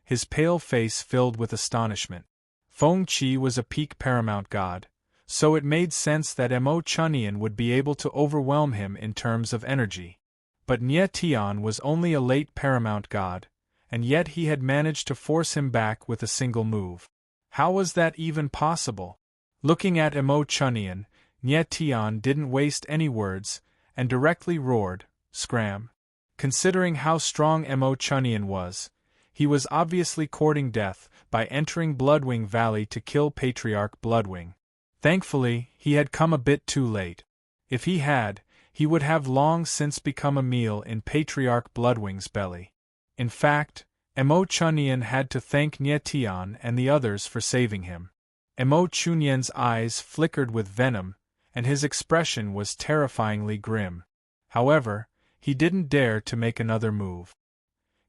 his pale face filled with astonishment. Feng Qi was a peak paramount god, so it made sense that Mo Chunyan would be able to overwhelm him in terms of energy. But Nye Tian was only a late paramount god, and yet he had managed to force him back with a single move. How was that even possible? Looking at Mo Chunyan, Nye Tian didn't waste any words, and directly roared, "Scram!" Considering how strong Mo Chunyan was, he was obviously courting death by entering Bloodwing Valley to kill Patriarch Bloodwing. Thankfully, he had come a bit too late. If he had, he would have long since become a meal in Patriarch Bloodwing's belly. In fact, Mo Chunyan had to thank Nye Tian and the others for saving him. Mo Chunyan's eyes flickered with venom, and his expression was terrifyingly grim. However, he didn't dare to make another move.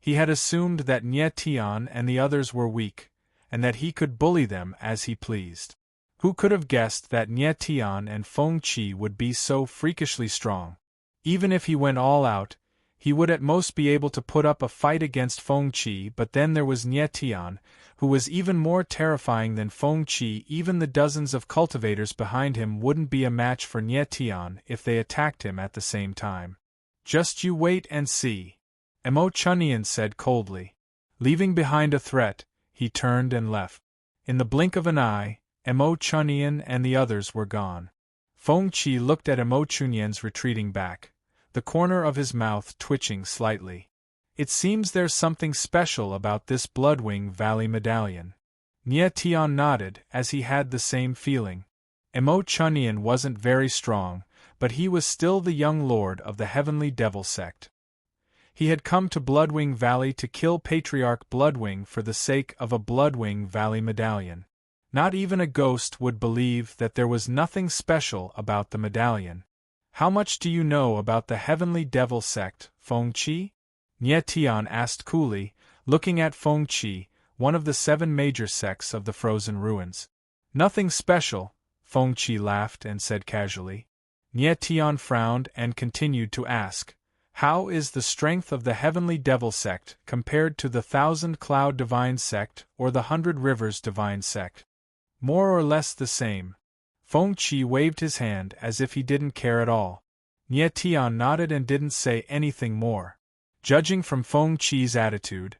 He had assumed that Nye Tian and the others were weak, and that he could bully them as he pleased. Who could have guessed that Nye Tian and Feng Qi would be so freakishly strong? Even if he went all out, he would at most be able to put up a fight against Feng Qi, but then there was Nye Tian, who was even more terrifying than Feng Qi. Even the dozens of cultivators behind him wouldn't be a match for Nye Tian if they attacked him at the same time. "Just you wait and see," Mo Chunyan said coldly. Leaving behind a threat, he turned and left. In the blink of an eye, Mo Chunyan and the others were gone. Feng Qi looked at Mo Chunyan's retreating back, the corner of his mouth twitching slightly. "It seems there's something special about this Bloodwing Valley medallion." Nye Tian nodded as he had the same feeling. Emo Chunyan wasn't very strong, but he was still the young lord of the Heavenly Devil sect. He had come to Bloodwing Valley to kill Patriarch Bloodwing for the sake of a Bloodwing Valley medallion. Not even a ghost would believe that there was nothing special about the medallion. How much do you know about the Heavenly Devil sect, Feng Qi? Nie Tian asked coolly, looking at Feng Qi, one of the 7 major sects of the Frozen Ruins. Nothing special, Feng Qi laughed and said casually. Nie Tian frowned and continued to ask, how is the strength of the Heavenly Devil sect compared to the 1,000 Cloud Divine sect or the 100 Rivers Divine sect? More or less the same. Feng Qi waved his hand as if he didn't care at all. Nie Tian nodded and didn't say anything more. Judging from Feng Qi's attitude,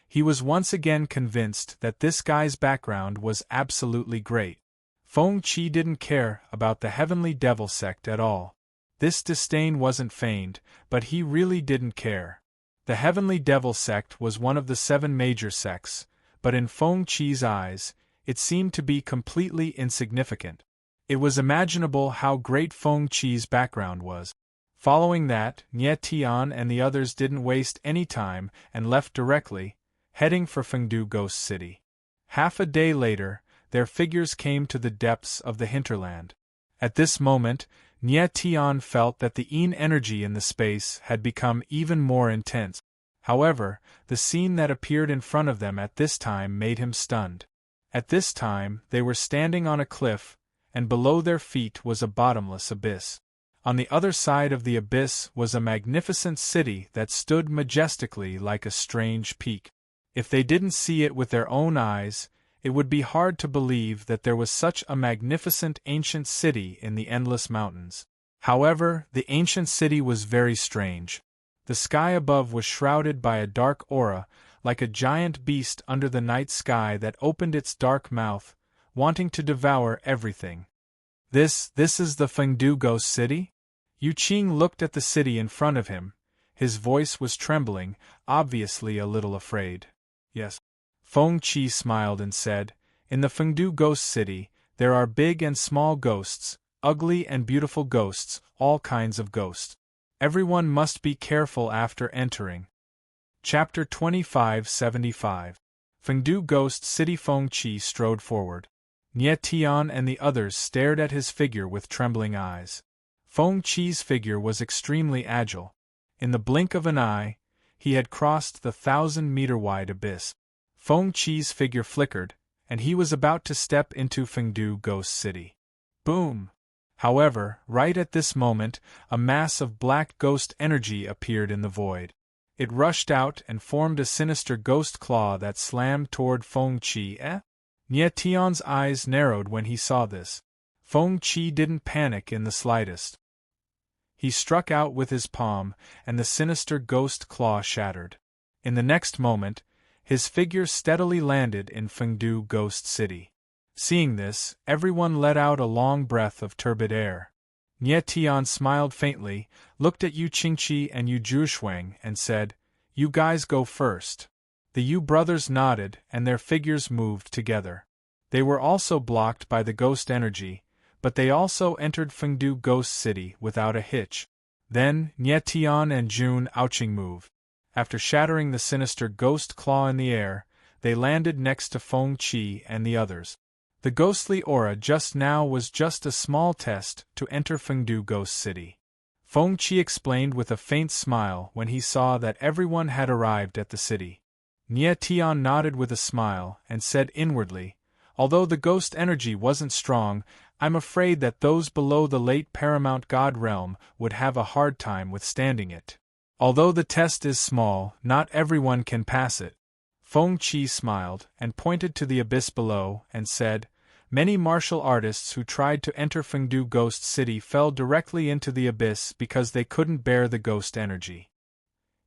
he was once again convinced that this guy's background was absolutely great. Feng Qi didn't care about the Heavenly Devil sect at all. This disdain wasn't feigned, but he really didn't care. The Heavenly Devil sect was one of the 7 major sects, but in Feng Qi's eyes, it seemed to be completely insignificant. It was imaginable how great Feng Qi's background was. Following that, Nie Tian and the others didn't waste any time and left directly, heading for Fengdu Ghost City. Half a day later, their figures came to the depths of the hinterland. At this moment, Nie Tian felt that the Yin energy in the space had become even more intense. However, the scene that appeared in front of them at this time made him stunned. At this time, they were standing on a cliff, and below their feet was a bottomless abyss. On the other side of the abyss was a magnificent city that stood majestically like a strange peak. If they didn't see it with their own eyes, it would be hard to believe that there was such a magnificent ancient city in the endless mountains. However, the ancient city was very strange. The sky above was shrouded by a dark aura, like a giant beast under the night sky that opened its dark mouth, wanting to devour everything. This is the Fengdu Ghost City? Yu Qing looked at the city in front of him. His voice was trembling, obviously a little afraid. Yes. Feng Qi smiled and said, in the Fengdu Ghost City, there are big and small ghosts, ugly and beautiful ghosts, all kinds of ghosts. Everyone must be careful after entering. Chapter 2575. Fengdu Ghost City. Feng Qi strode forward. Nie Tian and the others stared at his figure with trembling eyes. Feng Qi's figure was extremely agile. In the blink of an eye, he had crossed the 1,000-meter-wide abyss. Feng Qi's figure flickered, and he was about to step into Fengdu Ghost City. Boom! However, right at this moment, a mass of black ghost energy appeared in the void. It rushed out and formed a sinister ghost claw that slammed toward Feng Qi. Nie Tian's eyes narrowed when he saw this. Feng Qi didn't panic in the slightest. He struck out with his palm, and the sinister ghost claw shattered. In the next moment, his figure steadily landed in Fengdu Ghost City. Seeing this, everyone let out a long breath of turbid air. Nie Tian smiled faintly, looked at Yu Qingqi and Yu Zhuoxuang and said, "You guys go first." The Yu brothers nodded and their figures moved together. They were also blocked by the ghost energy, but they also entered Fengdu Ghost City without a hitch. Then, Nie Tian and Jun Aoqing moved. After shattering the sinister ghost claw in the air, they landed next to Feng Qi and the others. The ghostly aura just now was just a small test to enter Fengdu Ghost City. Feng Qi explained with a faint smile when he saw that everyone had arrived at the city. Nie Tian nodded with a smile and said inwardly, "Although the ghost energy wasn't strong, I'm afraid that those below the late Paramount God realm would have a hard time withstanding it. Although the test is small, not everyone can pass it." Feng Qi smiled and pointed to the abyss below and said, "Many martial artists who tried to enter Fengdu Ghost City fell directly into the abyss because they couldn't bear the ghost energy."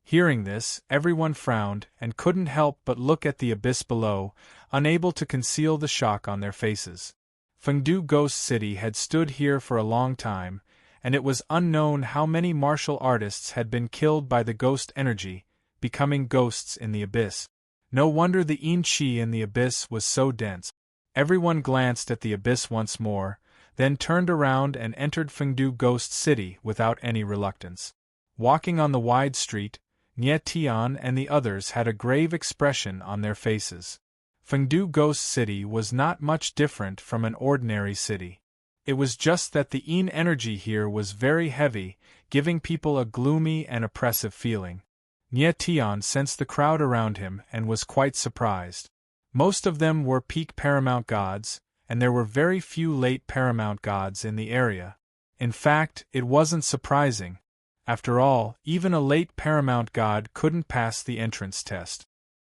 Hearing this, everyone frowned and couldn't help but look at the abyss below, unable to conceal the shock on their faces. Fengdu Ghost City had stood here for a long time, and it was unknown how many martial artists had been killed by the ghost energy, becoming ghosts in the abyss. No wonder the Yin Qi in the abyss was so dense. Everyone glanced at the abyss once more, then turned around and entered Fengdu Ghost City without any reluctance. Walking on the wide street, Nie Tian and the others had a grave expression on their faces. Fengdu Ghost City was not much different from an ordinary city. It was just that the Yin energy here was very heavy, giving people a gloomy and oppressive feeling. Nie Tian sensed the crowd around him and was quite surprised. Most of them were peak paramount gods, and there were very few late paramount gods in the area. In fact, it wasn't surprising. After all, even a late paramount god couldn't pass the entrance test.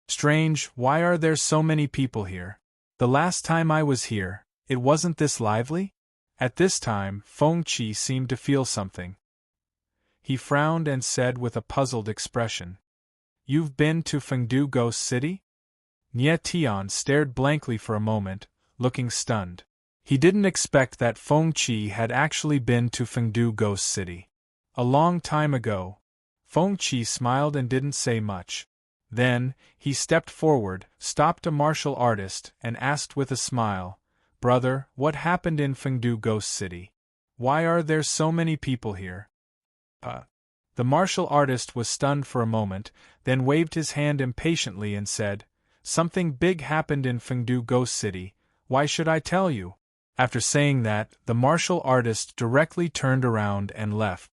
Strange, why are there so many people here? The last time I was here, it wasn't this lively? At this time, Feng Qi seemed to feel something. He frowned and said with a puzzled expression, "You've been to Fengdu Ghost City?" Nie Tian stared blankly for a moment, looking stunned. He didn't expect that Feng Qi had actually been to Fengdu Ghost City. A long time ago. Feng Qi smiled and didn't say much. Then, he stepped forward, stopped a martial artist, and asked with a smile, "Brother, what happened in Fengdu Ghost City? Why are there so many people here?" The martial artist was stunned for a moment, then waved his hand impatiently and said, "Something big happened in Fengdu Ghost City, why should I tell you?" After saying that, the martial artist directly turned around and left.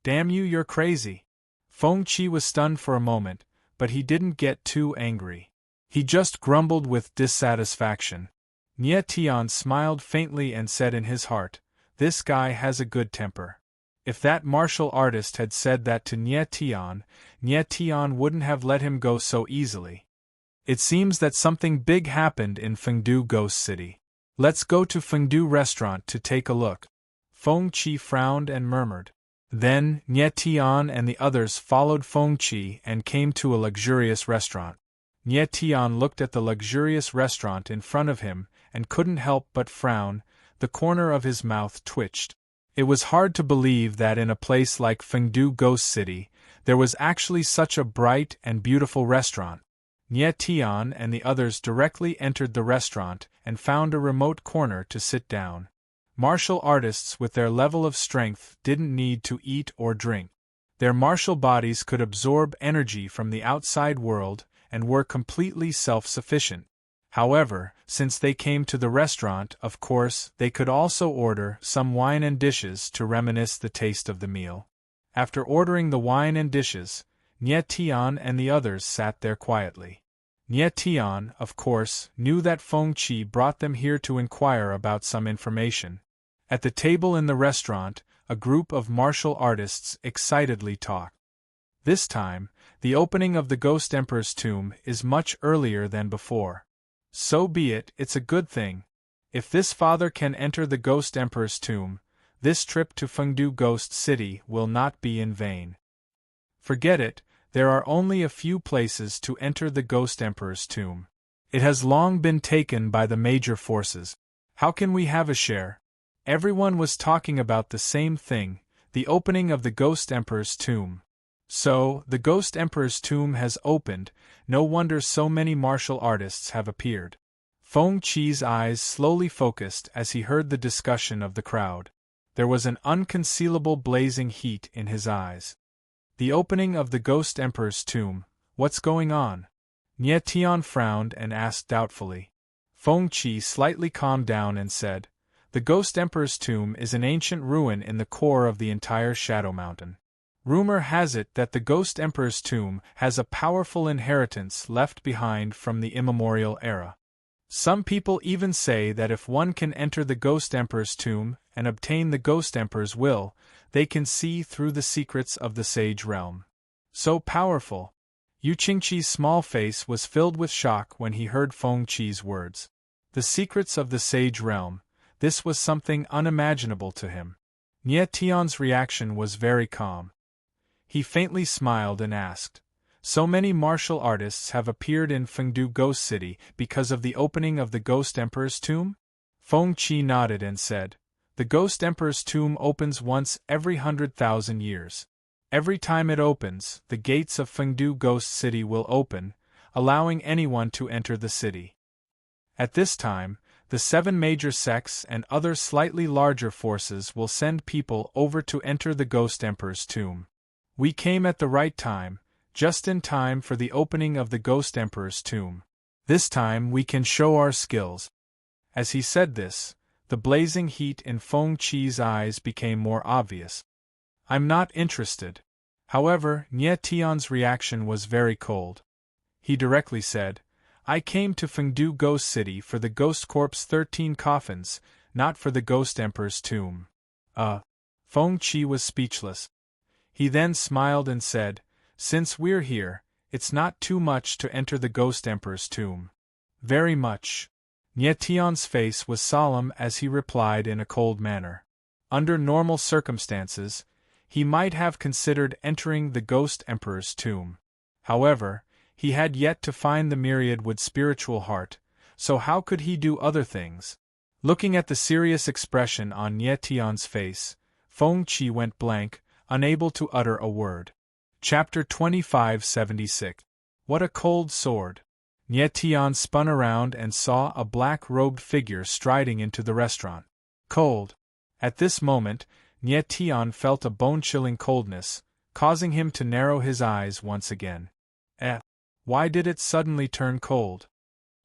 "Damn you, you're crazy." Feng Qi was stunned for a moment, but he didn't get too angry. He just grumbled with dissatisfaction. Nie Tian smiled faintly and said in his heart, "This guy has a good temper." If that martial artist had said that to Nie Tian wouldn't have let him go so easily. "It seems that something big happened in Fengdu Ghost City. Let's go to Fengdu Restaurant to take a look." Feng Qi frowned and murmured. Then, Nie Tian and the others followed Feng Qi and came to a luxurious restaurant. Nie Tian looked at the luxurious restaurant in front of him and couldn't help but frown, the corner of his mouth twitched. It was hard to believe that in a place like Fengdu Ghost City, there was actually such a bright and beautiful restaurant. Nie Tian and the others directly entered the restaurant and found a remote corner to sit down. Martial artists with their level of strength didn't need to eat or drink. Their martial bodies could absorb energy from the outside world and were completely self-sufficient. However, since they came to the restaurant, of course, they could also order some wine and dishes to reminisce the taste of the meal. After ordering the wine and dishes, Nie Tian and the others sat there quietly. Nie Tian, of course, knew that Feng Qi brought them here to inquire about some information. At the table in the restaurant, a group of martial artists excitedly talked. This time, the opening of the Ghost Emperor's tomb is much earlier than before. So be it, it's a good thing. If this father can enter the Ghost Emperor's tomb, this trip to Fengdu Ghost City will not be in vain. Forget it, there are only a few places to enter the Ghost Emperor's tomb. It has long been taken by the major forces. How can we have a share? Everyone was talking about the same thing, the opening of the Ghost Emperor's tomb. So, the Ghost Emperor's tomb has opened, no wonder so many martial artists have appeared. Feng Qi's eyes slowly focused as he heard the discussion of the crowd. There was an unconcealable blazing heat in his eyes. The opening of the Ghost Emperor's tomb, what's going on? Nie Tian frowned and asked doubtfully. Feng Qi slightly calmed down and said, "The Ghost Emperor's tomb is an ancient ruin in the core of the entire Shadow Mountain. Rumor has it that the Ghost Emperor's tomb has a powerful inheritance left behind from the immemorial era. Some people even say that if one can enter the Ghost Emperor's tomb and obtain the Ghost Emperor's will, they can see through the secrets of the Sage Realm. So powerful." Yu Qingqi's small face was filled with shock when he heard Feng Qi's words. The secrets of the Sage Realm, this was something unimaginable to him. Nie Tian's reaction was very calm. He faintly smiled and asked, "So many martial artists have appeared in Fengdu Ghost City because of the opening of the Ghost Emperor's tomb?" Feng Qi nodded and said, "The Ghost Emperor's tomb opens once every 100,000 years. Every time it opens, the gates of Fengdu Ghost City will open, allowing anyone to enter the city. At this time, The 7 major sects and other slightly larger forces will send people over to enter the Ghost Emperor's tomb. We came at the right time, just in time for the opening of the Ghost Emperor's tomb. This time we can show our skills." As he said this, the blazing heat in Feng Qi's eyes became more obvious. "I'm not interested." However, Nie Tian's reaction was very cold. He directly said, "I came to Fengdu Ghost City for the Ghost Corp's 13 coffins, not for the Ghost Emperor's tomb." Feng Qi was speechless. He then smiled and said, "Since we're here, it's not too much to enter the Ghost Emperor's tomb." "Very much." Nie Tian's face was solemn as he replied in a cold manner. Under normal circumstances, he might have considered entering the Ghost Emperor's tomb. However, he had yet to find the myriad with spiritual heart, so how could he do other things? Looking at the serious expression on Nie Tian's face, Feng Qi went blank, unable to utter a word. Chapter 2576. What a cold sword! Nie Tian spun around and saw a black-robed figure striding into the restaurant. Cold. At this moment, Nie Tian felt a bone-chilling coldness, causing him to narrow his eyes once again. Why did it suddenly turn cold?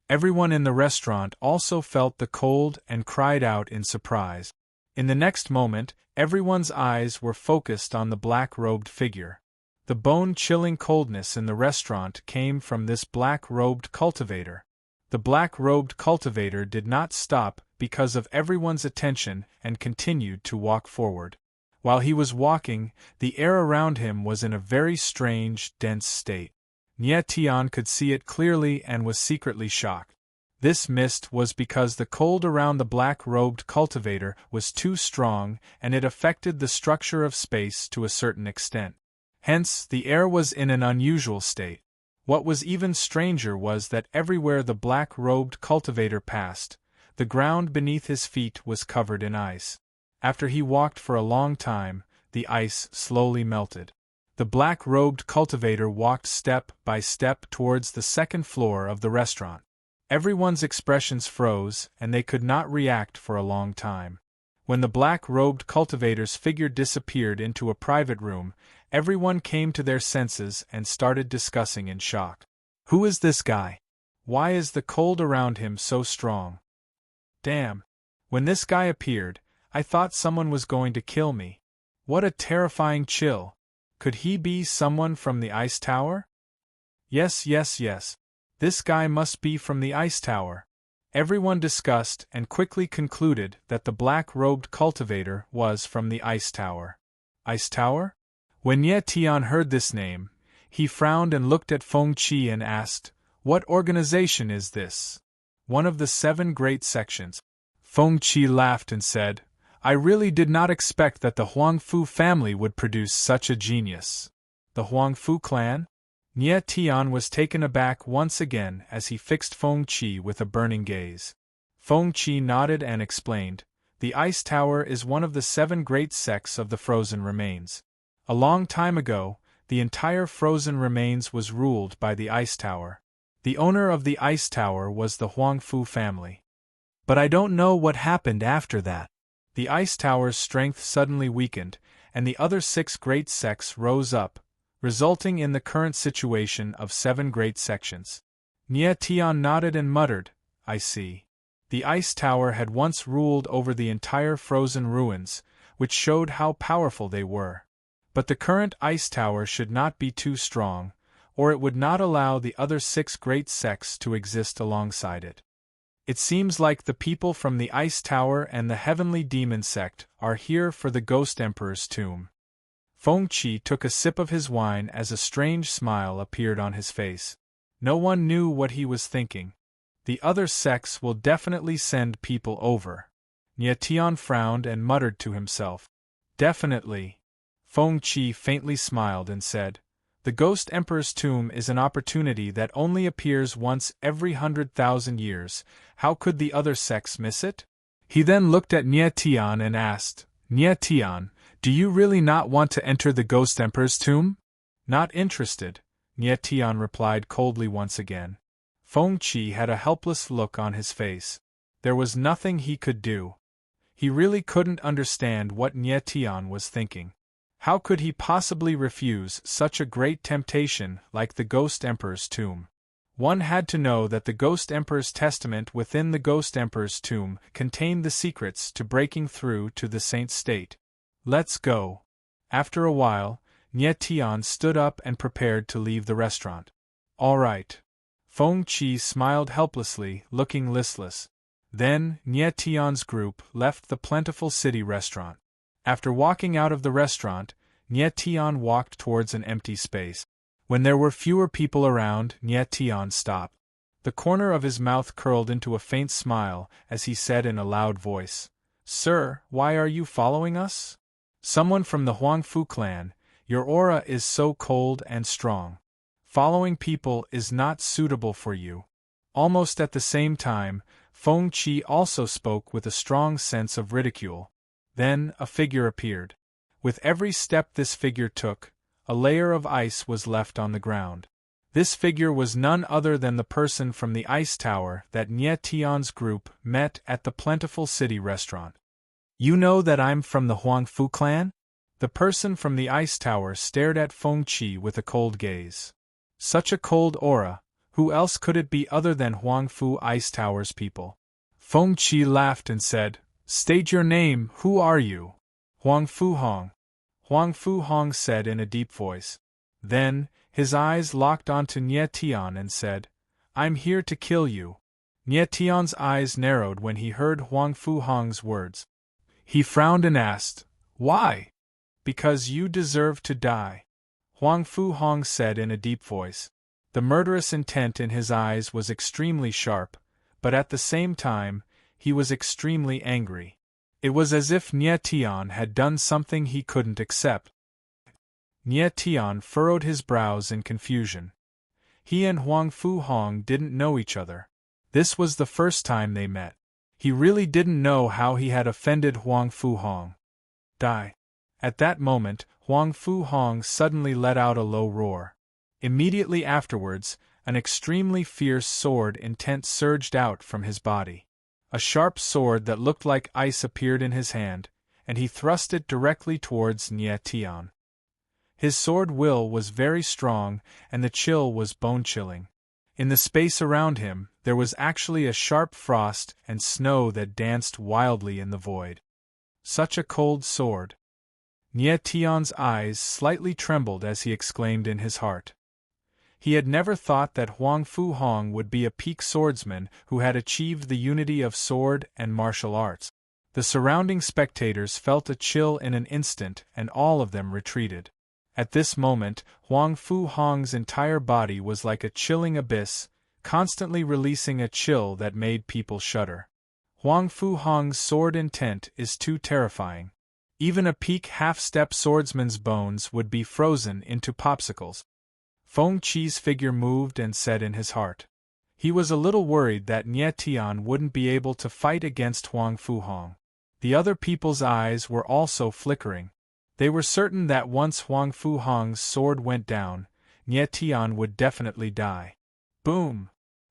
Everyone in the restaurant also felt the cold and cried out in surprise. In the next moment, everyone's eyes were focused on the black-robed figure. The bone-chilling coldness in the restaurant came from this black-robed cultivator. The black-robed cultivator did not stop because of everyone's attention and continued to walk forward. While he was walking, the air around him was in a very strange, dense state. Nie Tian could see it clearly and was secretly shocked. This mist was because the cold around the black-robed cultivator was too strong and it affected the structure of space to a certain extent. Hence, the air was in an unusual state. What was even stranger was that everywhere the black-robed cultivator passed, the ground beneath his feet was covered in ice. After he walked for a long time, the ice slowly melted. The black-robed cultivator walked step by step towards the second floor of the restaurant. Everyone's expressions froze, and they could not react for a long time. When the black-robed cultivator's figure disappeared into a private room, everyone came to their senses and started discussing in shock. Who is this guy? Why is the cold around him so strong? Damn! When this guy appeared, I thought someone was going to kill me. What a terrifying chill! Could he be someone from the ice tower? Yes. This guy must be from the ice tower. Everyone discussed and quickly concluded that the black-robed cultivator was from the ice tower. Ice tower? When Nie Tian heard this name, he frowned and looked at Feng Qi and asked, "What organization is this?" "One of the 7 great sections." Feng Qi laughed and said, "I really did not expect that the Huangfu family would produce such a genius." The Huangfu clan? Nie Tian was taken aback once again as he fixed Feng Qi with a burning gaze. Feng Qi nodded and explained, "The ice tower is one of the 7 great sects of the frozen remains. A long time ago, the entire frozen remains was ruled by the ice tower. The owner of the ice tower was the Huangfu family. But I don't know what happened after that." The ice tower's strength suddenly weakened, and the other 6 great sects rose up, resulting in the current situation of 7 great sections. Nie Tian nodded and muttered, "I see." The ice tower had once ruled over the entire frozen ruins, which showed how powerful they were. But the current ice tower should not be too strong, or it would not allow the other 6 great sects to exist alongside it. It seems like the people from the ice tower and the heavenly demon sect are here for the Ghost Emperor's tomb. Feng Qi took a sip of his wine as a strange smile appeared on his face. No one knew what he was thinking. The other sects will definitely send people over. Nie Tian frowned and muttered to himself. Definitely. Feng Qi faintly smiled and said, "The Ghost Emperor's tomb is an opportunity that only appears once every 100,000 years. How could the other sects miss it?" He then looked at Nie Tian and asked, "Nie Tian, do you really not want to enter the Ghost Emperor's tomb?" "Not interested," Nie Tian replied coldly once again. Feng Qi had a helpless look on his face. There was nothing he could do. He really couldn't understand what Nye Tian was thinking. How could he possibly refuse such a great temptation like the Ghost Emperor's tomb? One had to know that the Ghost Emperor's testament within the Ghost Emperor's tomb contained the secrets to breaking through to the saint state. Let's go. After a while, Nye Tian stood up and prepared to leave the restaurant. All right. Feng Qi smiled helplessly, looking listless. Then, Nye Tian's group left the plentiful city restaurant. After walking out of the restaurant, Nye Tian walked towards an empty space. When there were fewer people around, Nye Tian stopped. The corner of his mouth curled into a faint smile as he said in a loud voice, "Sir, why are you following us? Someone from the Huangfu clan, your aura is so cold and strong. Following people is not suitable for you." Almost at the same time, Feng Qi also spoke with a strong sense of ridicule. Then, a figure appeared. With every step this figure took, a layer of ice was left on the ground. This figure was none other than the person from the ice tower that Nye Tian's group met at the plentiful city restaurant. "You know that I'm from the Huangfu clan?" The person from the ice tower stared at Feng Qi with a cold gaze. Such a cold aura, who else could it be other than Huangfu Ice Tower's people? Feng Qi laughed and said, "State your name, who are you?" "Huangfu Hong." Huangfu Hong said in a deep voice. Then, his eyes locked onto Nye Tian and said, "I'm here to kill you." Nye Tian's eyes narrowed when he heard Huangfu Hong's words. He frowned and asked, "Why?" "Because you deserve to die," Huangfu Hong said in a deep voice. The murderous intent in his eyes was extremely sharp, but at the same time, he was extremely angry. It was as if Nye Tian had done something he couldn't accept. Nye Tian furrowed his brows in confusion. He and Huangfu Hong didn't know each other. This was the first time they met. He really didn't know how he had offended Huangfu Hong. Die. At that moment, Huangfu Hong suddenly let out a low roar. Immediately afterwards, an extremely fierce sword intent surged out from his body. A sharp sword that looked like ice appeared in his hand, and he thrust it directly towards Nye Tian. His sword will was very strong, and the chill was bone-chilling. In the space around him, there was actually a sharp frost and snow that danced wildly in the void. Such a cold sword! Nye Tian's eyes slightly trembled as he exclaimed in his heart. He had never thought that Huangfu Hong would be a peak swordsman who had achieved the unity of sword and martial arts. The surrounding spectators felt a chill in an instant and all of them retreated. At this moment, Huangfu Hong's entire body was like a chilling abyss, constantly releasing a chill that made people shudder. Huangfu Hong's sword intent is too terrifying. Even a peak half-step swordsman's bones would be frozen into popsicles. Feng Qi's figure moved and said in his heart. He was a little worried that Nye Tian wouldn't be able to fight against Huangfu Hong. The other people's eyes were also flickering. They were certain that once Huangfu Hong's sword went down, Nye Tian would definitely die. Boom!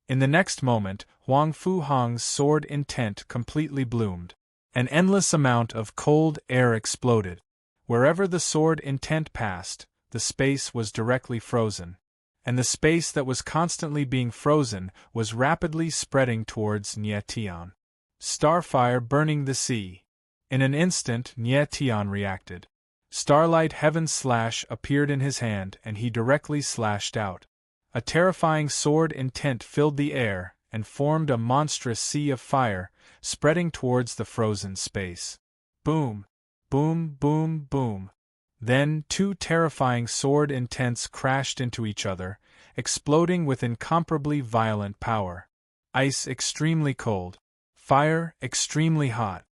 In the next moment, Huangfu Hong's sword intent completely bloomed. An endless amount of cold air exploded. Wherever the sword intent passed, the space was directly frozen. And the space that was constantly being frozen was rapidly spreading towards Nye Tian. Starfire burning the sea. In an instant, Nye Tian reacted. Starlight Heaven Slash appeared in his hand and he directly slashed out. A terrifying sword intent filled the air and formed a monstrous sea of fire, spreading towards the frozen space. Boom! Boom! Boom! Boom! Then two terrifying sword intents crashed into each other, exploding with incomparably violent power. Ice extremely cold. Fire extremely hot.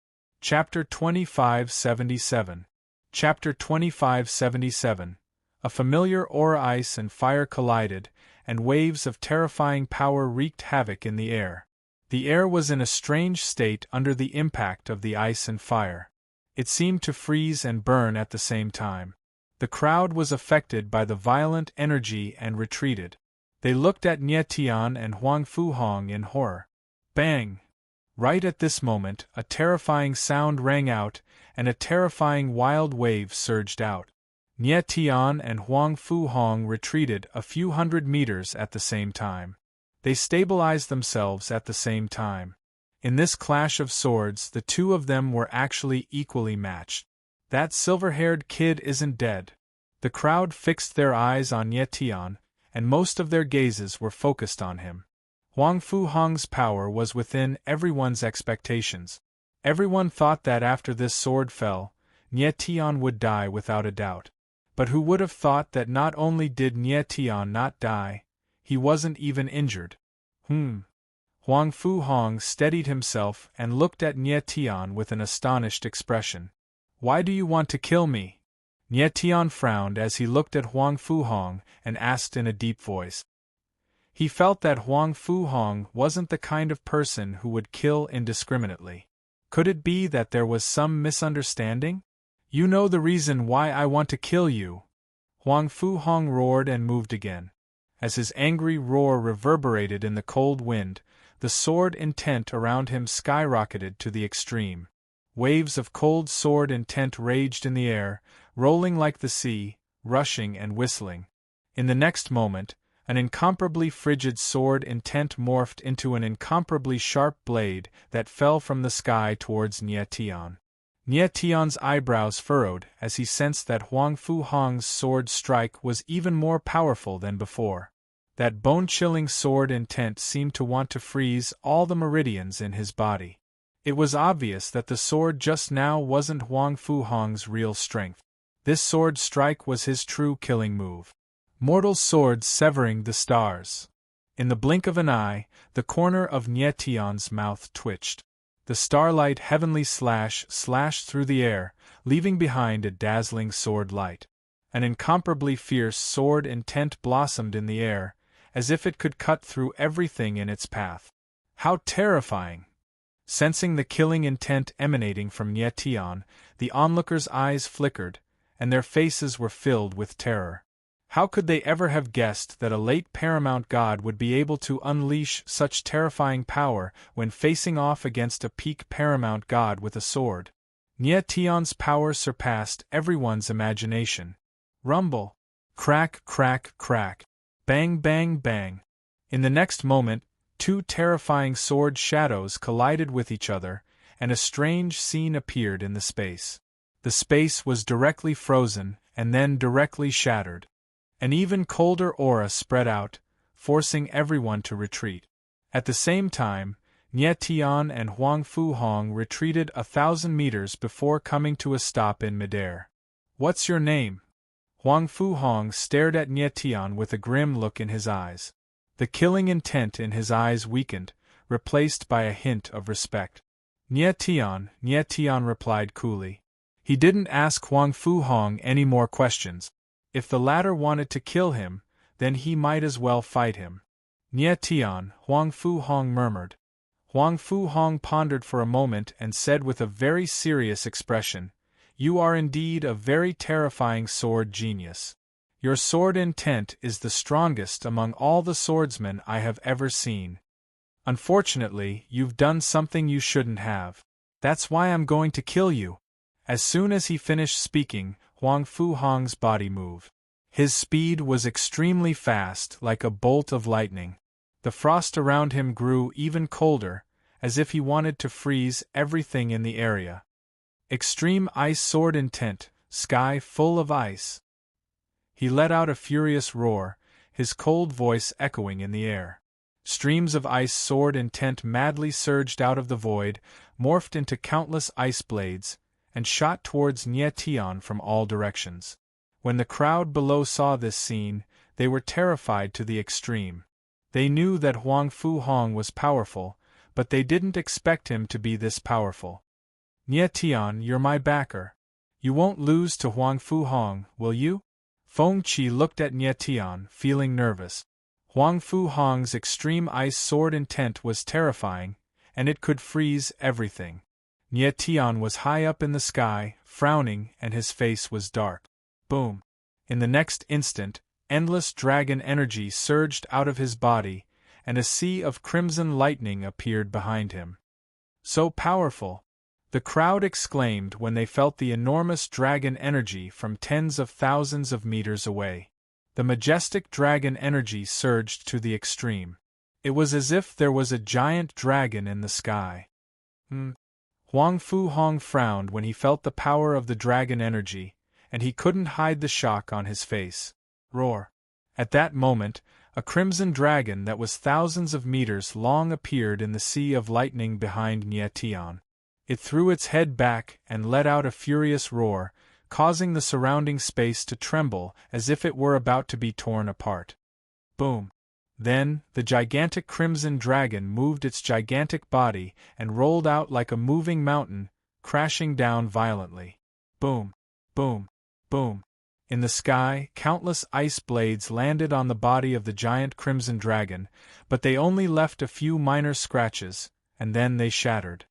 Chapter 2577. Chapter 2577. A familiar aura. Ice and fire collided, and waves of terrifying power wreaked havoc in the air. The air was in a strange state under the impact of the ice and fire. It seemed to freeze and burn at the same time. The crowd was affected by the violent energy and retreated. They looked at Nye Tian and Huangfu Hong in horror. Bang! Right at this moment, a terrifying sound rang out, and a terrifying wild wave surged out. Nie Tian and Huang Fu Hong retreated a few hundred meters at the same time. They stabilized themselves at the same time. In this clash of swords, the two of them were actually equally matched. That silver-haired kid isn't dead. The crowd fixed their eyes on Nie Tian, and most of their gazes were focused on him. Huang Fu Hong's power was within everyone's expectations. Everyone thought that after this sword fell, Nie Tian would die without a doubt. But who would have thought that not only did Nie Tian not die, he wasn't even injured? Huang Fu Hong steadied himself and looked at Nie Tian with an astonished expression. Why do you want to kill me? Nie Tian frowned as he looked at Huang Fu Hong and asked in a deep voice. He felt that Huang Fu Hong wasn't the kind of person who would kill indiscriminately. Could it be that there was some misunderstanding? You know the reason why I want to kill you. Huang Fu Hong roared and moved again. As his angry roar reverberated in the cold wind, the sword intent around him skyrocketed to the extreme. Waves of cold sword intent raged in the air, rolling like the sea, rushing and whistling. In the next moment, an incomparably frigid sword intent morphed into an incomparably sharp blade that fell from the sky towards Nie Tian. Nie Tian's eyebrows furrowed as he sensed that Huang Fu Hong's sword strike was even more powerful than before. That bone-chilling sword intent seemed to want to freeze all the meridians in his body. It was obvious that the sword just now wasn't Huang Fu Hong's real strength. This sword strike was his true killing move. Mortal swords severing the stars. In the blink of an eye, the corner of Nie Tian's mouth twitched. The starlight heavenly slash slashed through the air, leaving behind a dazzling sword light. An incomparably fierce sword intent blossomed in the air, as if it could cut through everything in its path. How terrifying! Sensing the killing intent emanating from Nie Tian, the onlookers' eyes flickered, and their faces were filled with terror. How could they ever have guessed that a late paramount god would be able to unleash such terrifying power when facing off against a peak paramount god with a sword? Nie Tian's power surpassed everyone's imagination. Rumble! Crack, crack, crack! Bang, bang, bang! In the next moment, two terrifying sword shadows collided with each other, and a strange scene appeared in the space. The space was directly frozen, and then directly shattered. An even colder aura spread out, forcing everyone to retreat. At the same time, Nie Tian and Huang Fu Hong retreated 1,000 meters before coming to a stop in midair. What's your name? Huang Fu Hong stared at Nie Tian with a grim look in his eyes. The killing intent in his eyes weakened, replaced by a hint of respect. Nie Tian replied coolly. He didn't ask Huang Fu Hong any more questions. If the latter wanted to kill him, then he might as well fight him. Nie Tian, Huang Fu Hong murmured. Huang Fu Hong pondered for a moment and said with a very serious expression, You are indeed a very terrifying sword genius. Your sword intent is the strongest among all the swordsmen I have ever seen. Unfortunately, you've done something you shouldn't have. That's why I'm going to kill you. As soon as he finished speaking, Huang Fu Hong's body moved. His speed was extremely fast, like a bolt of lightning. The frost around him grew even colder, as if he wanted to freeze everything in the area. Extreme ice sword intent, sky full of ice. He let out a furious roar, his cold voice echoing in the air. Streams of ice sword intent madly surged out of the void, morphed into countless ice blades, and shot towards Nie Tian from all directions. When the crowd below saw this scene, they were terrified to the extreme. They knew that Huang Fu Hong was powerful, but they didn't expect him to be this powerful. Nie Tian, you're my backer. You won't lose to Huang Fu Hong, will you? Feng Qi looked at Nie Tian, feeling nervous. Huang Fu Hong's extreme ice sword intent was terrifying, and it could freeze everything. Nie Tian was high up in the sky, frowning, and his face was dark. Boom! In the next instant, endless dragon energy surged out of his body, and a sea of crimson lightning appeared behind him. So powerful! The crowd exclaimed when they felt the enormous dragon energy from tens of thousands of meters away. The majestic dragon energy surged to the extreme. It was as if there was a giant dragon in the sky. Huang Fu Hong frowned when he felt the power of the dragon energy, and he couldn't hide the shock on his face. Roar! At that moment, a crimson dragon that was thousands of meters long appeared in the sea of lightning behind Nie Tian. It threw its head back and let out a furious roar, causing the surrounding space to tremble as if it were about to be torn apart. Boom! Then, the gigantic crimson dragon moved its gigantic body and rolled out like a moving mountain, crashing down violently. Boom! Boom! Boom! In the sky, countless ice blades landed on the body of the giant crimson dragon, but they only left a few minor scratches, and then they shattered.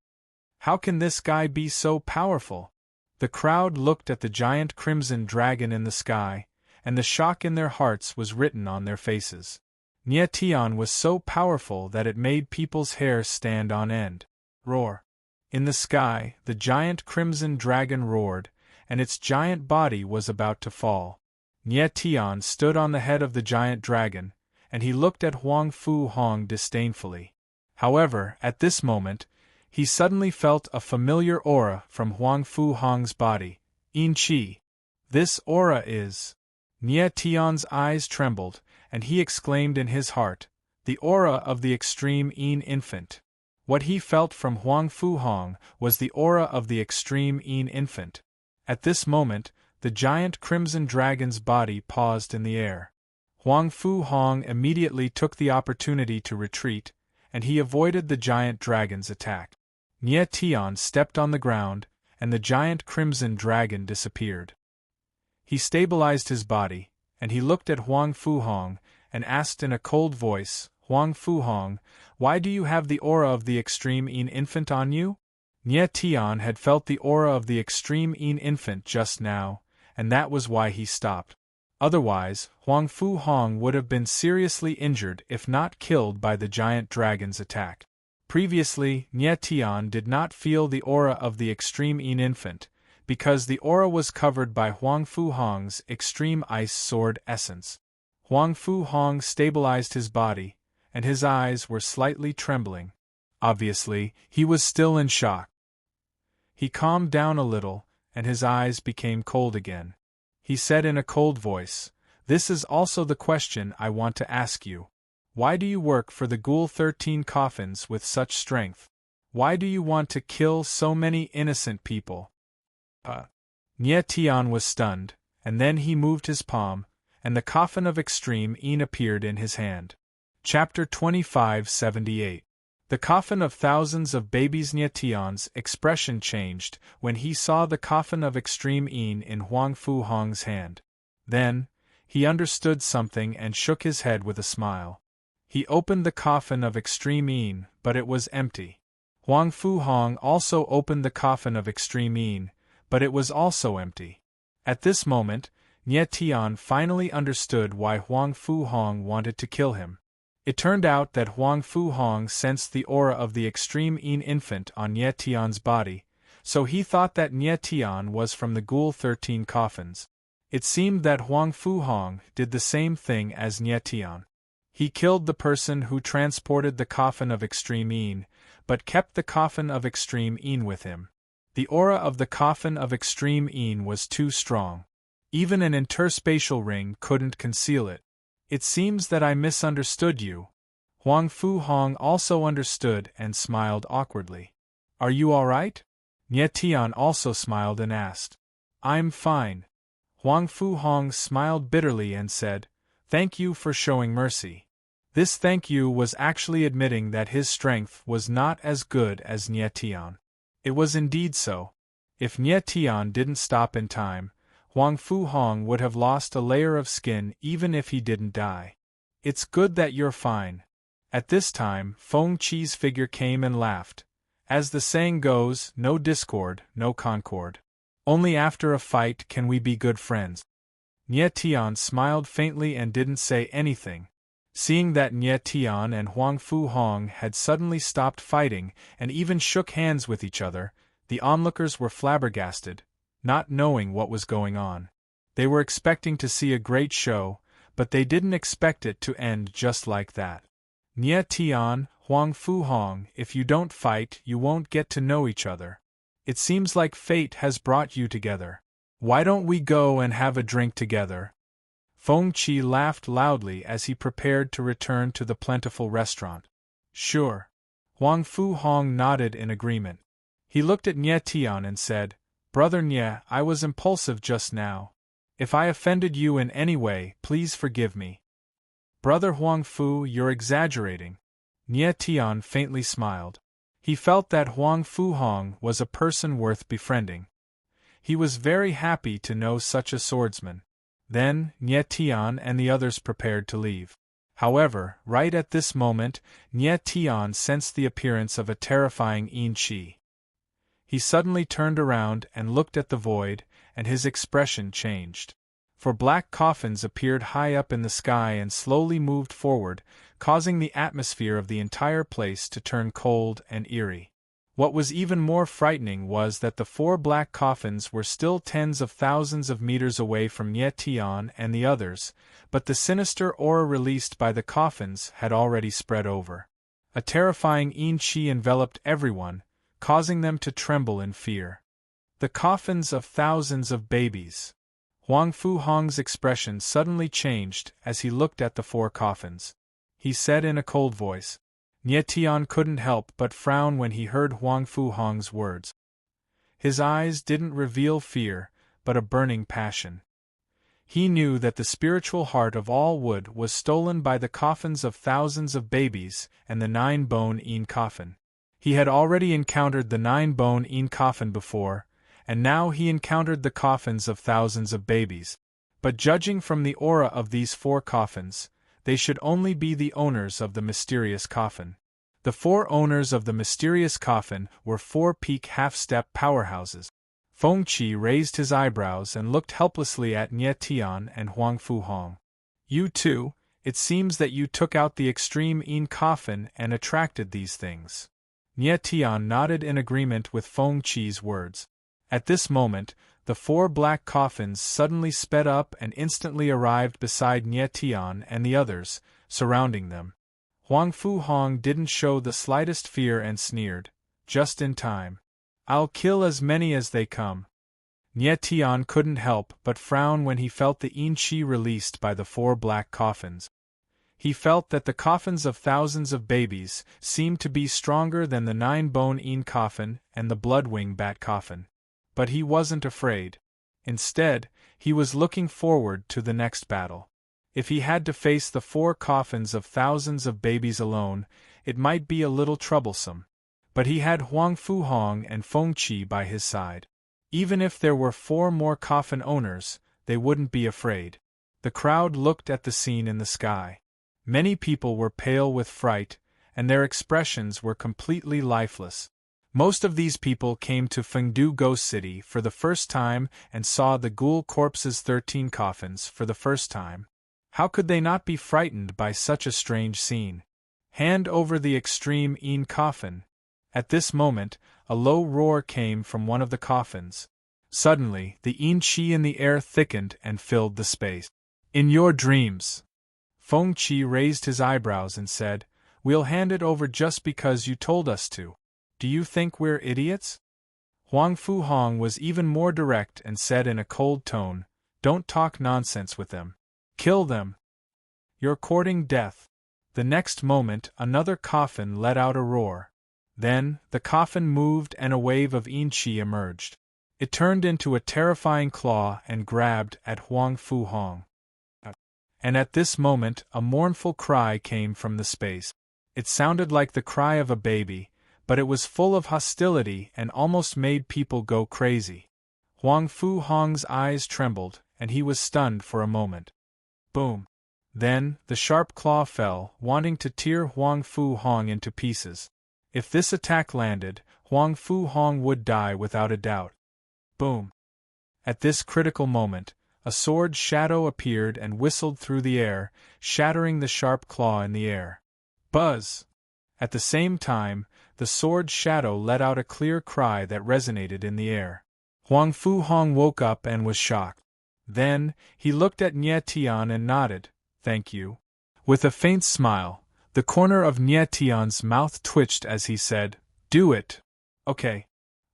How can this guy be so powerful? The crowd looked at the giant crimson dragon in the sky, and the shock in their hearts was written on their faces. Nie Tian was so powerful that it made people's hair stand on end. Roar! In the sky, the giant crimson dragon roared, and its giant body was about to fall. Nie Tian stood on the head of the giant dragon, and he looked at Huang Fu Hong disdainfully. However, at this moment, he suddenly felt a familiar aura from Huang Fu Hong's body. Yin Qi. This aura is... Nie Tian's eyes trembled, and he exclaimed in his heart, the aura of the extreme Yin infant. What he felt from Huang Fu Hong was the aura of the extreme Yin infant. At this moment, the giant crimson dragon's body paused in the air. Huang Fu Hong immediately took the opportunity to retreat, and he avoided the giant dragon's attack. Nie Tian stepped on the ground, and the giant crimson dragon disappeared. He stabilized his body, and he looked at Huang Fu Hong, and asked in a cold voice, Huang Fu Hong, why do you have the aura of the extreme Yin infant on you? Nie Tian had felt the aura of the extreme Yin infant just now, and that was why he stopped. Otherwise, Huang Fu Hong would have been seriously injured if not killed by the giant dragon's attack. Previously, Nie Tian did not feel the aura of the extreme Yin infant, because the aura was covered by Huang Fu Hong's extreme ice sword essence. Huang Fu Hong stabilized his body, and his eyes were slightly trembling. Obviously, he was still in shock. He calmed down a little, and his eyes became cold again. He said in a cold voice, "This is also the question I want to ask you. Why do you work for the Ghoul 13 coffins with such strength? Why do you want to kill so many innocent people?" Nie Tian was stunned, and then he moved his palm, and the coffin of extreme Yin appeared in his hand. Chapter 2578. The coffin of thousands of babies. Nie Tian's expression changed when he saw the coffin of extreme Yin in Huang Fu Hong's hand. Then, he understood something and shook his head with a smile. He opened the coffin of extreme Yin, but it was empty. Huang Fu Hong also opened the coffin of extreme Yin, but it was also empty. At this moment, Nie Tian finally understood why Huang Fu Hong wanted to kill him. It turned out that Huang Fu Hong sensed the aura of the extreme Yin infant on Nie Tian's body, so he thought that Nie Tian was from the Ghoul 13 coffins. It seemed that Huang Fu Hong did the same thing as Nie Tian. He killed the person who transported the coffin of extreme Yin, but kept the coffin of extreme Yin with him. The aura of the coffin of extreme Yin was too strong. Even an interspatial ring couldn't conceal it. It seems that I misunderstood you. Huang Fu Hong also understood and smiled awkwardly. Are you all right? Nie Tian also smiled and asked. I'm fine. Huang Fu Hong smiled bitterly and said, Thank you for showing mercy. This thank you was actually admitting that his strength was not as good as Nie Tian. It was indeed so. If Nie Tian didn't stop in time, Huang Fu Hong would have lost a layer of skin even if he didn't die. It's good that you're fine. At this time, Feng Qi's figure came and laughed. As the saying goes, no discord, no concord. Only after a fight can we be good friends. Nie Tian smiled faintly and didn't say anything. Seeing that Nye Tian and Huang Fu Hong had suddenly stopped fighting and even shook hands with each other, the onlookers were flabbergasted, not knowing what was going on. They were expecting to see a great show, but they didn't expect it to end just like that. Nye Tian, Huang Fu Hong, if you don't fight, you won't get to know each other. It seems like fate has brought you together. Why don't we go and have a drink together? Feng Qi laughed loudly as he prepared to return to the plentiful restaurant. Sure. Huang Fu Hong nodded in agreement. He looked at Nye Tian and said, Brother Nye, I was impulsive just now. If I offended you in any way, please forgive me. Brother Huang Fu, you're exaggerating. Nye Tian faintly smiled. He felt that Huang Fu Hong was a person worth befriending. He was very happy to know such a swordsman. Then, Nye Tian and the others prepared to leave. However, right at this moment, Nye Tian sensed the appearance of a terrifying Yin Qi. He suddenly turned around and looked at the void, and his expression changed. For black coffins appeared high up in the sky and slowly moved forward, causing the atmosphere of the entire place to turn cold and eerie. What was even more frightening was that the 4 black coffins were still tens of thousands of meters away from Nye Tian and the others, but the sinister aura released by the coffins had already spread over. A terrifying Yin Qi enveloped everyone, causing them to tremble in fear. The coffins of thousands of babies. Huang Fu Hong's expression suddenly changed as he looked at the 4 coffins. He said in a cold voice. Nye Tian couldn't help but frown when he heard Huang Fu Hong's words. His eyes didn't reveal fear, but a burning passion. He knew that the spiritual heart of all wood was stolen by the coffins of thousands of babies and the 9-bone Yin coffin. He had already encountered the 9-bone Yin coffin before, and now he encountered the coffins of thousands of babies. But judging from the aura of these 4 coffins, they should only be the owners of the mysterious coffin. The 4 owners of the mysterious coffin were 4 peak half-step powerhouses. Feng Qi raised his eyebrows and looked helplessly at Nye Tian and Huang Fu Hong. You two, it seems that you took out the extreme Yin coffin and attracted these things. Nye Tian nodded in agreement with Feng Qi's words. At this moment, the 4 black coffins suddenly sped up and instantly arrived beside Nye Tian and the others, surrounding them. Huang Fu Hong didn't show the slightest fear and sneered, just in time. I'll kill as many as they come. Nye Tian couldn't help but frown when he felt the Yin Qi released by the 4 black coffins. He felt that the coffins of thousands of babies seemed to be stronger than the 9-bone Yin coffin and the Bloodwing Bat coffin. But he wasn't afraid. Instead, he was looking forward to the next battle. If he had to face the 4 coffins of thousands of babies alone, it might be a little troublesome. But he had Huang Fu Hong and Feng Qi by his side. Even if there were 4 more coffin owners, they wouldn't be afraid. The crowd looked at the scene in the sky. Many people were pale with fright, and their expressions were completely lifeless. Most of these people came to Fengdu Ghost City for the first time and saw the Ghoul Corpse's 13 coffins for the first time. How could they not be frightened by such a strange scene? Hand over the extreme Yin coffin. At this moment, a low roar came from one of the coffins. Suddenly, the Yin Qi in the air thickened and filled the space. In your dreams. Feng Qi raised his eyebrows and said, We'll hand it over just because you told us to. Do you think we're idiots? Huang Fu Hong was even more direct and said in a cold tone, Don't talk nonsense with them. Kill them. You're courting death. The next moment, another coffin let out a roar. Then, the coffin moved and a wave of Yin Qi emerged. It turned into a terrifying claw and grabbed at Huang Fu Hong. And at this moment, a mournful cry came from the space. It sounded like the cry of a baby, but it was full of hostility and almost made people go crazy. Huang Fu Hong's eyes trembled, and he was stunned for a moment. Boom! Then, the sharp claw fell, wanting to tear Huang Fu Hong into pieces. If this attack landed, Huang Fu Hong would die without a doubt. Boom! At this critical moment, A sword shadow appeared and whistled through the air, shattering the sharp claw in the air. Buzz! At the same time, the sword shadow let out a clear cry that resonated in the air. Huang Fu Hong woke up and was shocked. Then, he looked at Nie Tian and nodded, "Thank you." With a faint smile, the corner of Nie Tian's mouth twitched as he said, "Do it." "Okay."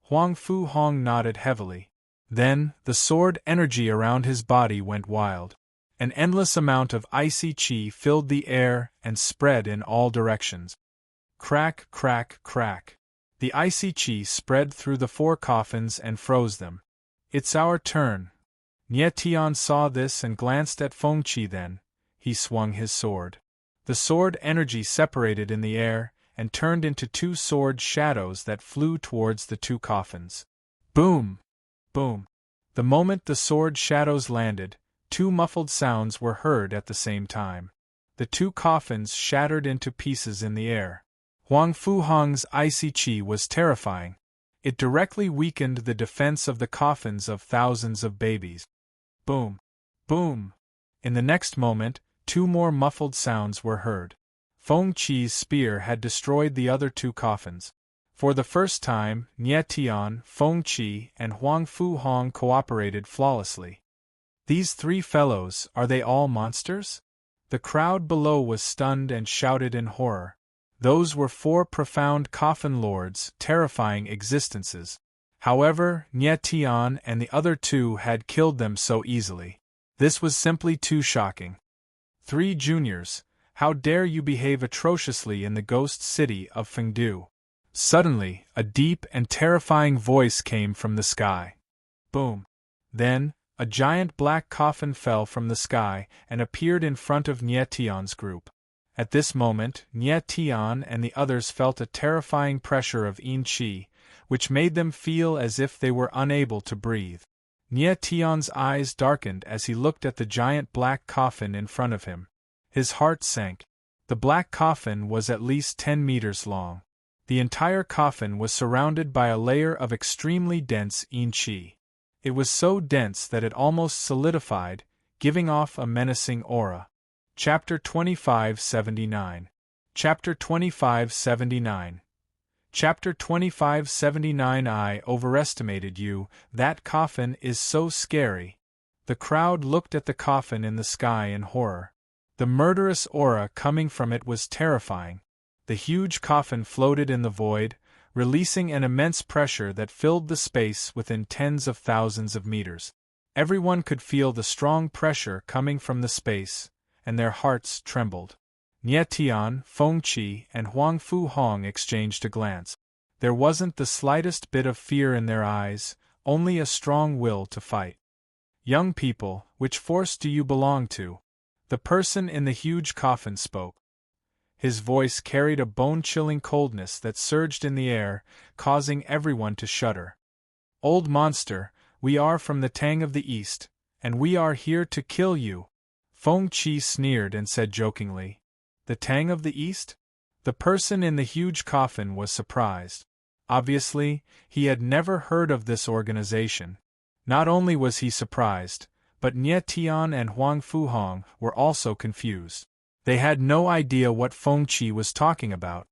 Huang Fu Hong nodded heavily. Then, the sword energy around his body went wild. An endless amount of icy qi filled the air and spread in all directions. Crack, crack, crack. The icy qi spread through the 4 coffins and froze them. "It's our turn." Nie Tian saw this and glanced at Feng Qi. Then, he swung his sword. The sword energy separated in the air and turned into 2 sword shadows that flew towards the 2 coffins. Boom! Boom! The moment the sword shadows landed, 2 muffled sounds were heard at the same time. The 2 coffins shattered into pieces in the air. Huang Fu Hong's icy qi was terrifying. It directly weakened the defense of the coffins of thousands of babies. Boom! Boom! In the next moment, 2 more muffled sounds were heard. Feng Qi's spear had destroyed the other 2 coffins. For the first time, Nie Tian, Feng Qi, and Huang Fu Hong cooperated flawlessly. These 3 fellows, are they all monsters? The crowd below was stunned and shouted in horror. Those were 4 profound coffin lords, terrifying existences. However, Nie Tian and the other 2 had killed them so easily. This was simply too shocking. 3 juniors, how dare you behave atrociously in the ghost city of Fengdu? Suddenly, a deep and terrifying voice came from the sky. Boom! Then, a giant black coffin fell from the sky and appeared in front of Nie Tian's group. At this moment, Nie Tian and the others felt a terrifying pressure of yin qi, which made them feel as if they were unable to breathe. Nie Tian's eyes darkened as he looked at the giant black coffin in front of him. His heart sank. The black coffin was at least 10 meters long. The entire coffin was surrounded by a layer of extremely dense yin qi. It was so dense that it almost solidified, giving off a menacing aura. Chapter 2579. Chapter 2579. Chapter 2579. I overestimated you, that coffin is so scary. The crowd looked at the coffin in the sky in horror. The murderous aura coming from it was terrifying. The huge coffin floated in the void, releasing an immense pressure that filled the space within tens of thousands of meters. Everyone could feel the strong pressure coming from the space, and their hearts trembled. Nie Tian, Feng Qi, and Huang Fu Hong exchanged a glance. There wasn't the slightest bit of fear in their eyes, only a strong will to fight. "Young people, which force do you belong to?" The person in the huge coffin spoke. His voice carried a bone-chilling coldness that surged in the air, causing everyone to shudder. "Old monster, we are from the Tang of the East, and we are here to kill you." Feng Qi sneered and said jokingly, "The Tang of the East?" The person in the huge coffin was surprised. Obviously, he had never heard of this organization. Not only was he surprised, but Nie Tian and Huang Fu Hong were also confused. They had no idea what Feng Qi was talking about.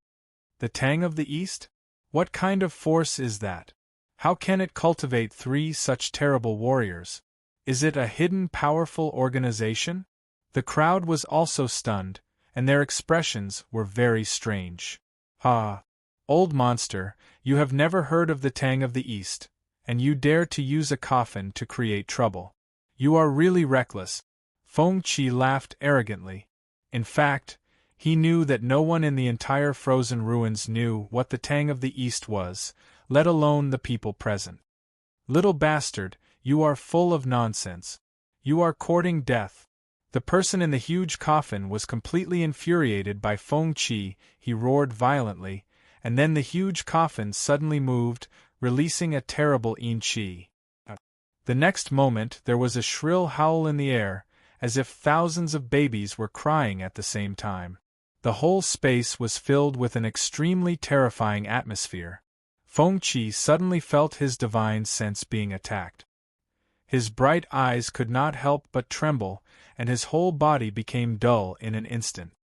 The Tang of the East? What kind of force is that? How can it cultivate 3 such terrible warriors? Is it a hidden powerful organization? The crowd was also stunned, and their expressions were very strange. "Ha! Old monster, you have never heard of the Tang of the East, and you dare to use a coffin to create trouble. You are really reckless." Feng Qi laughed arrogantly. In fact, he knew that no one in the entire frozen ruins knew what the Tang of the East was, let alone the people present. "Little bastard, you are full of nonsense. You are courting death." The person in the huge coffin was completely infuriated by Feng Qi. He roared violently, and then the huge coffin suddenly moved, releasing a terrible yin qi. The next moment there was a shrill howl in the air, as if thousands of babies were crying at the same time. The whole space was filled with an extremely terrifying atmosphere. Feng Qi suddenly felt his divine sense being attacked. His bright eyes could not help but tremble, and his whole body became dull in an instant.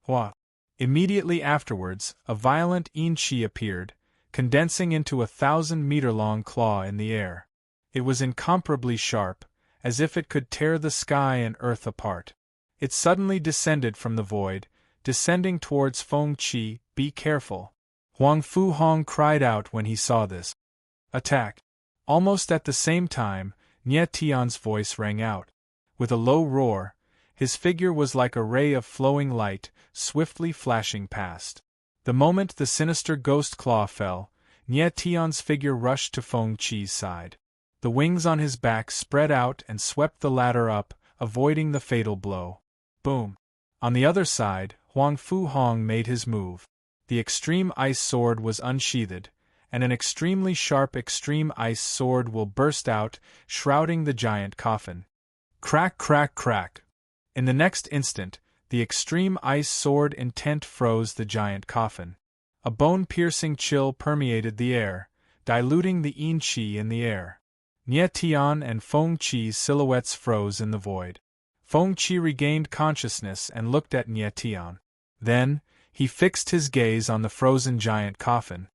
Hua! Immediately afterwards, a violent Yin-Chi appeared, condensing into a 1,000-meter-long claw in the air. It was incomparably sharp, as if it could tear the sky and earth apart. It suddenly descended from the void, descending towards Feng Qi. "Be careful!" Huang Fu Hong cried out when he saw this. "Attack!" Almost at the same time, Nie Tian's voice rang out. With a low roar, his figure was like a ray of flowing light, swiftly flashing past. The moment the sinister ghost claw fell, Nie Tian's figure rushed to Feng Qi's side. The wings on his back spread out and swept the latter up, avoiding the fatal blow. Boom! On the other side, Huang Fu Hong made his move. The extreme ice sword was unsheathed, and an extremely sharp extreme ice sword will burst out, shrouding the giant coffin. Crack, crack, crack! In the next instant, the extreme ice sword intent froze the giant coffin. A bone-piercing chill permeated the air, diluting the Yin-Chi in the air. Nie Tian and Feng Qi's silhouettes froze in the void. Feng Qi regained consciousness and looked at Nie Tian. Then, he fixed his gaze on the frozen giant coffin.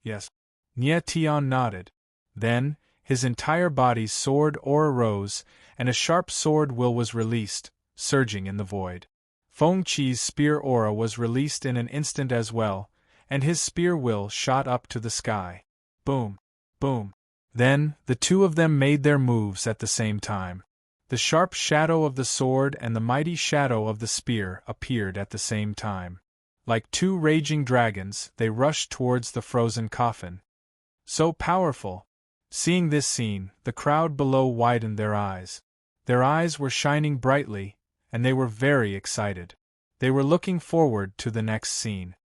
Yes. Nie Tian nodded. Then, his entire body's sword aura rose, and a sharp sword will was released, surging in the void. Feng Qi's spear aura was released in an instant as well, and his spear will shot up to the sky. Boom! Boom! Then, the two of them made their moves at the same time. The sharp shadow of the sword and the mighty shadow of the spear appeared at the same time. Like two raging dragons, they rushed towards the frozen coffin. So powerful! Seeing this scene, the crowd below widened their eyes. Their eyes were shining brightly, and they were very excited. They were looking forward to the next scene.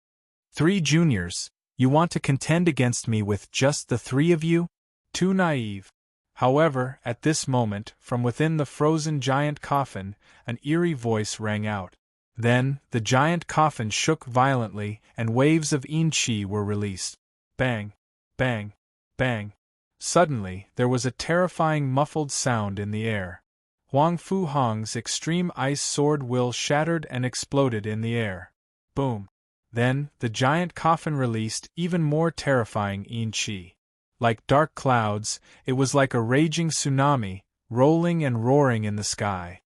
3 juniors, you want to contend against me with just the 3 of you? Too naive. However, at this moment, from within the frozen giant coffin, an eerie voice rang out. Then, the giant coffin shook violently, and waves of Yin-Chi were released. Bang! Bang! Bang! Suddenly, there was a terrifying muffled sound in the air. Huang Fu Hong's extreme ice sword will shattered and exploded in the air. Boom! Then, the giant coffin released even more terrifying Yin-Chi. Like dark clouds, it was like a raging tsunami, rolling and roaring in the sky.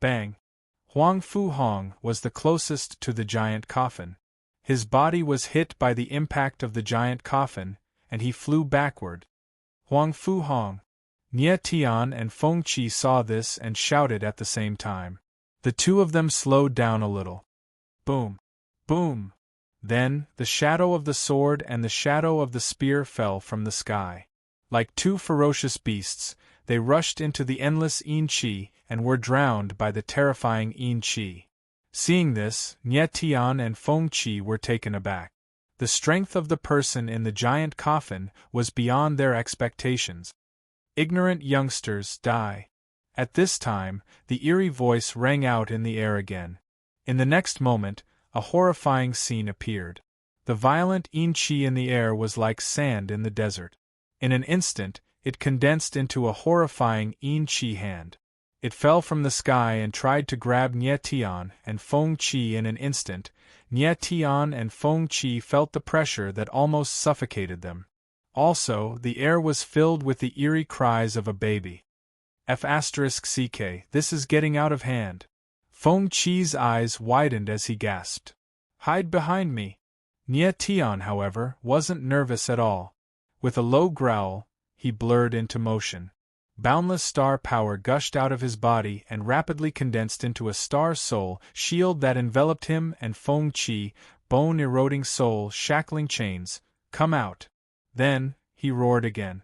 Bang! Huang Fu Hong was the closest to the giant coffin. His body was hit by the impact of the giant coffin, and he flew backward. Huang Fu Hong, Nie Tian and Feng Qi saw this and shouted at the same time. The two of them slowed down a little. Boom! Boom! Then, the shadow of the sword and the shadow of the spear fell from the sky. Like two ferocious beasts, they rushed into the endless Yin-Chi and were drowned by the terrifying Yin-Chi. Seeing this, Nie Tian and Feng Qi were taken aback. The strength of the person in the giant coffin was beyond their expectations. Ignorant youngsters, die. At this time, the eerie voice rang out in the air again. In the next moment, a horrifying scene appeared. The violent Yin-Chi in the air was like sand in the desert. In an instant, it condensed into a horrifying Yin-Chi hand. It fell from the sky and tried to grab Nie Tian and Feng Qi in an instant. Nie Tian and Feng Qi felt the pressure that almost suffocated them. Also, the air was filled with the eerie cries of a baby. F***ck, this is getting out of hand. Feng Qi's eyes widened as he gasped. Hide behind me. Nie Tian, however, wasn't nervous at all. With a low growl, he blurred into motion. Boundless star power gushed out of his body and rapidly condensed into a star soul shield that enveloped him and Feng Qi, bone-eroding soul shackling chains, come out. Then, he roared again.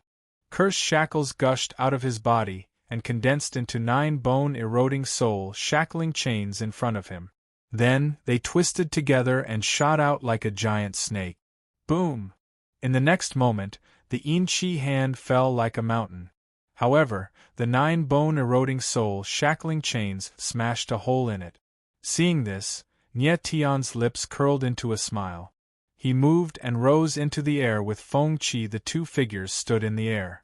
Curse shackles gushed out of his body and condensed into 9 bone-eroding soul shackling chains in front of him. Then, they twisted together and shot out like a giant snake. Boom! In the next moment, the Yin-Chi hand fell like a mountain. However, the 9 bone-eroding soul shackling chains smashed a hole in it. Seeing this, Nie Tian's lips curled into a smile. He moved and rose into the air with Feng Qi. The two figures stood in the air.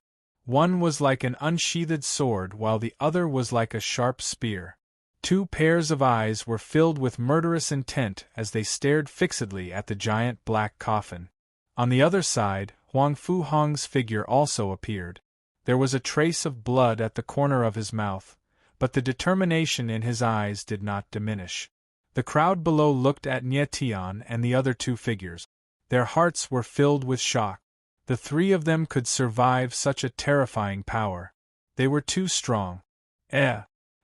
One was like an unsheathed sword while the other was like a sharp spear. 2 pairs of eyes were filled with murderous intent as they stared fixedly at the giant black coffin. On the other side, Huang Fu Hong's figure also appeared. There was a trace of blood at the corner of his mouth, but the determination in his eyes did not diminish. The crowd below looked at Nie Tian and the other 2 figures. Their hearts were filled with shock. The 3 of them could survive such a terrifying power. They were too strong.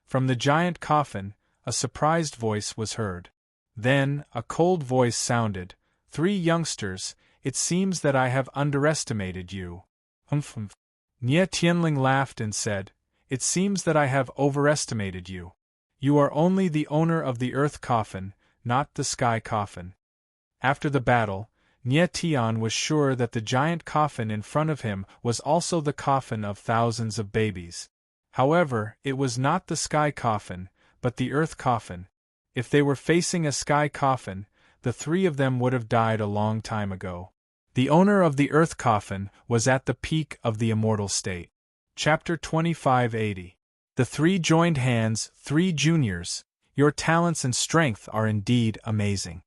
From the giant coffin, a surprised voice was heard. Then, a cold voice sounded. 3 youngsters, it seems that I have underestimated you. Nie Tianling laughed and said, It seems that I have overestimated you. You are only the owner of the earth coffin, not the sky coffin. After the battle, Nie Tian was sure that the giant coffin in front of him was also the coffin of thousands of babies. However, it was not the sky coffin, but the earth coffin. If they were facing a sky coffin, the 3 of them would have died a long time ago. The owner of the earth coffin was at the peak of the immortal state. Chapter 2580. The 3 joined hands. 3 juniors, your talents and strength are indeed amazing.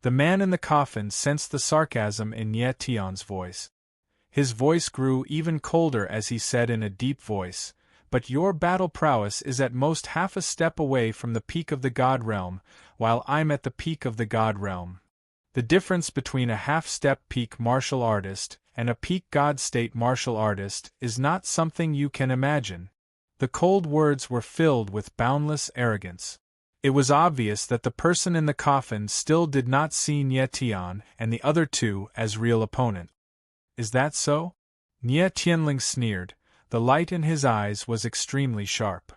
The man in the coffin sensed the sarcasm in Nie Tian's voice. His voice grew even colder as he said in a deep voice, But your battle prowess is at most half a step away from the peak of the God realm, while I'm at the peak of the God realm. The difference between a half-step peak martial artist and a peak God state martial artist is not something you can imagine. The cold words were filled with boundless arrogance. It was obvious that the person in the coffin still did not see Nie Tian and the other 2 as real opponent. Is that so? Nie Tianling sneered. The light in his eyes was extremely sharp.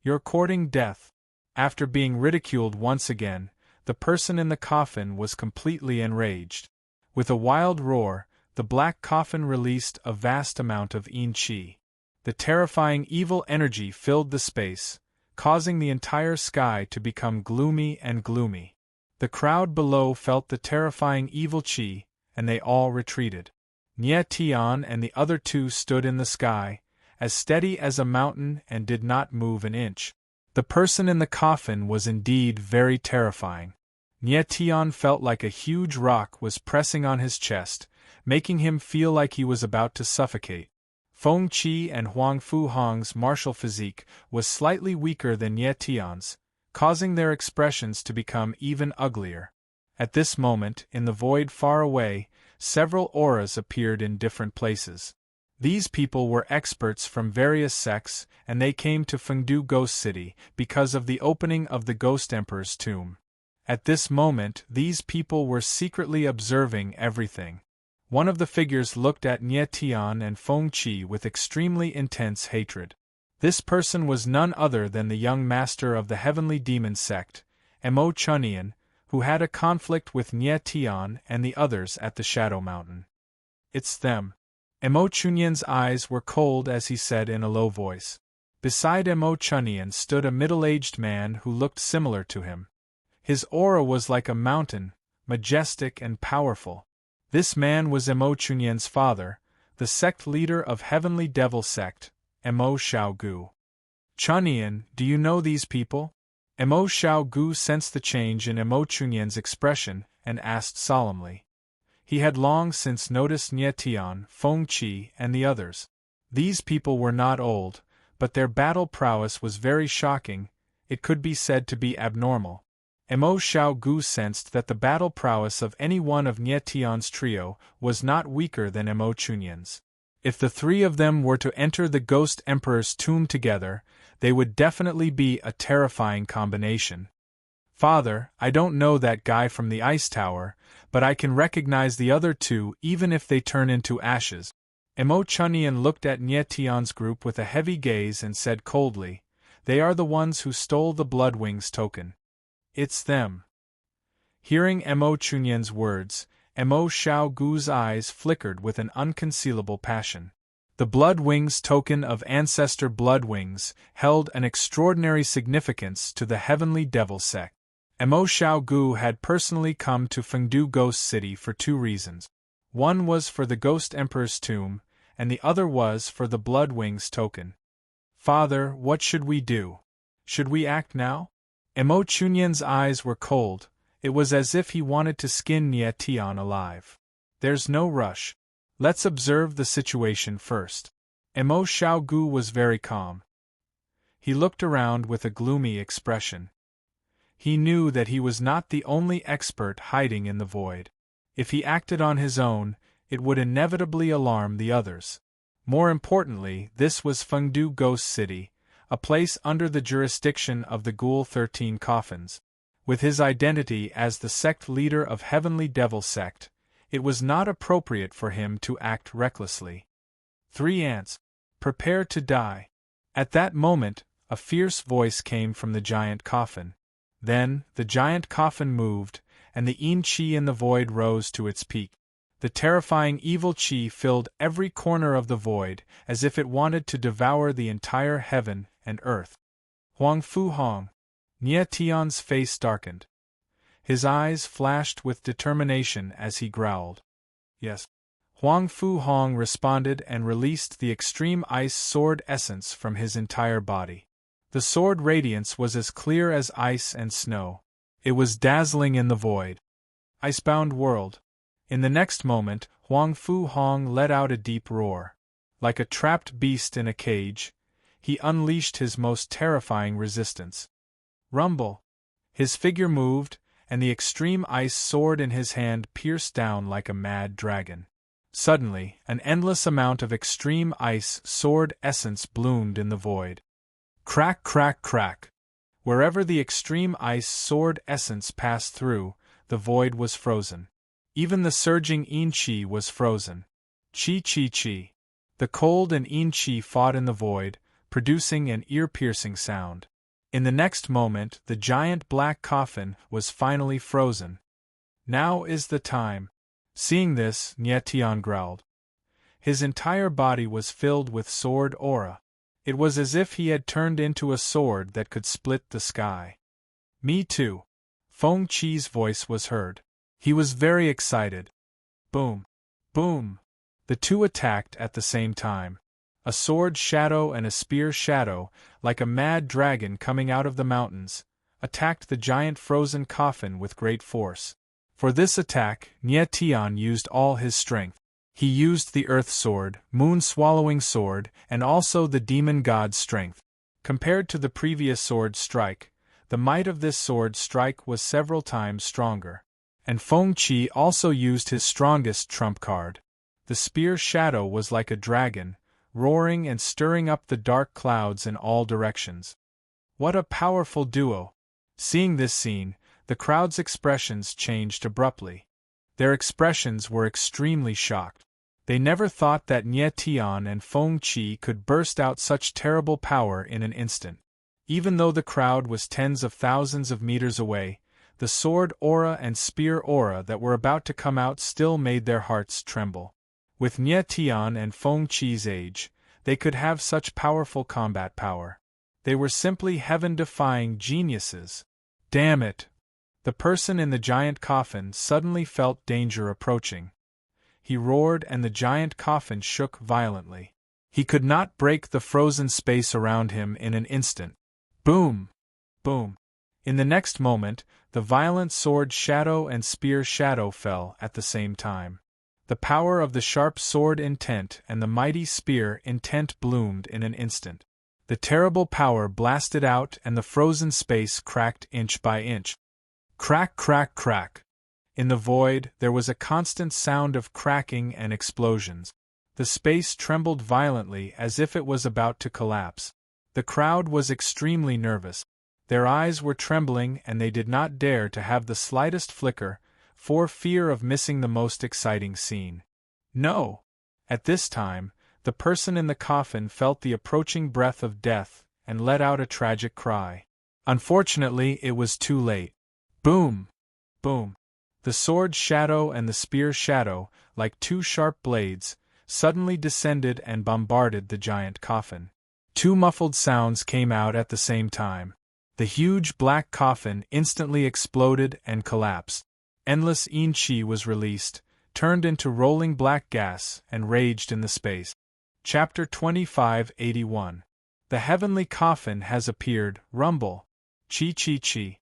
You're courting death. After being ridiculed once again, the person in the coffin was completely enraged. With a wild roar, the black coffin released a vast amount of yin qi. The terrifying evil energy filled the space, causing the entire sky to become gloomy and gloomy. The crowd below felt the terrifying evil qi, and they all retreated. Nie Tian and the other 2 stood in the sky, as steady as a mountain and did not move an inch. The person in the coffin was indeed very terrifying. Nie Tian felt like a huge rock was pressing on his chest, making him feel like he was about to suffocate. Feng Qi and Huang Fu Hong's martial physique was slightly weaker than Nie Tian's, causing their expressions to become even uglier. At this moment, in the void far away, several auras appeared in different places. These people were experts from various sects, and they came to Fengdu Ghost City because of the opening of the Ghost Emperor's tomb. At this moment, these people were secretly observing everything. One of the figures looked at Nie Tian and Feng Qi with extremely intense hatred. This person was none other than the young master of the Heavenly Demon sect, Mo Chunian, who had a conflict with Nie Tian and the others at the Shadow Mountain. It's them. Mo Chunian's eyes were cold as he said in a low voice. Beside Mo Chunian stood a middle-aged man who looked similar to him. His aura was like a mountain, majestic and powerful. This man was Mo Chunian's father, the sect leader of Heavenly Devil sect, Mo Xiaogu. Chunian, do you know these people? Mo Xiaogu sensed the change in Mo Chunian's expression and asked solemnly. He had long since noticed Nie Tian, Feng Qi, and the others. These people were not old, but their battle prowess was very shocking. It could be said to be abnormal. Mo Xiaogu sensed that the battle prowess of any one of Nie Tian's trio was not weaker than Mo Chunian's. If the 3 of them were to enter the Ghost Emperor's tomb together, they would definitely be a terrifying combination. Father, I don't know that guy from the ice tower, but I can recognize the other 2 even if they turn into ashes. Mo Chunian looked at Nie Tian's group with a heavy gaze and said coldly, They are the ones who stole the Bloodwings token. It's them. Hearing Mo Chunian's words, Mo Xiaogu's eyes flickered with an unconcealable passion. The Bloodwings token of Ancestor Bloodwings held an extraordinary significance to the Heavenly Devil sect. Mo Xiaogu had personally come to Fengdu Ghost City for 2 reasons. One was for the Ghost Emperor's tomb, and the other was for the Bloodwing's token. "Father, what should we do? Should we act now?" Emo Chunyan's eyes were cold. It was as if he wanted to skin Nie Tian alive. "There's no rush. Let's observe the situation first." Emo Xiaogu was very calm. He looked around with a gloomy expression. He knew that he was not the only expert hiding in the void. If he acted on his own, it would inevitably alarm the others. More importantly, this was Fengdu Ghost City, a place under the jurisdiction of the Ghoul 13 Coffins. With his identity as the sect leader of Heavenly Devil Sect, it was not appropriate for him to act recklessly. 3 ants. Prepare to die. At that moment, a fierce voice came from the giant coffin. Then, the giant coffin moved, and the yin qi in the void rose to its peak. The terrifying evil qi filled every corner of the void, as if it wanted to devour the entire heaven and earth. Huang Fu Hong. Nie Tian's face darkened. His eyes flashed with determination as he growled. "Yes." Huang Fu Hong responded and released the extreme ice sword essence from his entire body. The sword radiance was as clear as ice and snow. It was dazzling in the void. Icebound world. In the next moment, Huang Fu Hong let out a deep roar. Like a trapped beast in a cage, he unleashed his most terrifying resistance. Rumble. His figure moved, and the extreme ice sword in his hand pierced down like a mad dragon. Suddenly, an endless amount of extreme ice sword essence bloomed in the void. Crack, crack, crack. Wherever the extreme ice sword essence passed through, the void was frozen. Even the surging yin qi was frozen. Chi chi chi. The cold and yin qi fought in the void, producing an ear-piercing sound. In the next moment, the giant black coffin was finally frozen. "Now is the time." Seeing this, Nie Tian growled. His entire body was filled with sword aura. It was as if he had turned into a sword that could split the sky. "Me too." Feng Qi's voice was heard. He was very excited. Boom! Boom! The two attacked at the same time. A sword shadow and a spear shadow, like a mad dragon coming out of the mountains, attacked the giant frozen coffin with great force. For this attack, Nie Tian used all his strength. He used the Earth Sword, Moon-Swallowing Sword, and also the Demon God's strength. Compared to the previous sword strike, the might of this sword strike was several times stronger. And Feng Qi also used his strongest trump card. The spear shadow was like a dragon, roaring and stirring up the dark clouds in all directions. What a powerful duo! Seeing this scene, the crowd's expressions changed abruptly. Their expressions were extremely shocked. They never thought that Nie Tian and Feng Qi could burst out such terrible power in an instant. Even though the crowd was tens of thousands of meters away, the sword aura and spear aura that were about to come out still made their hearts tremble. With Nie Tian and Feng Qi's age, they could have such powerful combat power. They were simply heaven-defying geniuses. Damn it! The person in the giant coffin suddenly felt danger approaching. He roared and the giant coffin shook violently. He could not break the frozen space around him in an instant. Boom! Boom! In the next moment, the violent sword shadow and spear shadow fell at the same time. The power of the sharp sword intent and the mighty spear intent bloomed in an instant. The terrible power blasted out and the frozen space cracked inch by inch. Crack, crack, crack. In the void, there was a constant sound of cracking and explosions. The space trembled violently as if it was about to collapse. The crowd was extremely nervous. Their eyes were trembling and they did not dare to have the slightest flicker, for fear of missing the most exciting scene. No! At this time, the person in the coffin felt the approaching breath of death and let out a tragic cry. Unfortunately, it was too late. Boom! Boom! The sword shadow and the spear shadow, like two sharp blades, suddenly descended and bombarded the giant coffin. Two muffled sounds came out at the same time. The huge black coffin instantly exploded and collapsed. Endless yin qi was released, turned into rolling black gas, and raged in the space. Chapter 2581. The heavenly coffin has appeared, rumble. Chi chi chi.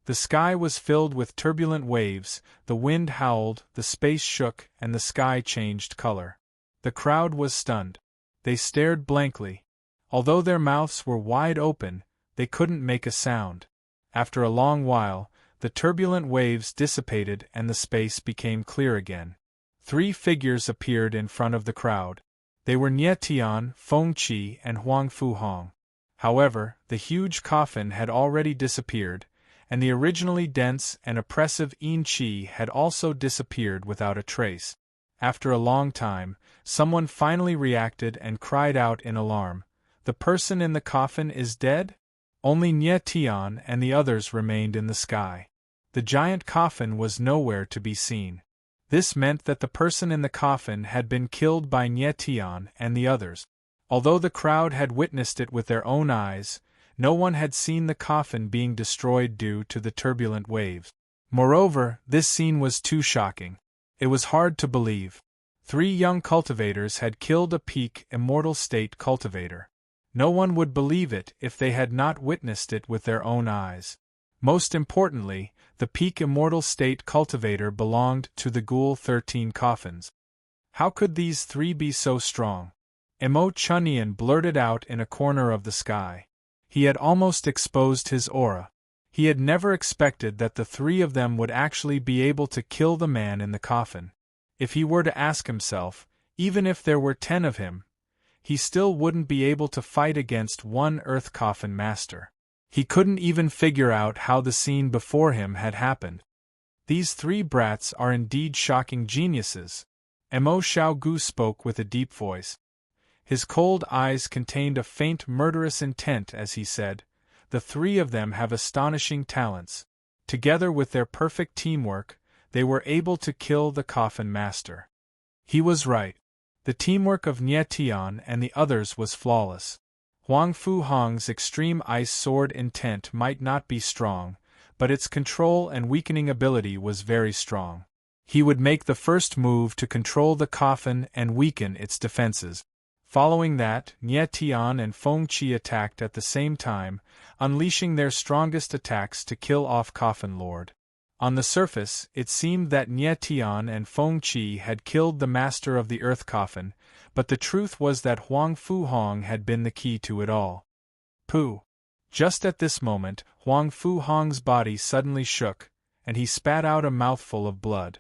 The sky was filled with turbulent waves, the wind howled, the space shook, and the sky changed color. The crowd was stunned. They stared blankly. Although their mouths were wide open, they couldn't make a sound. After a long while, the turbulent waves dissipated and the space became clear again. 3 figures appeared in front of the crowd. They were Nie Tian, Feng Qi, and Huang Fu Hong. However, the huge coffin had already disappeared, and the originally dense and oppressive Yin Qi had also disappeared without a trace. After a long time, someone finally reacted and cried out in alarm, "The person in the coffin is dead?" Only Nie Tian and the others remained in the sky. The giant coffin was nowhere to be seen. This meant that the person in the coffin had been killed by Nie Tian and the others. Although the crowd had witnessed it with their own eyes, no one had seen the coffin being destroyed due to the turbulent waves. Moreover, this scene was too shocking. It was hard to believe. 3 young cultivators had killed a peak immortal state cultivator. No one would believe it if they had not witnessed it with their own eyes. Most importantly, the peak immortal state cultivator belonged to the Ghoul 13 coffins. How could these 3 be so strong? Mo Chunyan blurted out in a corner of the sky. He had almost exposed his aura. He had never expected that the 3 of them would actually be able to kill the man in the coffin. If he were to ask himself, even if there were 10 of him, he still wouldn't be able to fight against one Earth Coffin Master. He couldn't even figure out how the scene before him had happened. These 3 brats are indeed shocking geniuses. Mo Xiaogu spoke with a deep voice. His cold eyes contained a faint murderous intent as he said, "The 3 of them have astonishing talents. Together with their perfect teamwork, they were able to kill the Coffin Master." He was right. The teamwork of Nie Tian and the others was flawless. Huang Fu Hong's extreme ice sword intent might not be strong, but its control and weakening ability was very strong. He would make the first move to control the coffin and weaken its defenses. Following that, Nie Tian and Feng Qi attacked at the same time, unleashing their strongest attacks to kill off Coffin Lord. On the surface, it seemed that Nie Tian and Feng Qi had killed the master of the Earth Coffin, but the truth was that Huang Fu Hong had been the key to it all. Pooh! Just at this moment, Huang Fu Hong's body suddenly shook, and he spat out a mouthful of blood.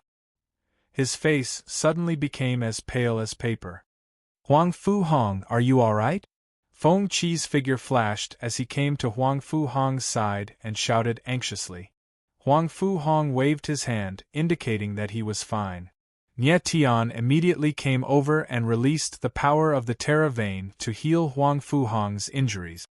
His face suddenly became as pale as paper. "Huang Fu Hong, are you all right?" Feng Qi's figure flashed as he came to Huang Fu Hong's side and shouted anxiously. Huang Fu Hong waved his hand, indicating that he was fine. Nie Tian immediately came over and released the power of the Terra Vein to heal Huang Fu Hong's injuries.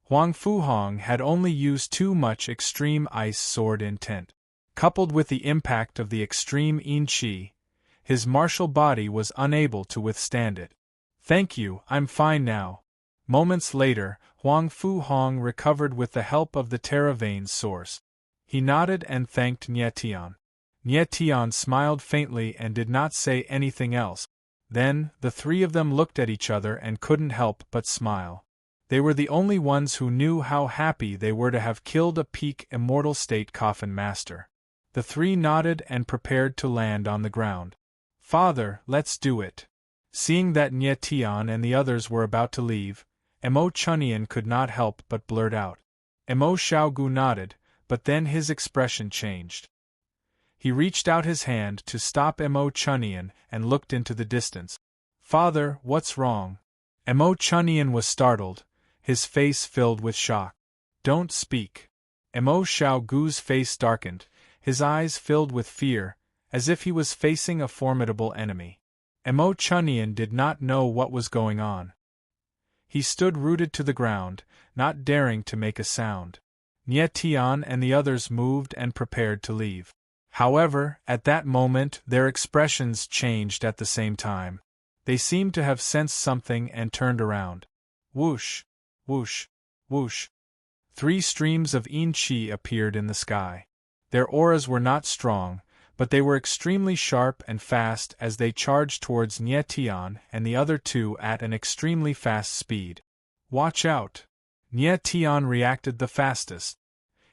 Huang Fu Hong had only used too much extreme ice sword intent. Coupled with the impact of the extreme Yin Qi, his martial body was unable to withstand it. "Thank you, I'm fine now." Moments later, Huang Fu Hong recovered with the help of the Terra Vein's source. He nodded and thanked Nie Tian. Nie Tian smiled faintly and did not say anything else. Then, the 3 of them looked at each other and couldn't help but smile. They were the only ones who knew how happy they were to have killed a peak immortal state coffin master. The 3 nodded and prepared to land on the ground. "Father, let's do it." Seeing that Nie Tian and the others were about to leave, Mo Chunyan could not help but blurt out. Mo Xiaogu nodded, but then his expression changed. He reached out his hand to stop Mo Chunyan and looked into the distance. "Father, what's wrong?" Mo Chunyan was startled, his face filled with shock. "Don't speak." Mo Xiaogu's face darkened, his eyes filled with fear, as if he was facing a formidable enemy. Mo Chunyan did not know what was going on. He stood rooted to the ground, not daring to make a sound. Nie Tian and the others moved and prepared to leave. However, at that moment their expressions changed at the same time. They seemed to have sensed something and turned around. Whoosh! Whoosh! Whoosh! 3 streams of Yin Qi appeared in the sky. Their auras were not strong, but they were extremely sharp and fast as they charged towards Nye Tian and the other two at an extremely fast speed. "Watch out!" Nye Tian reacted the fastest.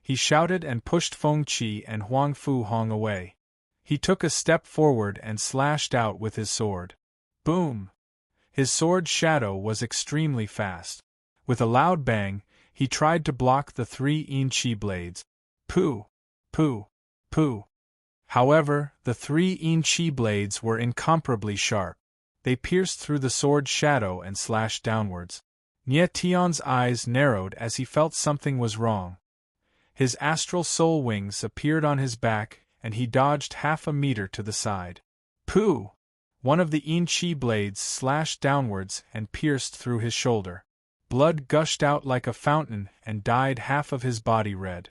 He shouted and pushed Feng Qi and Huang Fu Hong away. He took a step forward and slashed out with his sword. Boom! His sword's shadow was extremely fast. With a loud bang, he tried to block the 3 yin chi blades. Pooh! Pooh! Pooh! However, the 3 yin chi blades were incomparably sharp. They pierced through the sword's shadow and slashed downwards. Nye Tian's eyes narrowed as he felt something was wrong. His astral soul wings appeared on his back, and he dodged half a meter to the side. Pooh! One of the yin chi blades slashed downwards and pierced through his shoulder. Blood gushed out like a fountain and dyed half of his body red.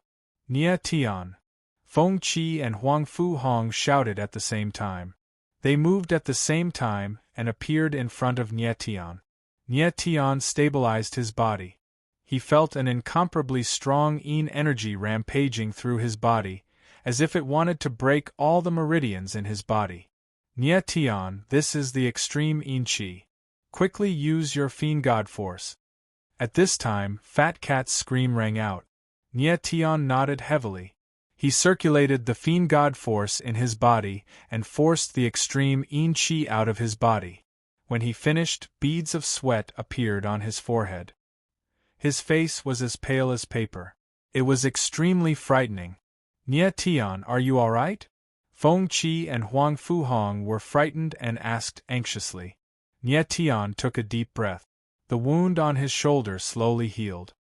Nye Tian! Feng Qi and Huang Fu Hong shouted at the same time. They moved at the same time and appeared in front of Nye Tian. Nye Tian stabilized his body. He felt an incomparably strong yin energy rampaging through his body, as if it wanted to break all the meridians in his body. Nye Tian, this is the extreme yin chi. Quickly use your fiend god force. At this time, Fat Cat's scream rang out. Nye Tian nodded heavily. He circulated the fiend god force in his body and forced the extreme yin chi out of his body. When he finished, beads of sweat appeared on his forehead. His face was as pale as paper. It was extremely frightening. Nye Tian, are you all right? Feng Qi and Huang Fu Hong were frightened and asked anxiously. Nye Tian took a deep breath. The wound on his shoulder slowly healed.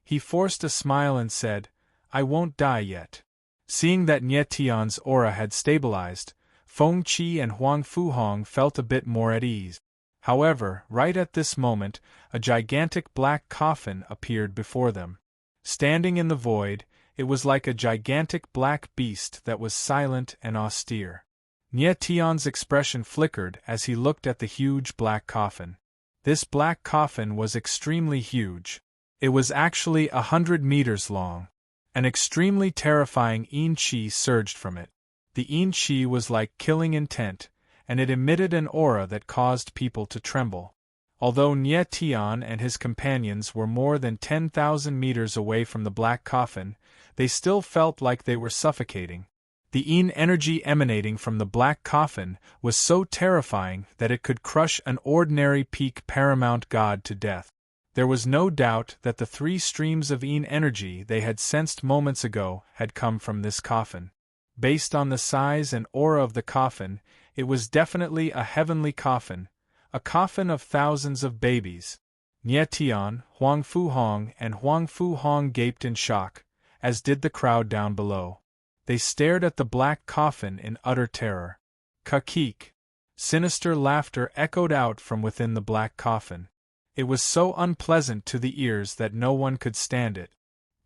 He forced a smile and said, I won't die yet. Seeing that Nye Tian's aura had stabilized, Feng Qi and Huang Fu Hong felt a bit more at ease. However, right at this moment, a gigantic black coffin appeared before them. Standing in the void, it was like a gigantic black beast that was silent and austere. Nye Tian's expression flickered as he looked at the huge black coffin. This black coffin was extremely huge. It was actually 100 meters long. An extremely terrifying yin chi surged from it. The yin chi was like killing intent, and it emitted an aura that caused people to tremble. Although Nye Tian and his companions were more than 10,000 meters away from the black coffin, they still felt like they were suffocating. The yin energy emanating from the black coffin was so terrifying that it could crush an ordinary peak paramount god to death. There was no doubt that the 3 streams of yin energy they had sensed moments ago had come from this coffin. Based on the size and aura of the coffin, it was definitely a heavenly coffin, a coffin of thousands of babies. Nye Tian, Huang Fu Hong and Huang Fu Hong gaped in shock, as did the crowd down below. They stared at the black coffin in utter terror. Kakik! Sinister laughter echoed out from within the black coffin. It was so unpleasant to the ears that no one could stand it.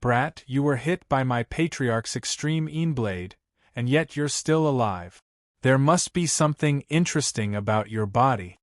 Brat, you were hit by my patriarch's extreme yin blade, and yet you're still alive. There must be something interesting about your body.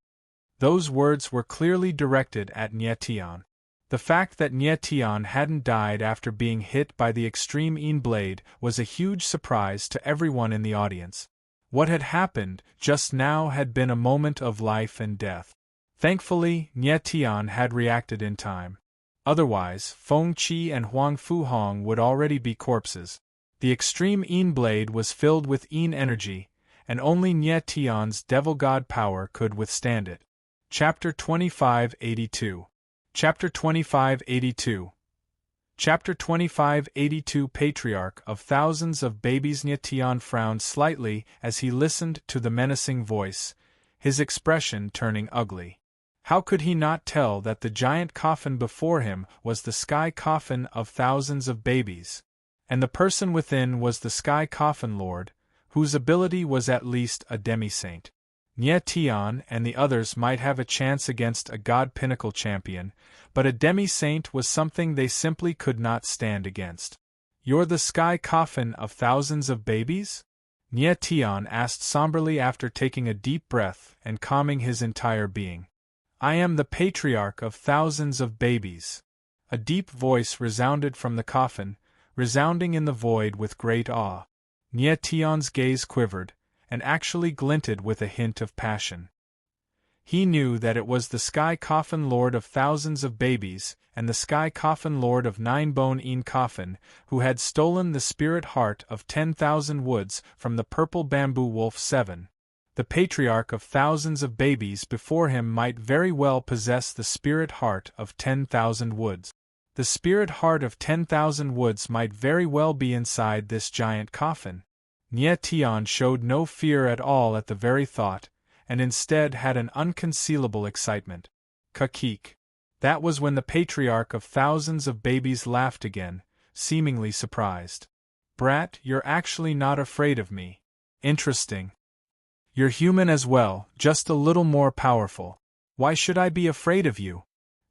Those words were clearly directed at Nye Tian. The fact that Nye Tian hadn't died after being hit by the extreme yin blade was a huge surprise to everyone in the audience. What had happened just now had been a moment of life and death. Thankfully, Nye Tian had reacted in time. Otherwise, Feng Qi and Huang Fu Hong would already be corpses. The extreme yin blade was filled with yin energy, and only Nye Tian's devil god power could withstand it. Chapter 2582. Chapter 2582. Chapter 2582. Patriarch of thousands of babies. Nye Tian frowned slightly as he listened to the menacing voice, his expression turning ugly. How could he not tell that the giant coffin before him was the sky coffin of thousands of babies? And the person within was the sky coffin lord, whose ability was at least a demi-saint. Nye Tian and the others might have a chance against a god pinnacle champion, but a demi-saint was something they simply could not stand against. You're the sky coffin of thousands of babies? Nye Tian asked somberly after taking a deep breath and calming his entire being. I am the patriarch of thousands of babies. A deep voice resounded from the coffin, resounding in the void with great awe. Nie Tian's gaze quivered, and actually glinted with a hint of passion. He knew that it was the Sky Coffin Lord of Thousands of Babies, and the Sky Coffin Lord of Nine-Bone Coffin, who had stolen the spirit heart of 10,000 woods from the Purple Bamboo Wolf 7. The Patriarch of Thousands of Babies before him might very well possess the spirit heart of 10,000 woods. The spirit heart of 10,000 woods might very well be inside this giant coffin. Nie Tian showed no fear at all at the very thought, and instead had an unconcealable excitement. Kakik. That was when the Patriarch of Thousands of Babies laughed again, seemingly surprised. Brat, you're actually not afraid of me. Interesting. You're human as well, just a little more powerful. Why should I be afraid of you?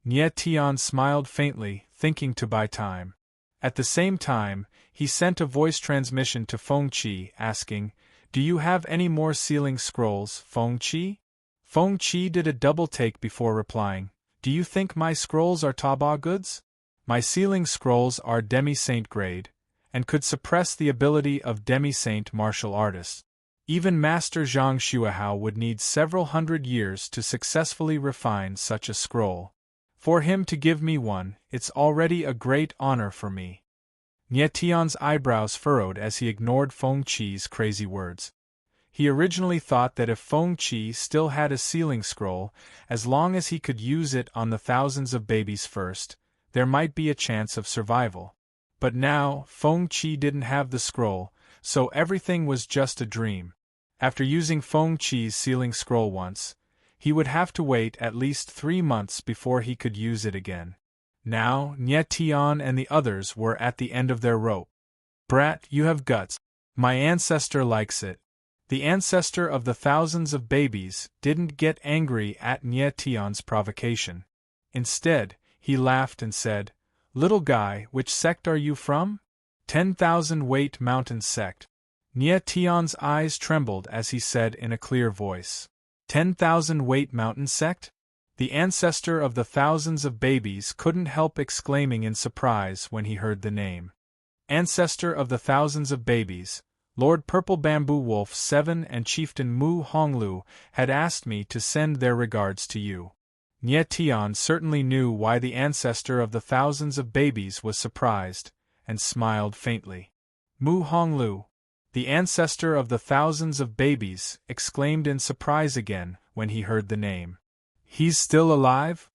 Nie Tian smiled faintly, thinking to buy time. At the same time, he sent a voice transmission to Feng Qi asking, "Do you have any more sealing scrolls, Feng Qi?" Feng Qi did a double take before replying, "Do you think my scrolls are Taba goods? My sealing scrolls are demi-saint grade, and could suppress the ability of demi-saint martial artists. Even Master Zhang Xuehao would need several hundred years to successfully refine such a scroll. For him to give me one, it's already a great honor for me." Nie Tian's eyebrows furrowed as he ignored Feng Qi's crazy words. He originally thought that if Feng Qi still had a sealing scroll, as long as he could use it on the thousands of babies first, there might be a chance of survival. But now, Feng Qi didn't have the scroll, so everything was just a dream. After using Feng Qi's sealing scroll once, he would have to wait at least 3 months before he could use it again. Now, Nie Tian and the others were at the end of their rope. "Brat, you have guts. My ancestor likes it." The ancestor of the thousands of babies didn't get angry at Nie Tian's provocation. Instead, he laughed and said, "Little guy, which sect are you from?" 10,000 Weight Mountain Sect. Nie Tian's eyes trembled as he said in a clear voice, 10,000 Weight Mountain Sect? The ancestor of the thousands of babies couldn't help exclaiming in surprise when he heard the name. Ancestor of the thousands of babies, Lord Purple Bamboo Wolf 7 and Chieftain Mu Honglu had asked me to send their regards to you. Nie Tian certainly knew why the ancestor of the thousands of babies was surprised, and smiled faintly. Mu Honglu, the ancestor of the thousands of babies, exclaimed in surprise again when he heard the name. "He's still alive?"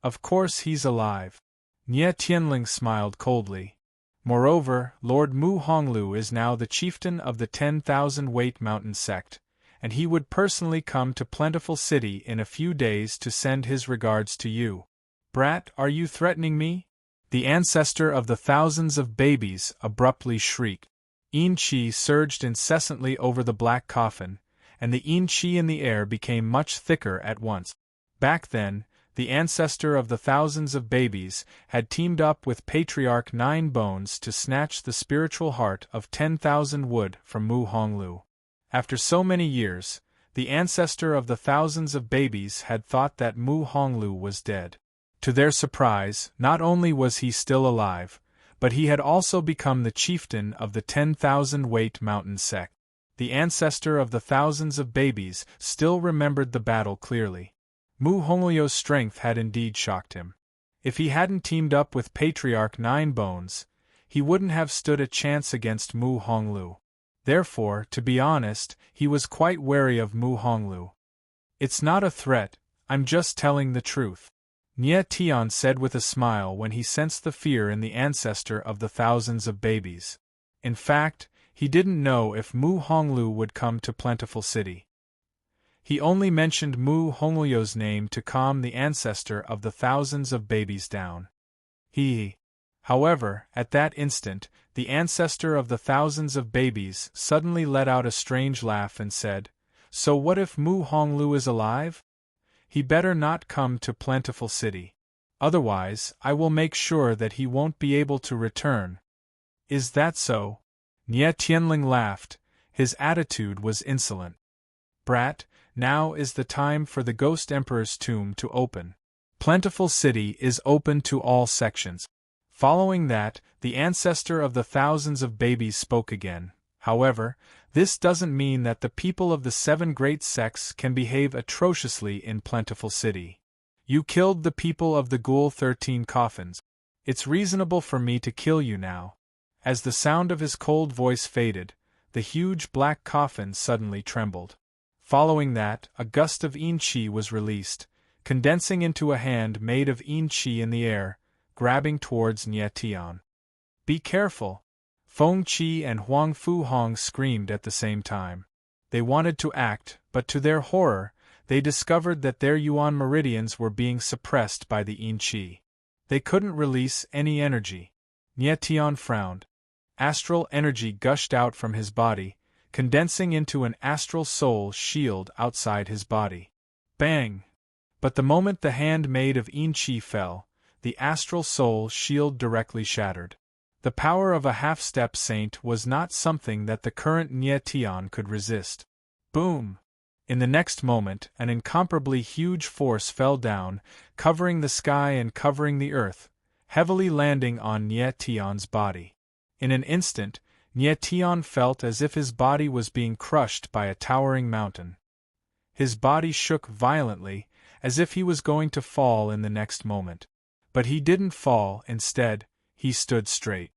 "Of course he's alive." Nie Tianling smiled coldly. "Moreover, Lord Mu Honglu is now the chieftain of the 10,000 Weight Mountain Sect, and he would personally come to Plentiful City in a few days to send his regards to you." "Brat, are you threatening me?" The ancestor of the thousands of babies abruptly shrieked. Yin Qi surged incessantly over the black coffin, and the Yin Qi in the air became much thicker at once. Back then, the ancestor of the thousands of babies had teamed up with Patriarch Nine Bones to snatch the spiritual heart of 10,000 wood from Mu Honglu. After so many years, the ancestor of the thousands of babies had thought that Mu Honglu was dead. To their surprise, not only was he still alive, but he had also become the chieftain of the 10,000 Weight Mountain Sect. The ancestor of the thousands of babies still remembered the battle clearly. Mu Honglio's strength had indeed shocked him. If he hadn't teamed up with Patriarch Nine Bones, he wouldn't have stood a chance against Mu Honglu. Therefore, to be honest, he was quite wary of Mu Honglu. "It's not a threat, I'm just telling the truth," Nie Tian said with a smile when he sensed the fear in the ancestor of the thousands of babies. In fact, he didn't know if Mu Honglu would come to Plentiful City. He only mentioned Mu Honglio's name to calm the ancestor of the thousands of babies down. However, at that instant, the ancestor of the thousands of babies suddenly let out a strange laugh and said, "So what if Mu Honglu is alive? He better not come to Plentiful City. Otherwise, I will make sure that he won't be able to return." "Is that so?" Nie Tianling laughed. His attitude was insolent. "Brat, now is the time for the Ghost Emperor's tomb to open. Plentiful City is open to all sections." Following that, the ancestor of the thousands of babies spoke again. However, this doesn't mean that the people of the 7 great sects can behave atrociously in Plentiful City. You killed the people of the Ghoul 13 coffins. It's reasonable for me to kill you now. As the sound of his cold voice faded, the huge black coffin suddenly trembled. Following that, a gust of yin qi was released, condensing into a hand made of yin qi in the air, grabbing towards Nie Tian. Be careful! Feng Qi and Huang Fu Hong screamed at the same time. They wanted to act, but to their horror, they discovered that their yuan meridians were being suppressed by the yin qi. They couldn't release any energy. Nie Tian frowned. Astral energy gushed out from his body, condensing into an astral soul shield outside his body. Bang! But the moment the hand made of yin qi fell, the astral soul shield directly shattered. The power of a half-step saint was not something that the current Nie Tian could resist. Boom! In the next moment, an incomparably huge force fell down, covering the sky and covering the earth, heavily landing on Nie Tian's body. In an instant, Nie Tian felt as if his body was being crushed by a towering mountain. His body shook violently, as if he was going to fall in the next moment. But he didn't fall. Instead, he stood straight.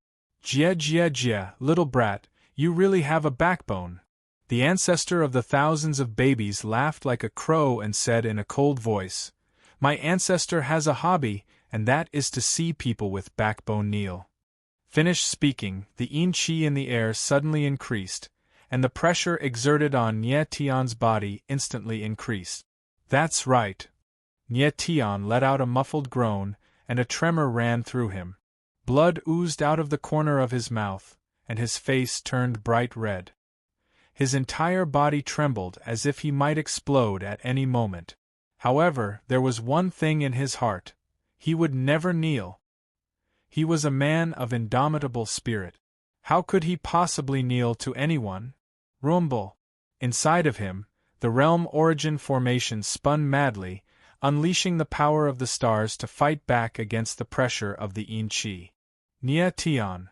Jie, little brat, you really have a backbone. The ancestor of the thousands of babies laughed like a crow and said in a cold voice, My ancestor has a hobby, and that is to see people with backbone kneel. Finished speaking, the yin qi in the air suddenly increased, and the pressure exerted on Nie Tian's body instantly increased. That's right. Nie Tian let out a muffled groan, and a tremor ran through him. Blood oozed out of the corner of his mouth, and his face turned bright red. His entire body trembled as if he might explode at any moment. However, there was one thing in his heart. He would never kneel. He was a man of indomitable spirit. How could he possibly kneel to anyone? Rumble! Inside of him, the realm origin formation spun madly, unleashing the power of the stars to fight back against the pressure of the yin qi. Nie Tian.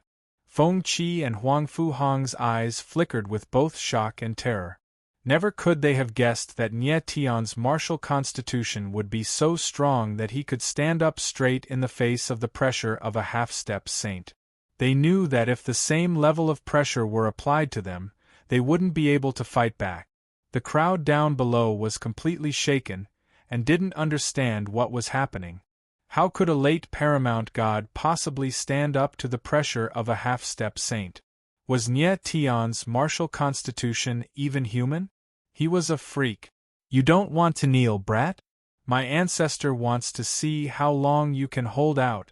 Feng Qi and Huang Fu Hong's eyes flickered with both shock and terror. Never could they have guessed that Nie Tian's martial constitution would be so strong that he could stand up straight in the face of the pressure of a half-step saint. They knew that if the same level of pressure were applied to them, they wouldn't be able to fight back. The crowd down below was completely shaken, and didn't understand what was happening. How could a late paramount god possibly stand up to the pressure of a half-step saint? Was Nie Tian's martial constitution even human? He was a freak. You don't want to kneel, brat? My ancestor wants to see how long you can hold out.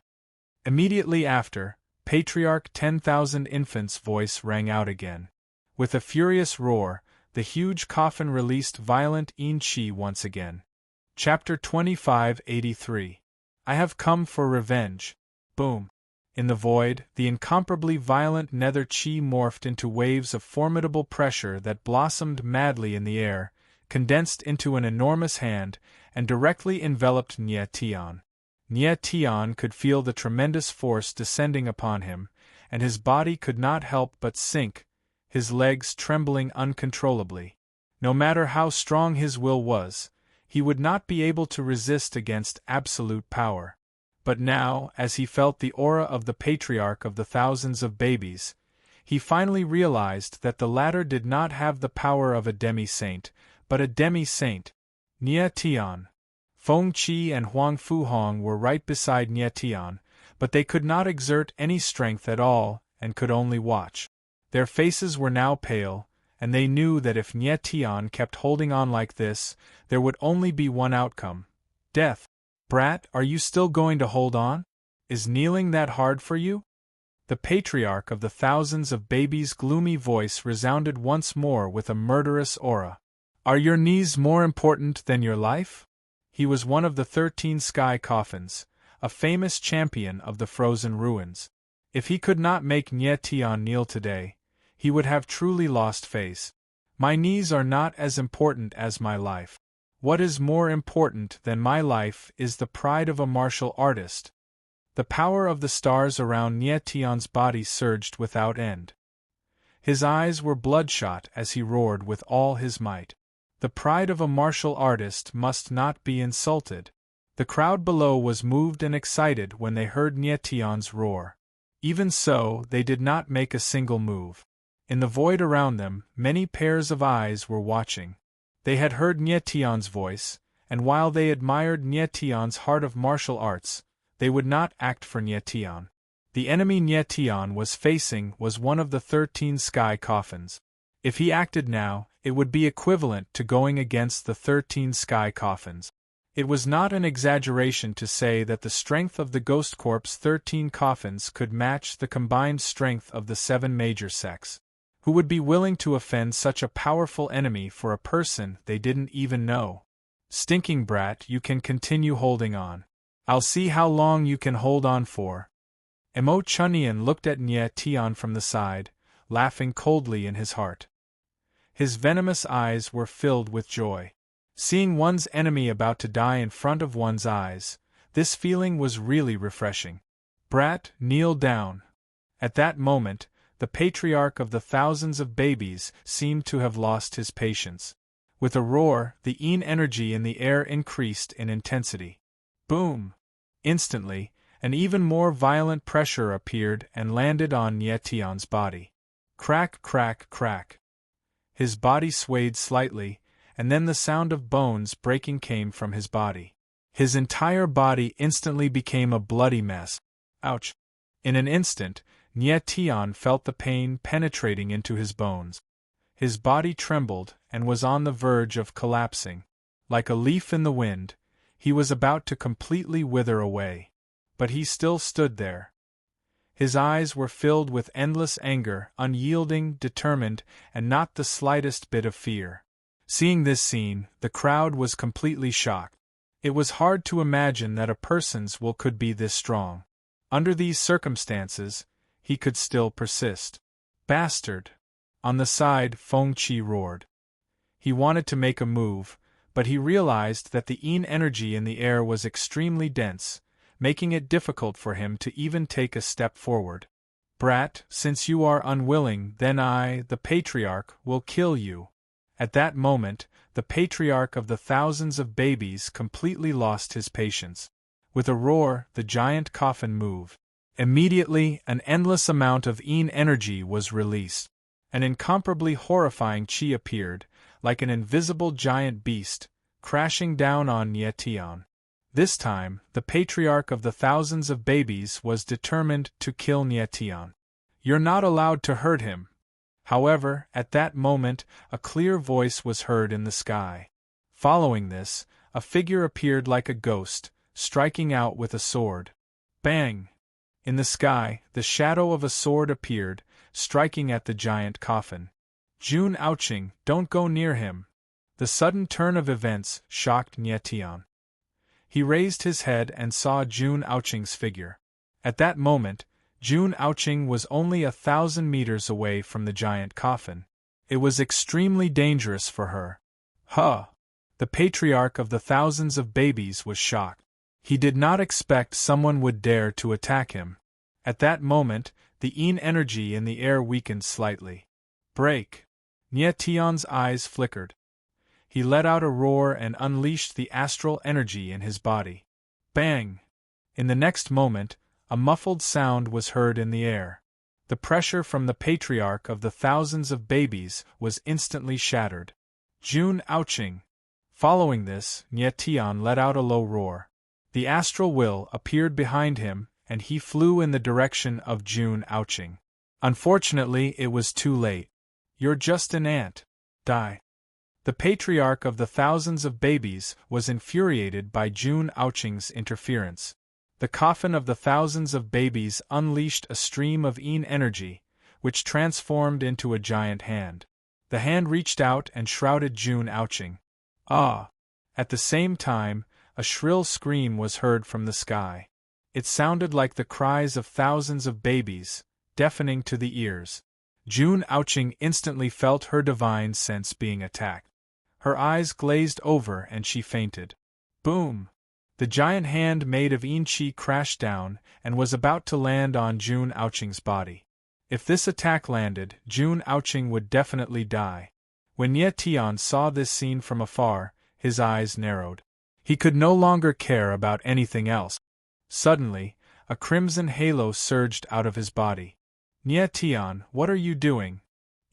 Immediately after, Patriarch 10,000 Infant's voice rang out again. With a furious roar, the huge coffin released violent yin qi once again. Chapter 2583. I have come for revenge. Boom. In the void, the incomparably violent nether qi morphed into waves of formidable pressure that blossomed madly in the air, condensed into an enormous hand, and directly enveloped Nie Tian. Nie Tian could feel the tremendous force descending upon him, and his body could not help but sink, his legs trembling uncontrollably. No matter how strong his will was, he would not be able to resist against absolute power. But now, as he felt the aura of the patriarch of the thousands of babies, he finally realized that the latter did not have the power of a demi-saint, but a demi-saint. Nie Tian. Feng Qi and Huang Fu Hong were right beside Nie Tian, but they could not exert any strength at all, and could only watch. Their faces were now pale, and they knew that if Nie Tian kept holding on like this, there would only be one outcome: death. Brat, are you still going to hold on? Is kneeling that hard for you? The patriarch of the thousands of babies' gloomy voice resounded once more with a murderous aura. Are your knees more important than your life? He was one of the 13 sky coffins, a famous champion of the frozen ruins. If he could not make Nie Tian kneel today, he would have truly lost face. My knees are not as important as my life. What is more important than my life is the pride of a martial artist. The power of the stars around Nie Tian's body surged without end. His eyes were bloodshot as he roared with all his might. The pride of a martial artist must not be insulted. The crowd below was moved and excited when they heard Nietion's roar. Even so, they did not make a single move. In the void around them, many pairs of eyes were watching. They had heard Nietion's voice, and while they admired Nietion's heart of martial arts, they would not act for Nietion. The enemy Nietion was facing was one of the 13 sky coffins. If he acted now, it would be equivalent to going against the 13 sky coffins. It was not an exaggeration to say that the strength of the Ghost Corp's 13 coffins could match the combined strength of the 7 major sects. Who would be willing to offend such a powerful enemy for a person they didn't even know? Stinking brat, you can continue holding on. I'll see how long you can hold on for. Emo Chunyan looked at Nietion from the side, laughing coldly in his heart. His venomous eyes were filled with joy. Seeing one's enemy about to die in front of one's eyes, this feeling was really refreshing. Brat, kneel down. At that moment, the patriarch of the thousands of babies seemed to have lost his patience. With a roar, the Yin energy in the air increased in intensity. Boom! Instantly, an even more violent pressure appeared and landed on Nietion's body. Crack, crack, crack. His body swayed slightly, and then the sound of bones breaking came from his body. His entire body instantly became a bloody mess. Ouch! In an instant, Nietion felt the pain penetrating into his bones. His body trembled and was on the verge of collapsing. Like a leaf in the wind, he was about to completely wither away. But he still stood there. His eyes were filled with endless anger, unyielding, determined, and not the slightest bit of fear. Seeing this scene, the crowd was completely shocked. It was hard to imagine that a person's will could be this strong. Under these circumstances, he could still persist. Bastard! On the side, Feng Qi roared. He wanted to make a move, but he realized that the Yin energy in the air was extremely dense, making it difficult for him to even take a step forward. Brat, since you are unwilling, then I, the Patriarch, will kill you. At that moment, the Patriarch of the thousands of babies completely lost his patience. With a roar, the giant coffin moved. Immediately, an endless amount of Yin energy was released. An incomparably horrifying Qi appeared, like an invisible giant beast, crashing down on Nietion. This time, the Patriarch of the thousands of babies was determined to kill Nietion. You're not allowed to hurt him. However, at that moment, a clear voice was heard in the sky. Following this, a figure appeared like a ghost, striking out with a sword. Bang! In the sky, the shadow of a sword appeared, striking at the giant coffin. Jun Aoqing, don't go near him. The sudden turn of events shocked Nietion. He raised his head and saw Jun Aoqing's figure. At that moment, Jun Aoqing was only 1,000 meters away from the giant coffin. It was extremely dangerous for her. Huh! The Patriarch of the thousands of babies was shocked. He did not expect someone would dare to attack him. At that moment, the Yin energy in the air weakened slightly. Break! Nietion's eyes flickered. He let out a roar and unleashed the astral energy in his body. Bang! In the next moment, a muffled sound was heard in the air. The pressure from the Patriarch of the thousands of babies was instantly shattered. Jun Aoqing! Following this, Nietion let out a low roar. The astral will appeared behind him, and he flew in the direction of Jun Aoqing. Unfortunately, it was too late. You're just an ant. Die. The Patriarch of the thousands of babies was infuriated by Jun Aoqing's interference. The coffin of the thousands of babies unleashed a stream of Yin energy, which transformed into a giant hand. The hand reached out and shrouded Jun Aoqing. Ah! At the same time, a shrill scream was heard from the sky. It sounded like the cries of thousands of babies, deafening to the ears. Jun Aoqing instantly felt her divine sense being attacked. Her eyes glazed over and she fainted. Boom! The giant hand made of Yin Qi crashed down and was about to land on Jun Aoqing's body. If this attack landed, Jun Aoqing would definitely die. When Nye Tian saw this scene from afar, his eyes narrowed. He could no longer care about anything else. Suddenly, a crimson halo surged out of his body. Nye Tian, what are you doing?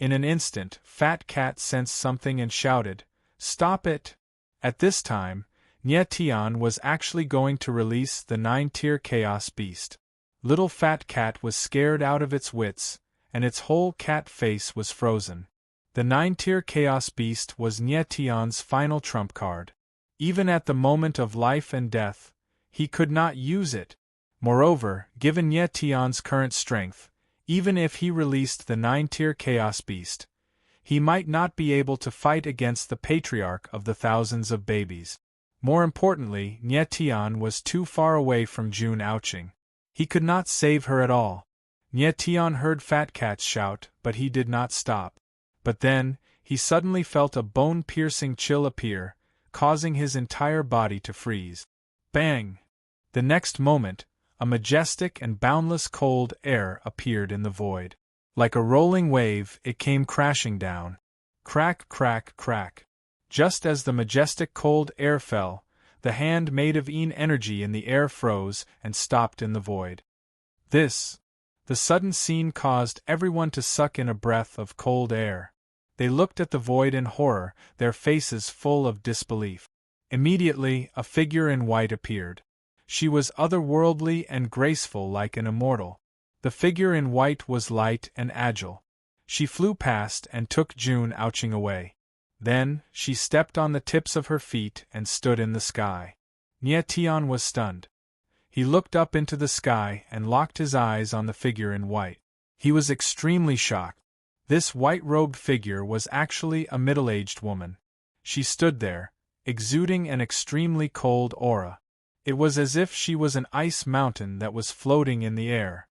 In an instant, Fat Cat sensed something and shouted, "Stop it!" At this time, Nye Tian was actually going to release the 9-tier Chaos Beast. Little Fat Cat was scared out of its wits, and its whole cat face was frozen. The 9-tier Chaos Beast was Nye Tian's final trump card. Even at the moment of life and death, he could not use it. Moreover, given Nye Tian's current strength, even if he released the 9-tier Chaos Beast, he might not be able to fight against the Patriarch of the Thousands of Babies. More importantly, Nye Tian was too far away from Jun Aoqing. He could not save her at all. Nye Tian heard Fat Cat's shout, but he did not stop. But then, he suddenly felt a bone-piercing chill appear, causing his entire body to freeze. Bang! The next moment, a majestic and boundless cold air appeared in the void. Like a rolling wave, it came crashing down. Crack, crack, crack. Just as the majestic cold air fell, the hand made of energy in the air froze and stopped in the void. The sudden scene caused everyone to suck in a breath of cold air. They looked at the void in horror, their faces full of disbelief. Immediately, a figure in white appeared. She was otherworldly and graceful like an immortal. The figure in white was light and agile. She flew past and took Jun Aoqing away. Then, she stepped on the tips of her feet and stood in the sky. Nye Tian was stunned. He looked up into the sky and locked his eyes on the figure in white. He was extremely shocked. This white-robed figure was actually a middle-aged woman. She stood there, exuding an extremely cold aura. It was as if she was an ice mountain that was floating in the air.